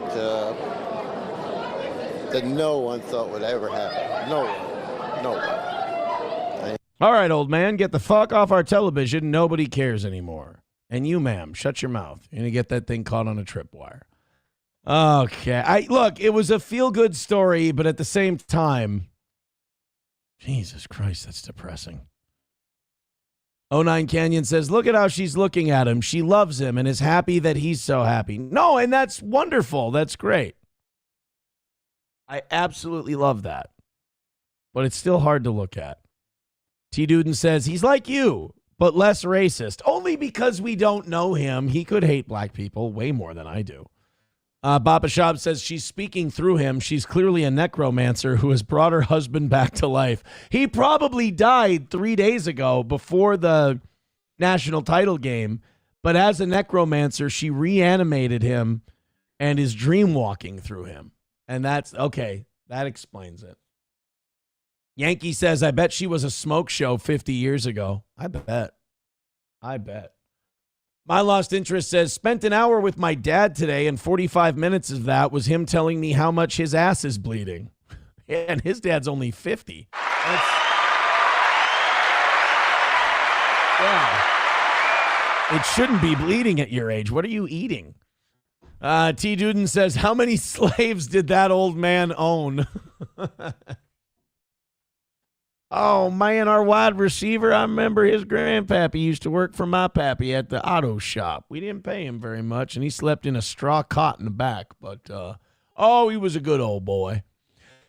that no one thought would ever happen. No one. No one. All right, old man, get the fuck off our television. Nobody cares anymore. And you, ma'am, shut your mouth. You're going to get that thing caught on a tripwire. Okay. Look, it was a feel-good story, but at the same time, Jesus Christ, that's depressing. 09 Canyon says, look at how she's looking at him. She loves him and is happy that he's so happy. No, and that's wonderful. That's great. I absolutely love that. But it's still hard to look at. T. Duden says, he's like you, but less racist. Only because we don't know him. He could hate black people way more than I do. Baba Shab says she's speaking through him. She's clearly a necromancer who has brought her husband back to life. He probably died 3 days ago before the national title game. But as a necromancer, she reanimated him and is dream walking through him. And that's okay. That explains it. Yankee says, I bet she was a smoke show 50 years ago. I bet. My Lost Interest says, spent an hour with my dad today, and 45 minutes of that was him telling me how much his ass is bleeding. And his dad's only 50. Yeah. It shouldn't be bleeding at your age. What are you eating? T. Duden says, how many slaves did that old man own? Oh, man, our wide receiver, I remember his grandpappy used to work for my pappy at the auto shop. We didn't pay him very much, and he slept in a straw cot in the back. But, he was a good old boy.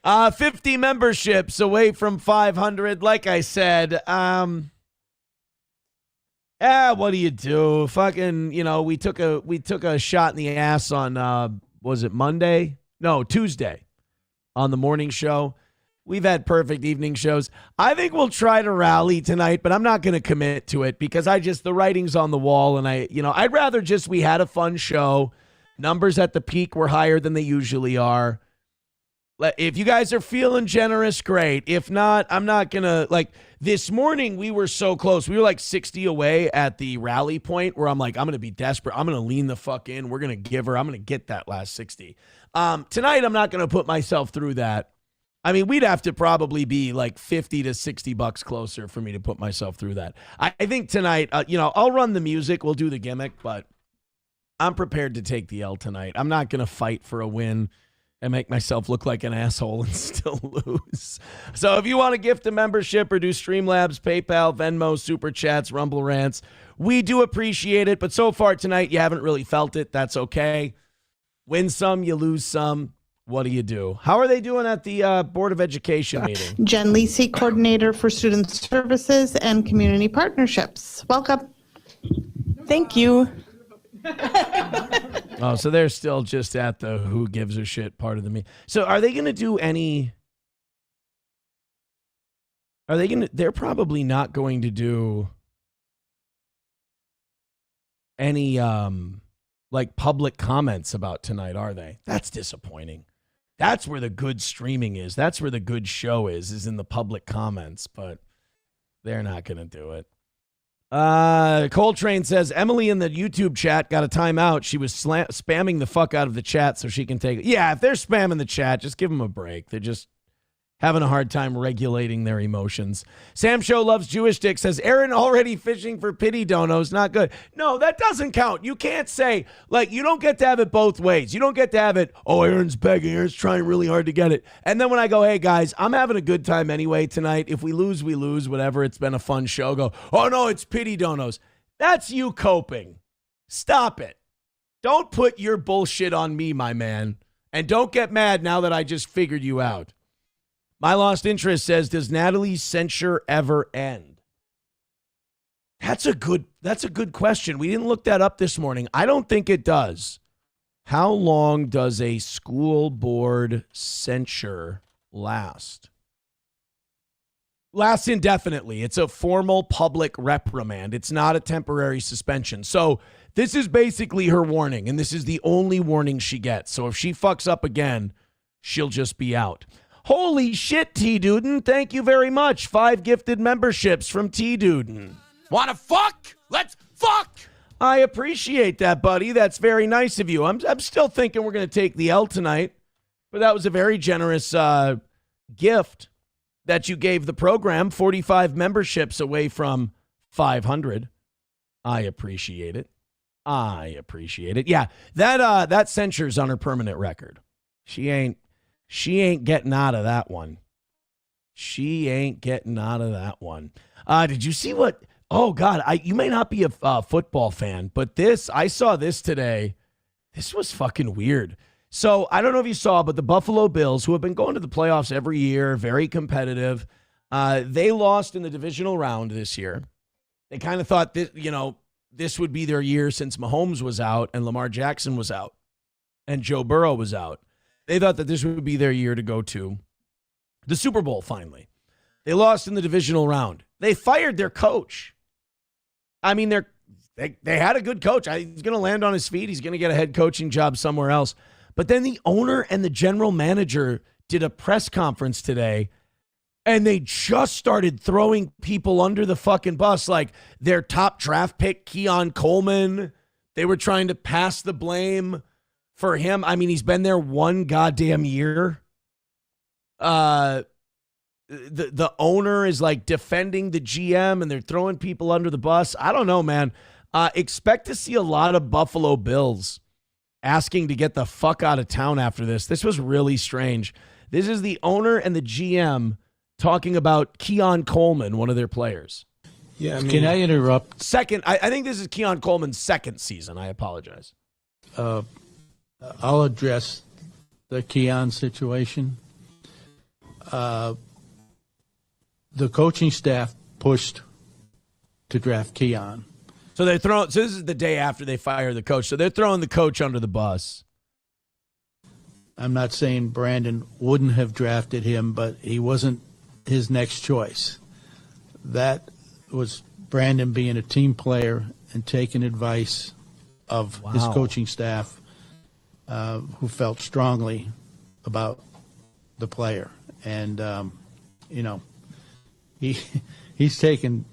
50 memberships away from 500. Like I said, what do you do? Fucking, we took a shot in the ass on, was it Monday? No, Tuesday on the morning show. We've had perfect evening shows. I think we'll try to rally tonight, but I'm not going to commit to it because the writing's on the wall, and I'd rather we had a fun show. Numbers at the peak were higher than they usually are. If you guys are feeling generous, great. If not, I'm not going to, this morning we were so close. We were 60 away at the rally point where I'm going to be desperate. I'm going to lean the fuck in. We're going to give her. I'm going to get that last 60. Tonight, I'm not going to put myself through that. I mean, we'd have to probably be $50 to $60 closer for me to put myself through that. I think tonight, I'll run the music. We'll do the gimmick, but I'm prepared to take the L tonight. I'm not going to fight for a win and make myself look like an asshole and still lose. So if you want to gift a membership or do Streamlabs, PayPal, Venmo, Super Chats, Rumble Rants, we do appreciate it. But so far tonight, you haven't really felt it. That's okay. Win some, you lose some. What do you do? How are they doing at the Board of Education meeting? Jen Lisi, Coordinator for Student Services and Community Partnerships. Welcome. Thank you. Oh, so they're still just at the who gives a shit part of the meeting. So are they going to do any... They're probably not going to do any public comments about tonight, are they? That's disappointing. That's where the good streaming is. That's where the good show is in the public comments, but they're not going to do it. Coltrane says, Emily in the YouTube chat got a timeout. She was spamming the fuck out of the chat so she can take it. Yeah, if they're spamming the chat, just give them a break. They're just having a hard time regulating their emotions. Sam Show Loves Jewish Dick says, Aaron already fishing for pity donos. Not good. No, that doesn't count. You can't say, you don't get to have it both ways. You don't get to have it, Aaron's begging. Aaron's trying really hard to get it. And then when I go, hey, guys, I'm having a good time anyway tonight. If we lose, we lose. Whatever. It's been a fun show. Go, oh, no, it's pity donos. That's you coping. Stop it. Don't put your bullshit on me, my man. And don't get mad now that I just figured you out. My Lost Interest says, does Natalie's censure ever end? That's a good question. We didn't look that up this morning. I don't think it does. How long does a school board censure last? Lasts indefinitely. It's a formal public reprimand. It's not a temporary suspension. So this is basically her warning, and this is the only warning she gets. So if she fucks up again, she'll just be out. Holy shit, T-Duden. Thank you very much. 5 gifted memberships from T-Duden. Wanna fuck? Let's fuck! I appreciate that, buddy. That's very nice of you. I'm still thinking we're going to take the L tonight, but that was a very generous gift that you gave the program. 45 memberships away from 500. I appreciate it. Yeah, that censure's on her permanent record. She ain't getting out of that one. Did you see what? Oh God, you may not be a football fan, but I saw this today. This was fucking weird. So I don't know if you saw, but the Buffalo Bills, who have been going to the playoffs every year, very competitive, they lost in the divisional round this year. They kind of thought this would be their year since Mahomes was out and Lamar Jackson was out and Joe Burrow was out. They thought that this would be their year to go to the Super Bowl finally. They lost in the divisional round. They fired their coach. I mean, they had a good coach. He's going to land on his feet. He's going to get a head coaching job somewhere else. But then the owner and the general manager did a press conference today, and they just started throwing people under the fucking bus, like their top draft pick, Keon Coleman. They were trying to pass the blame for him. I mean, he's been there one goddamn year. The owner is like defending the GM, and they're throwing people under the bus. I don't know, man. Expect to see a lot of Buffalo Bills asking to get the fuck out of town after this. This was really strange. This is the owner and the GM talking about Keon Coleman, one of their players. Yeah, can I interrupt? Second, I think this is Keon Coleman's second season. I apologize. I'll address the Keon situation. The coaching staff pushed to draft Keon. So this is the day after they fire the coach. So they're throwing the coach under the bus. I'm not saying Brandon wouldn't have drafted him, but he wasn't his next choice. That was Brandon being a team player and taking advice of his coaching staff, who felt strongly about the player. And, he's taken,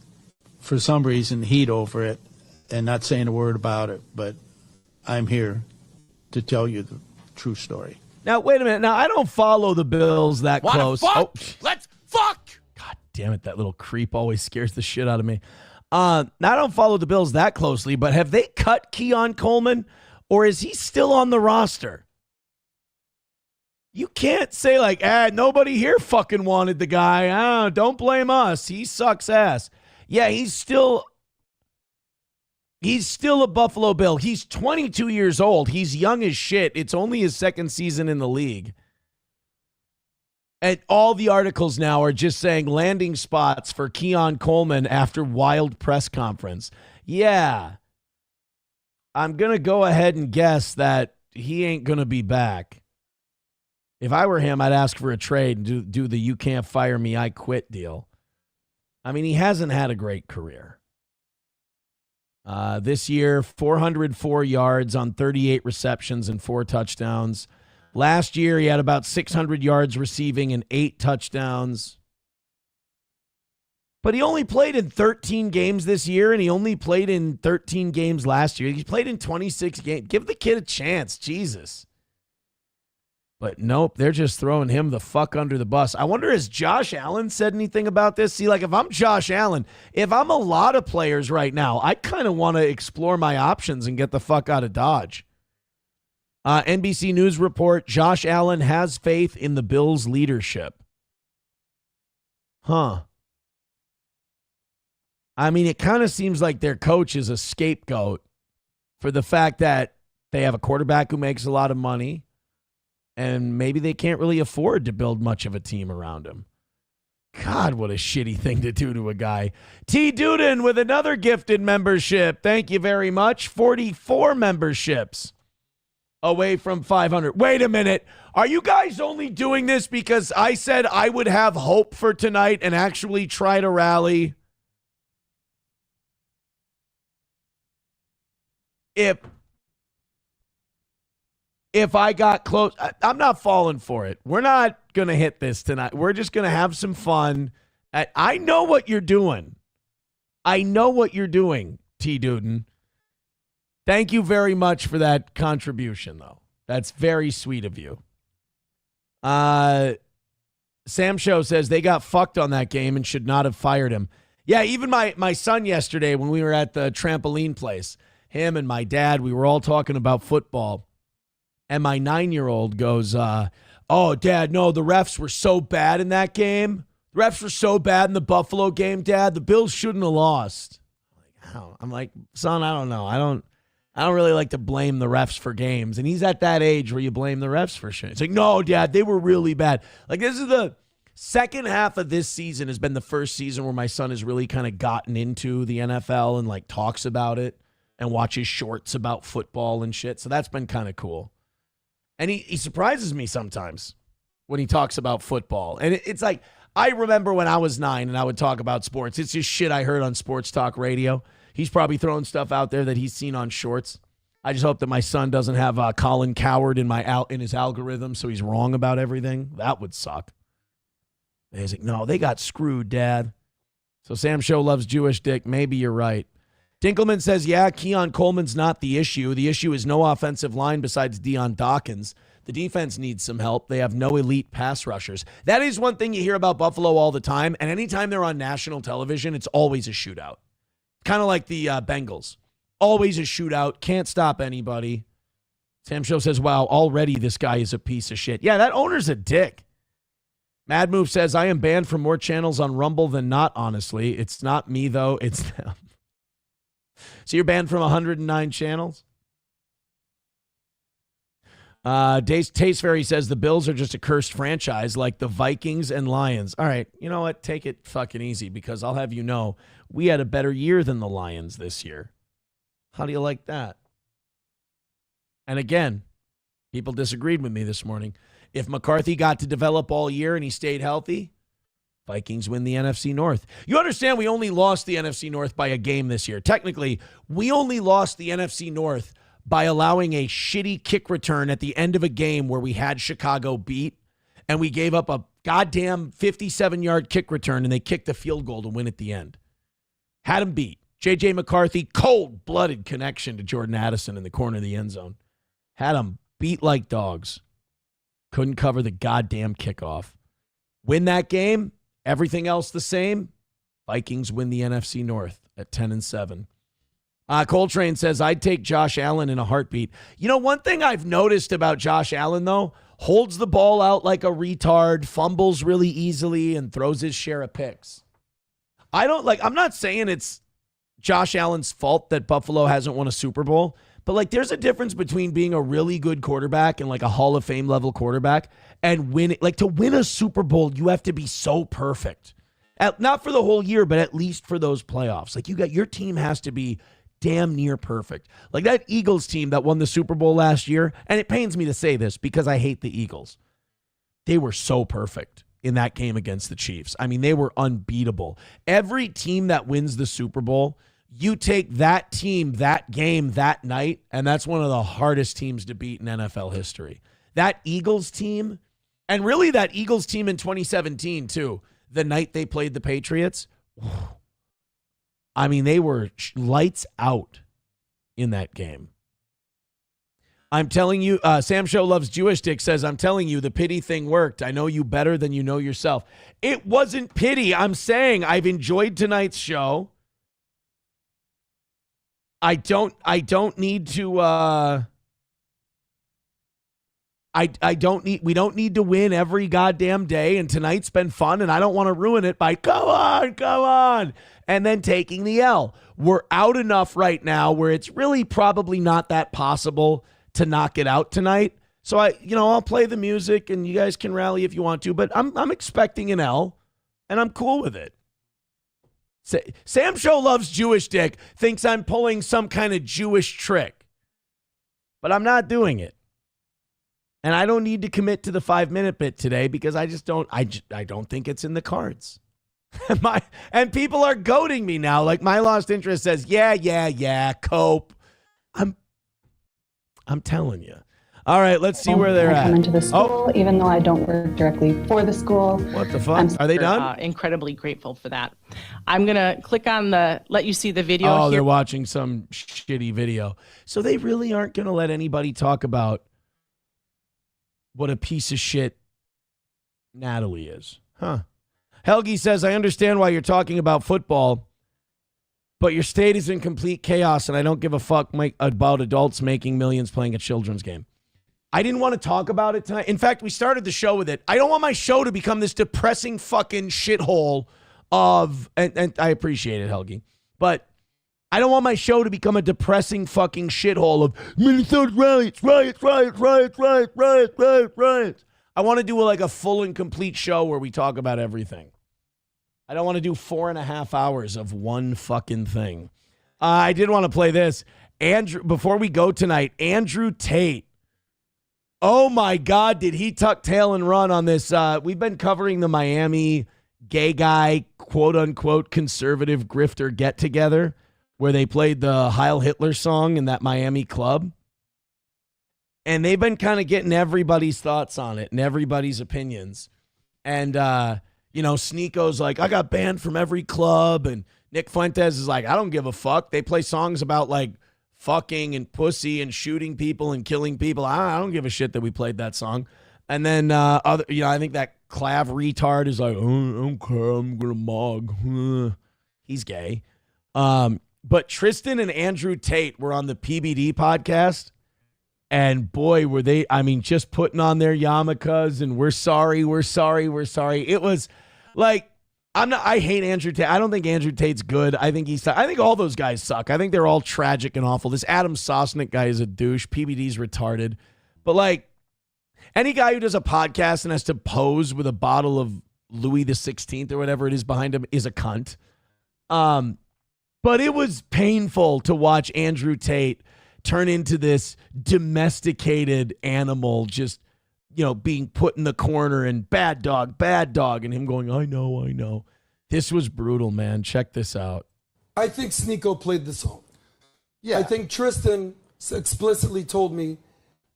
for some reason, heat over it and not saying a word about it. But I'm here to tell you the true story. Now, wait a minute. Now, I don't follow the Bills that close. Fuck? Let's fuck! God damn it. That little creep always scares the shit out of me. Now, I don't follow the Bills that closely, but have they cut Keon Coleman, or is he still on the roster? You can't say like, nobody here fucking wanted the guy. Don't blame us. He sucks ass. Yeah, he's still a Buffalo Bill. He's 22 years old. He's young as shit. It's only his second season in the league. And all the articles now are just saying landing spots for Keon Coleman after wild press conference. Yeah. I'm going to go ahead and guess that he ain't going to be back. If I were him, I'd ask for a trade and do the you can't fire me, I quit deal. I mean, he hasn't had a great career. This year, 404 yards on 38 receptions and 4 touchdowns. Last year, he had about 600 yards receiving and 8 touchdowns. But he only played in 13 games this year, and he only played in 13 games last year. He played in 26 games. Give the kid a chance. Jesus. But nope, they're just throwing him the fuck under the bus. I wonder, has Josh Allen said anything about this? See, like if I'm Josh Allen, if I'm a lot of players right now, I kind of want to explore my options and get the fuck out of Dodge. NBC News report, Josh Allen has faith in the Bills' leadership. Huh. I mean, it kind of seems like their coach is a scapegoat for the fact that they have a quarterback who makes a lot of money. And maybe they can't really afford to build much of a team around him. God, what a shitty thing to do to a guy. T. Duden with another gifted membership. Thank you very much. 44 memberships away from 500. Wait a minute. Are you guys only doing this because I said I would have hope for tonight and actually try to rally? If I got close, I'm not falling for it. We're not going to hit this tonight. We're just going to have some fun. I know what you're doing. I know what you're doing, T. Duden. Thank you very much for that contribution, though. That's very sweet of you. Sam Show says they got fucked on that game and should not have fired him. Yeah, even my son yesterday when we were at the trampoline place, him and my dad, we were all talking about football. And my 9-year-old goes, oh, Dad, no, the refs were so bad in that game. The refs were so bad in the Buffalo game, Dad. The Bills shouldn't have lost. I'm like, son, I don't know. I don't really like to blame the refs for games. And he's at that age where you blame the refs for shit. It's like, no, Dad, they were really bad. Like, this is the second half of this season has been the first season where my son has really kind of gotten into the NFL and, like, talks about it and watches shorts about football and shit. So that's been kind of cool. And he surprises me sometimes when he talks about football. And it's like, I remember when I was 9 and I would talk about sports. It's just shit I heard on sports talk radio. He's probably throwing stuff out there that he's seen on shorts. I just hope that my son doesn't have Colin Cowherd in his algorithm so he's wrong about everything. That would suck. And he's like, no, they got screwed, Dad. So Sam Show loves Jewish dick. Maybe you're right. Dinkelman says, yeah, Keon Coleman's not the issue. The issue is no offensive line besides Deion Dawkins. The defense needs some help. They have no elite pass rushers. That is one thing you hear about Buffalo all the time, and anytime they're on national television, it's always a shootout. Kind of like the Bengals. Always a shootout. Can't stop anybody. Sam Show says, wow, already this guy is a piece of shit. Yeah, that owner's a dick. Mad Move says, I am banned from more channels on Rumble than not, honestly. It's not me, though. It's them. So you're banned from 109 channels? Taste Fairy says the Bills are just a cursed franchise like the Vikings and Lions. All right, you know what? Take it fucking easy because I'll have you know we had a better year than the Lions this year. How do you like that? And again, people disagreed with me this morning. If McCarthy got to develop all year and he stayed healthy, Vikings win the NFC North. You understand we only lost the NFC North by a game this year. Technically, we only lost the NFC North by allowing a shitty kick return at the end of a game where we had Chicago beat, and we gave up a goddamn 57-yard kick return, and they kicked a field goal to win at the end. Had him beat. J.J. McCarthy, cold-blooded connection to Jordan Addison in the corner of the end zone. Had him beat like dogs. Couldn't cover the goddamn kickoff. Win that game. Everything else the same. Vikings win the NFC North at 10-7. Coltrane says, I'd take Josh Allen in a heartbeat. You know, one thing I've noticed about Josh Allen, though, holds the ball out like a retard, fumbles really easily, and throws his share of picks. I'm not saying it's Josh Allen's fault that Buffalo hasn't won a Super Bowl, but like there's a difference between being a really good quarterback and like a Hall of Fame level quarterback and winning. Like to win a Super Bowl, you have to be so perfect. Not for the whole year, but at least for those playoffs. Like your team has to be damn near perfect. Like that Eagles team that won the Super Bowl last year, and it pains me to say this because I hate the Eagles. They were so perfect in that game against the Chiefs. I mean, they were unbeatable. Every team that wins the Super Bowl, you take that team, that game, that night, and that's one of the hardest teams to beat in NFL history. That Eagles team, and really that Eagles team in 2017 too, the night they played the Patriots, I mean, they were lights out in that game. I'm telling you, Sam Show Loves Jewish Dick says, I'm telling you, the pity thing worked. I know you better than you know yourself. It wasn't pity. I'm saying I've enjoyed tonight's show. We don't need to win every goddamn day, and tonight's been fun, and I don't want to ruin it by go on, and then taking the L. We're out enough right now where it's really probably not that possible to knock it out tonight. So I'll play the music and you guys can rally if you want to, but I'm expecting an L and I'm cool with it. Sam Show Loves Jewish Dick thinks I'm pulling some kind of Jewish trick, but I'm not doing it. And I don't need to commit to the 5-minute bit today because I just don't. I don't think it's in the cards. And people are goading me now. Like my lost interest says, yeah, Cope. I'm telling you. All right, let's see where they're I at. come into the school, even though I don't work directly for the school. What the fuck? Are they done? Incredibly grateful for that. I'm going to click on let you see the video Oh, here. they're watching some shitty video. So they really aren't going to let anybody talk about what a piece of shit Natalie is. Huh. Helgi says, I understand why you're talking about football, but your state is in complete chaos, and I don't give a fuck about adults making millions playing a children's game. I didn't want to talk about it tonight. In fact, we started the show with it. I don't want my show to become this depressing fucking shithole of, and I appreciate it, Helgi, but I don't want my show to become a depressing fucking shithole of Minnesota riots. I want to do like a full and complete show where we talk about everything. I don't want to do 4.5 hours of one fucking thing. I did want to play this. Andrew, before we go tonight, Andrew Tate. Oh my God, did he tuck tail and run on this? We've been covering the Miami gay guy, quote unquote, conservative grifter get together where they played the Heil Hitler song in that Miami club. And they've been kind of getting everybody's thoughts on it and everybody's opinions. And, Sneako's like, I got banned from every club. And Nick Fuentes is like, I don't give a fuck. They play songs about like fucking and pussy and shooting people and killing people. I don't give a shit that we played that song. And then, I think that Clav retard is like, oh, I don't care, I'm going to mog. He's gay. But Tristan and Andrew Tate were on the PBD podcast. And boy, were they, just putting on their yarmulkes and we're sorry. It was like, I hate Andrew Tate. I don't think Andrew Tate's good. I think all those guys suck. I think they're all tragic and awful. This Adam Sosnick guy is a douche. PBD's retarded. But like, any guy who does a podcast and has to pose with a bottle of Louis the 16th or whatever it is behind him is a cunt. But it was painful to watch Andrew Tate turn into this domesticated animal, just, being put in the corner and bad dog, and him going, I know. This was brutal, man. Check this out. I think Sneeko played the song. Yeah. I think Tristan explicitly told me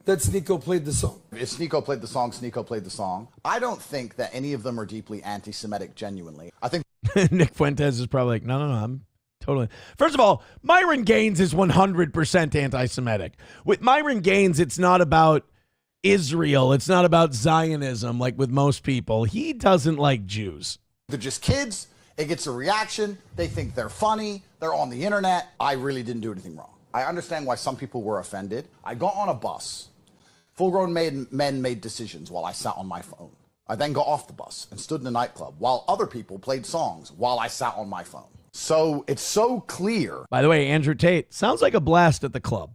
that Sneeko played the song. If Sneeko played the song, Sneeko played the song. I don't think that any of them are deeply anti-Semitic genuinely. I think Nick Fuentes is probably like, no, I'm totally. First of all, Myron Gaines is 100% anti-Semitic. With Myron Gaines, it's not about Israel. It's not about Zionism like with most people. He doesn't like Jews. they're just kids. It gets a reaction. They think they're funny. They're on the internet. I really didn't do anything wrong. I understand why some people were offended. I got on a bus. Full-grown men made decisions while I sat on my phone. I then got off the bus and stood in a nightclub while other people played songs while I sat on my phone. So it's so clear. By the way, Andrew Tate sounds like a blast at the club.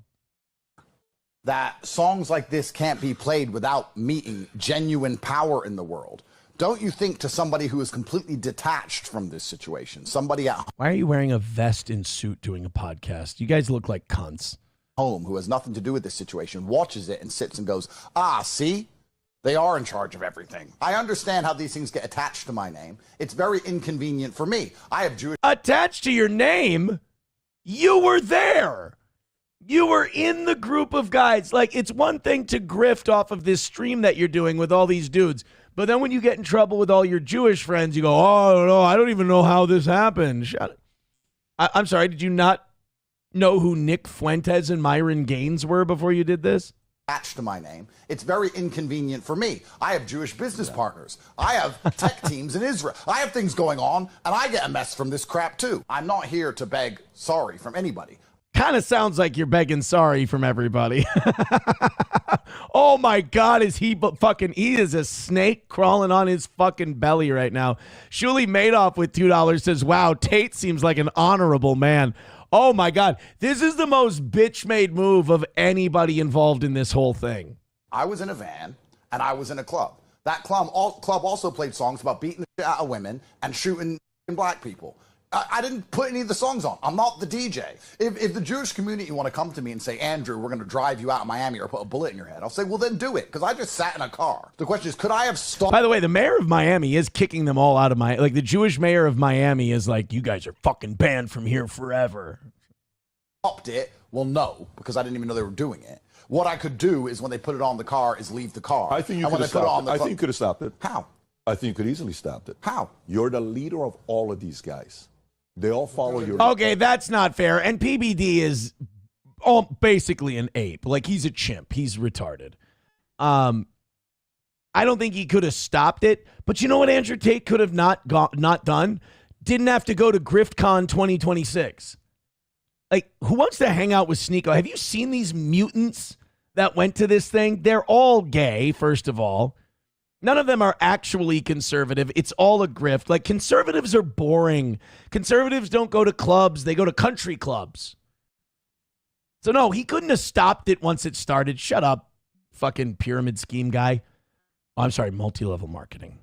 That songs like this can't be played without meeting genuine power in the world. Don't you think, to somebody who is completely detached from this situation, somebody at Why are you wearing a vest and suit doing a podcast? You guys look like cunts. home who has nothing to do with this situation watches it and sits and goes, ah, see? They are in charge of everything. I understand how these things get attached to my name. It's very inconvenient for me. I have Jewish... Attached to your name? You were there. You were in the group of guys. Like, it's one thing to grift off of this stream that you're doing with all these dudes. But then when you get in trouble with all your Jewish friends, you go, oh, no, I don't even know how this happened. Shut it. I'm sorry, did you not know who Nick Fuentes and Myron Gaines were before you did this? Attached to my name. It's very inconvenient for me. I have Jewish business partners. I have tech teams in Israel. I have things going on, and I get a mess from this crap too. I'm not here to beg sorry from anybody. Kind of sounds like you're begging sorry from everybody. Oh my God, he is a snake crawling on his fucking belly right now. Shuli Madoff with $2 says, wow, Tate seems like an honorable man. Oh my God, this is the most bitch-made move of anybody involved in this whole thing. I was in a van, and I was in a club. That club also played songs about beating the shit out of women and shooting black people. I didn't put any of the songs on. I'm not the DJ. If the Jewish community want to come to me and say, Andrew, we're going to drive you out of Miami or put a bullet in your head, I'll say, well, then do it, because I just sat in a car. The question is, could I have stopped? By the way, the mayor of Miami is kicking them all out of Miami. Like, the Jewish mayor of Miami is like, you guys are fucking banned from here forever. Stopped it? Well, no, because I didn't even know they were doing it. What I could do is when they put it on the car is leave the car. I think you could have stopped it. I think you could have stopped it. How? I think you could easily stopped it. How? You're the leader of all of these guys. They all follow your... Okay, that's not fair. And PBD is basically an ape. Like, he's a chimp. He's retarded. I don't think he could have stopped it. But you know what Andrew Tate could have not done? Didn't have to go to GriftCon 2026. Like, who wants to hang out with Sneeko? Have you seen these mutants that went to this thing? They're all gay, first of all. None of them are actually conservative. It's all a grift. Like, conservatives are boring. Conservatives don't go to clubs. They go to country clubs. So, no, he couldn't have stopped it once it started. Shut up, fucking pyramid scheme guy. Oh, I'm sorry, multi-level marketing.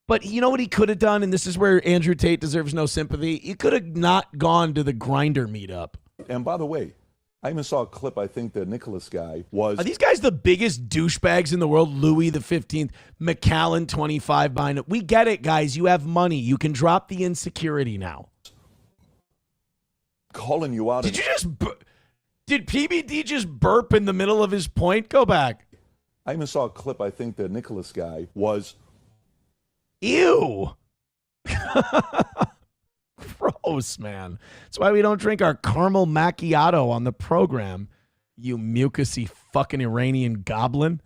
But you know what he could have done? And this is where Andrew Tate deserves no sympathy. He could have not gone to the Grindr meetup. And by the way, I even saw a clip, I think the Nicholas guy was... Are these guys the biggest douchebags in the world? Louis the 15th, McAllen 25 behind it. We get it, guys. You have money. You can drop the insecurity now. Calling you out. Did you just... Did PBD just burp in the middle of his point? Go back. I even saw a clip, I think the Nicholas guy was... Ew. Gross, man. That's why we don't drink our caramel macchiato on the program, you mucusy fucking Iranian goblin.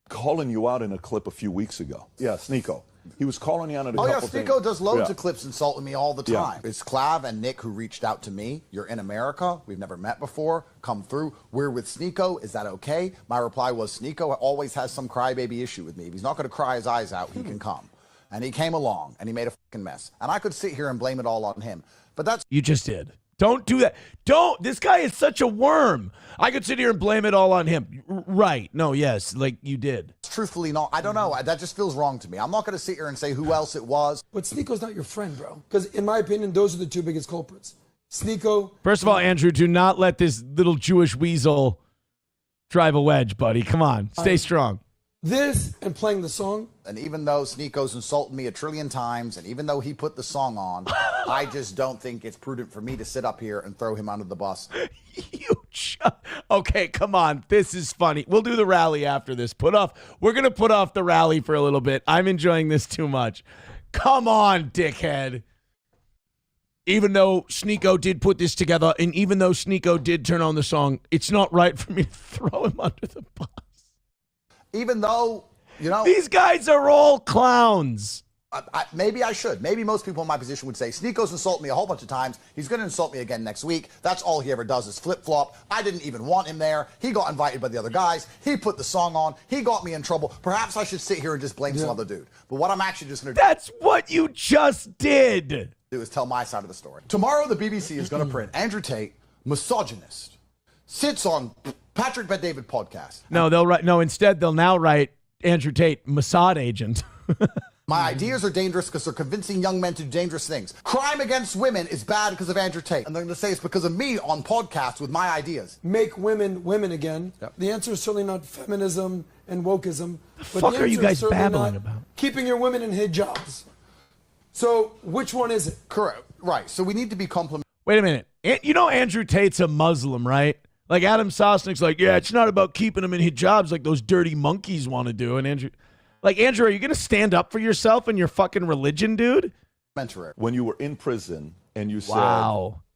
Calling you out in a clip a few weeks ago. Yeah, Sneeko. He was calling you out at a couple things. Sneeko does loads of clips insulting me all the time. Yeah. It's Clav and Nick who reached out to me. You're in America. We've never met before. Come through. We're with Sneeko. Is that okay? My reply was, Sneeko always has some crybaby issue with me. If he's not going to cry his eyes out, he can come. And he came along, and he made a fucking mess. And I could sit here and blame it all on him. But that's... You just did. Don't do that. Don't. This guy is such a worm. I could sit here and blame it all on him. Right. No, yes, like you did. Truthfully, not. I don't know. That just feels wrong to me. I'm not going to sit here and say who else it was. But Sneeko's not your friend, bro. Because in my opinion, those are the two biggest culprits. Sneeko... First of all, Andrew, do not let this little Jewish weasel drive a wedge, buddy. Come on. Stay strong. This and playing the song. And even though Sneeko's insulted me a trillion times, and even though he put the song on, I just don't think it's prudent for me to sit up here and throw him under the bus. Okay, come on. This is funny. We'll do the rally after this. We're going to put off the rally for a little bit. I'm enjoying this too much. Come on, dickhead. Even though Sneeko did put this together, and even though Sneeko did turn on the song, it's not right for me to throw him under the bus. Even though, you know... These guys are all clowns. Maybe I should. Maybe most people in my position would say, Sneeko's insulted me a whole bunch of times. He's going to insult me again next week. That's all he ever does is flip-flop. I didn't even want him there. He got invited by the other guys. He put the song on. He got me in trouble. Perhaps I should sit here and just blame some other dude. But what I'm actually just going to do... That's what you just did. ...do is tell my side of the story. Tomorrow, the BBC is going to print Andrew Tate, misogynist, sits on... Patrick Bet-David podcast. No, they'll write. No, instead they'll now write Andrew Tate, Mossad agent. My ideas are dangerous because they're convincing young men to do dangerous things. Crime against women is bad because of Andrew Tate, and they're going to say it's because of me on podcasts with my ideas. Make women women again. Yep. The answer is certainly not feminism and wokeism. The fuck are you guys babbling about? Keeping your women in hijabs. So which one is it? Correct. Right. So we need to be complimentary. Wait a minute. You know Andrew Tate's a Muslim, right? Like Adam Sosnick's like, yeah, it's not about keeping them in hijabs like those dirty monkeys want to do. And Andrew, are you going to stand up for yourself and your fucking religion, dude? When you were in prison and you said,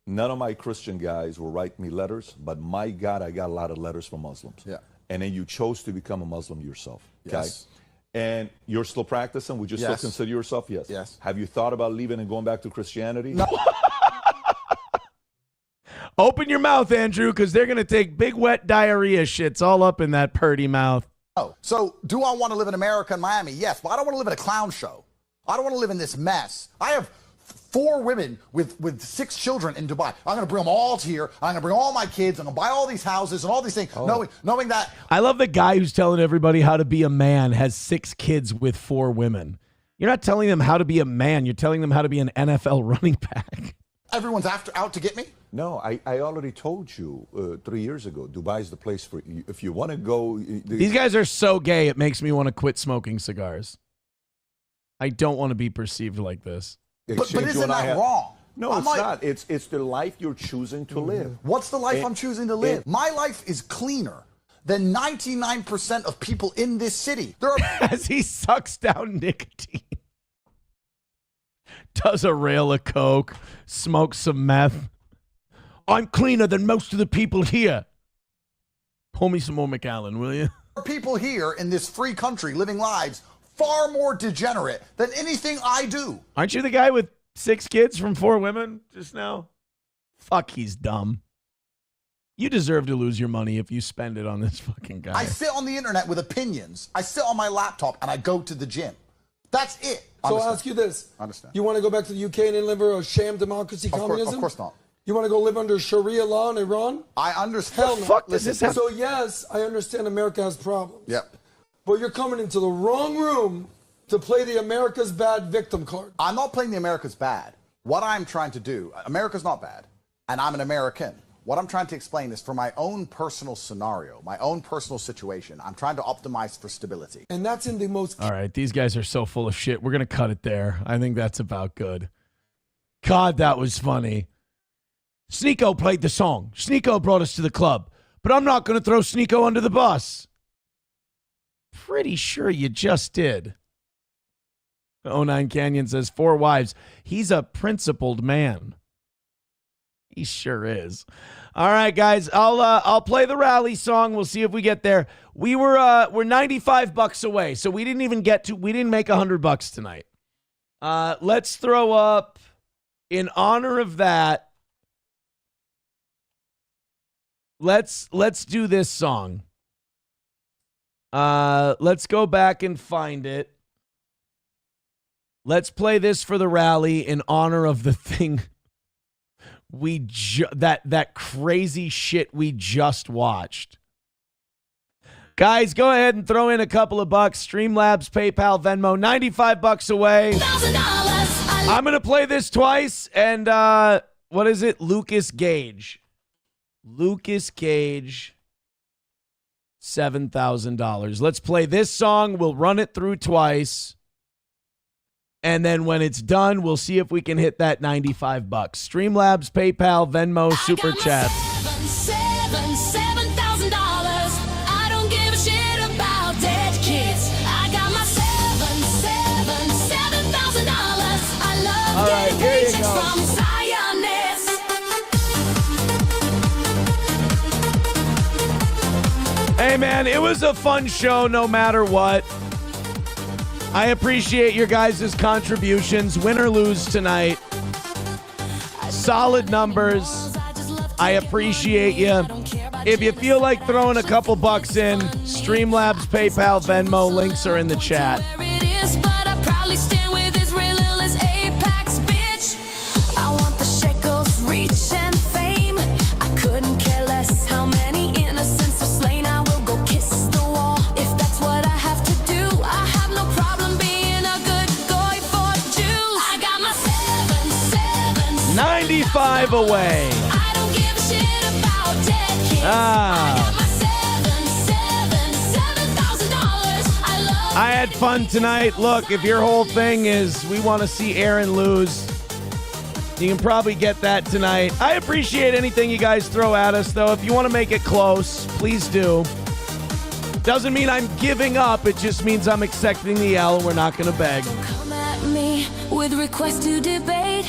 none of my Christian guys will write me letters, but my God, I got a lot of letters from Muslims. Yeah. And then you chose to become a Muslim yourself. Okay? Yes. And you're still practicing? Would you still consider yourself? Yes. Yes. Have you thought about leaving and going back to Christianity? No. Open your mouth, Andrew, because they're going to take big wet diarrhea shits all up in that purty mouth. Oh, so do I want to live in America and Miami? Yes, but I don't want to live in a clown show. I don't want to live in this mess. I have 4 women with 6 children in Dubai. I'm going to bring them all here. I'm going to bring all my kids. I'm going to buy all these houses and all these things, knowing that. I love the guy who's telling everybody how to be a man has 6 kids with 4 women. You're not telling them how to be a man. You're telling them how to be an NFL running back. Everyone's out to get me? No, I already told you 3 years ago. Dubai's the place for you. If you want to go. These guys are so gay, it makes me want to quit smoking cigars. I don't want to be perceived like this. But isn't that wrong? No, it's not. It's the life you're choosing to live. What's the life I'm choosing to live? My life is cleaner than 99% of people in this city. There are As he sucks down nicotine. Does a rail of coke, smokes some meth. I'm cleaner than most of the people here. Pull me some more McAllen, will you? people here in this free country living lives far more degenerate than anything I do. Aren't you the guy with 6 kids from 4 women just now? Fuck, he's dumb. You deserve to lose your money if you spend it on this fucking guy. I sit on the internet with opinions. I sit on my laptop and I go to the gym. That's it. So I'll ask you this. Understand. You want to go back to the UK and live a sham democracy communism? Of course not. You want to go live under Sharia law in Iran? I understand. Hell no. Fuck does this have? So yes, I understand America has problems. Yep. But you're coming into the wrong room to play the America's bad victim card. I'm not playing the America's bad. What I'm trying to do, America's not bad, and I'm an American. What I'm trying to explain is for my own personal scenario, my own personal situation, I'm trying to optimize for stability. And that's in the most... All right, these guys are so full of shit. We're going to cut it there. I think that's about good. God, that was funny. Sneeko played the song. Sneeko brought us to the club. But I'm not going to throw Sneeko under the bus. Pretty sure you just did. 09 Canyon says 4 wives. He's a principled man. He sure is. All right, guys. I'll play the rally song. We'll see if we get there. We're $95 away, so we didn't make $100 tonight. Let's throw up in honor of that. Let's do this song. Let's go back and find it. Let's play this for the rally in honor of the thing that crazy shit we just watched. Guys, go ahead and throw in a couple of bucks. Streamlabs, PayPal, Venmo, $95 away. I'm going to play this twice. And what is it? Lucas Gage, $7,000. Let's play this song. We'll run it through twice. And then when it's done, we'll see if we can hit that $95. Streamlabs, PayPal, Venmo, Super Chat. $7,000. I don't give a shit about dead kids. I got my $7,000. I love all right, getting here you paychecks go. from Zionists. Hey, man, it was a fun show no matter what. I appreciate your guys' contributions, win or lose tonight. Solid numbers. I appreciate you. If you feel like throwing a couple bucks in, Streamlabs, PayPal, Venmo, links are in the chat. $95 away. I don't give a shit about dead kids. $7,000. I had fun tonight. Look, if your whole thing is we want to see Aaron lose, you can probably get that tonight. I appreciate anything you guys throw at us, though. If you want to make it close, please do. Doesn't mean I'm giving up. It just means I'm accepting the L and we're not going to beg. Come at me with requests to debate.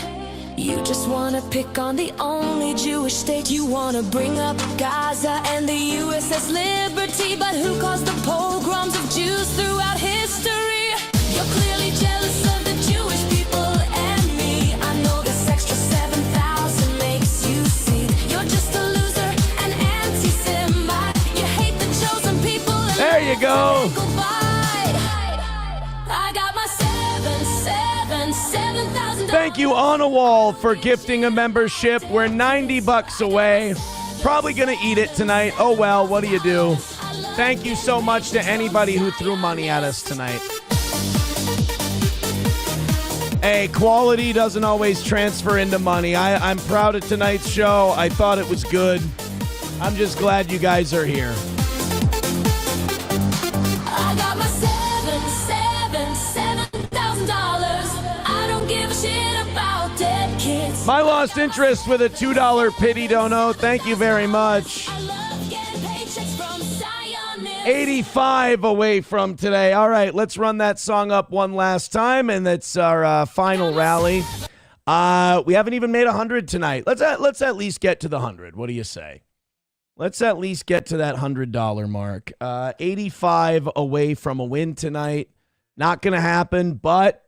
You just want to pick on the only Jewish state. You want to bring up Gaza and the USS Liberty. But who caused the pogroms of Jews throughout history? You're clearly jealous of the Jewish people and me. I know this extra 7,000 makes you see. You're just a loser, an anti-Semite. You hate the chosen people. And there you go. I got my $7,000. Thank you, On a Wall, for gifting a membership. We're $90 away. Probably going to eat it tonight. Oh, well, what do you do? Thank you so much to anybody who threw money at us tonight. Hey, quality doesn't always transfer into money. I'm proud of tonight's show. I thought it was good. I'm just glad you guys are here. I got my $7,000. I don't give a shit about dead kids. My lost interest with a $2 pity dono. Thank you very much. 85 away from today. All right, let's run that song up one last time, and that's our final rally. We haven't even made 100 tonight. Let's at least get to the 100. What do you say? Let's at least get to that $100 mark. 85 away from a win tonight. Not going to happen, but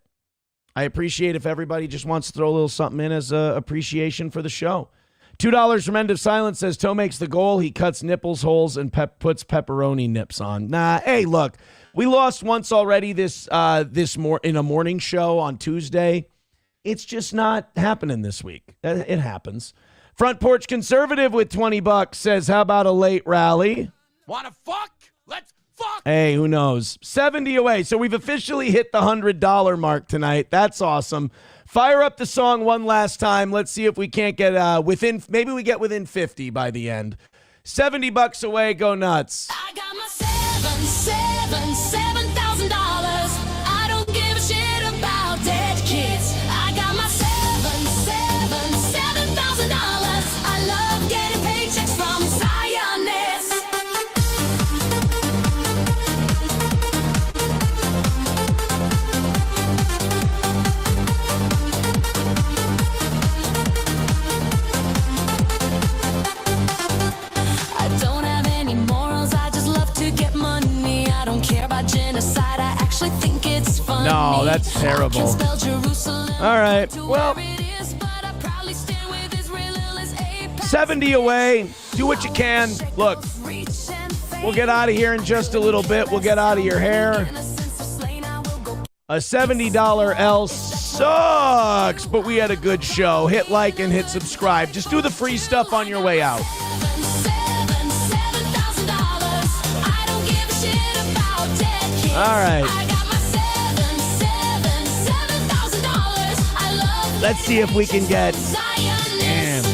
I appreciate if everybody just wants to throw a little something in as a appreciation for the show. $2 from End of Silence says, Toe makes the goal. He cuts nipples holes and puts pepperoni nips on. Nah, hey, look, we lost once already in a morning show on Tuesday. It's just not happening this week. It happens. Front Porch Conservative with $20 says, how about a late rally? Wanna fuck? Let's fuck! Hey, who knows? 70 away. So we've officially hit the $100 mark tonight. That's awesome. Fire up the song one last time. Let's see if we can't get maybe we get within 50 by the end. $70 away. Go nuts. I got my $7,000. I don't give a shit about dead kids. I got my $7,000. I love getting paychecks from Zionists. I don't have any morals. I just love to get money. I don't care about genocide. I actually think it's funny. No, that's terrible. I can spell Jerusalem. All right. Well, 70 away. Do what you can. Look, we'll get out of here in just a little bit. We'll get out of your hair. A $70 L sucks, but we had a good show. Hit like and hit subscribe. Just do the free stuff on your way out. All right. Let's see if we can get. Damn.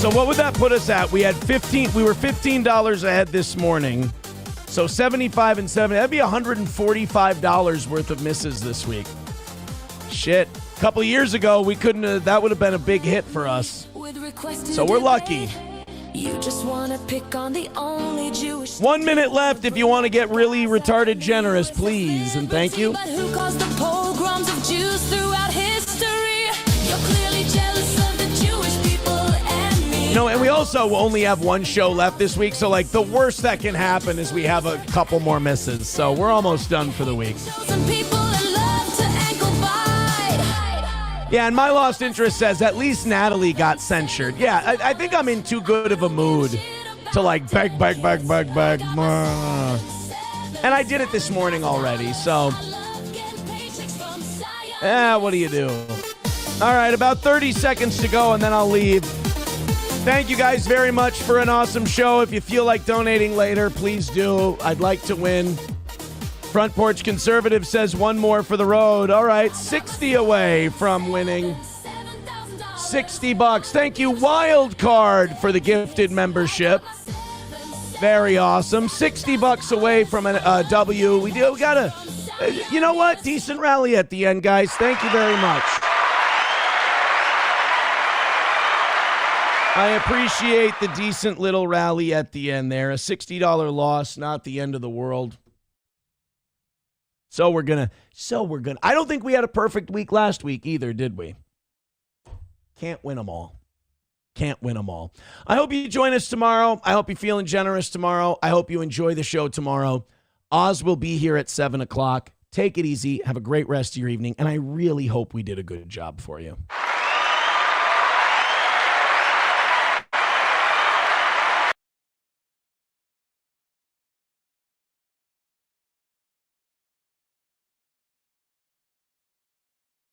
So what would that put us at? We were $15 ahead this morning. So 75 and 70. That'd be $145 worth of misses this week. Shit. A couple years ago, we couldn't have, that would have been a big hit for us. So we're lucky. You just wanna pick on the only Jewish 1 minute left if you want to get really retarded generous, please. And thank you. But who caused the pogroms of Jews throughout history? You're clearly jealous of the Jewish people and me. You know, and we also only have one show left this week, so like the worst that can happen is we have a couple more misses. So we're almost done for the week. Some people that love to ankle bite. Yeah, and my lost interest says at least Natalie got censured. Yeah, I think I'm in too good of a mood to like beg. And I did it this morning already, so. What do you do? All right, about 30 seconds to go, and then I'll leave. Thank you guys very much for an awesome show. If you feel like donating later, please do. I'd like to win. Front Porch Conservative says one more for the road. All right, 60 away from winning. $60. Thank you, Wild Card, for the gifted membership. Very awesome. $60 away from a W. We got a, you know what? Decent rally at the end, guys. Thank you very much. I appreciate the decent little rally at the end there. A $60 loss, not the end of the world. So we're gonna. I don't think we had a perfect week last week either, did we? Can't win them all. Can't win them all. I hope you join us tomorrow. I hope you're feeling generous tomorrow. I hope you enjoy the show tomorrow. Oz will be here at 7 o'clock. Take it easy. Have a great rest of your evening. And I really hope we did a good job for you.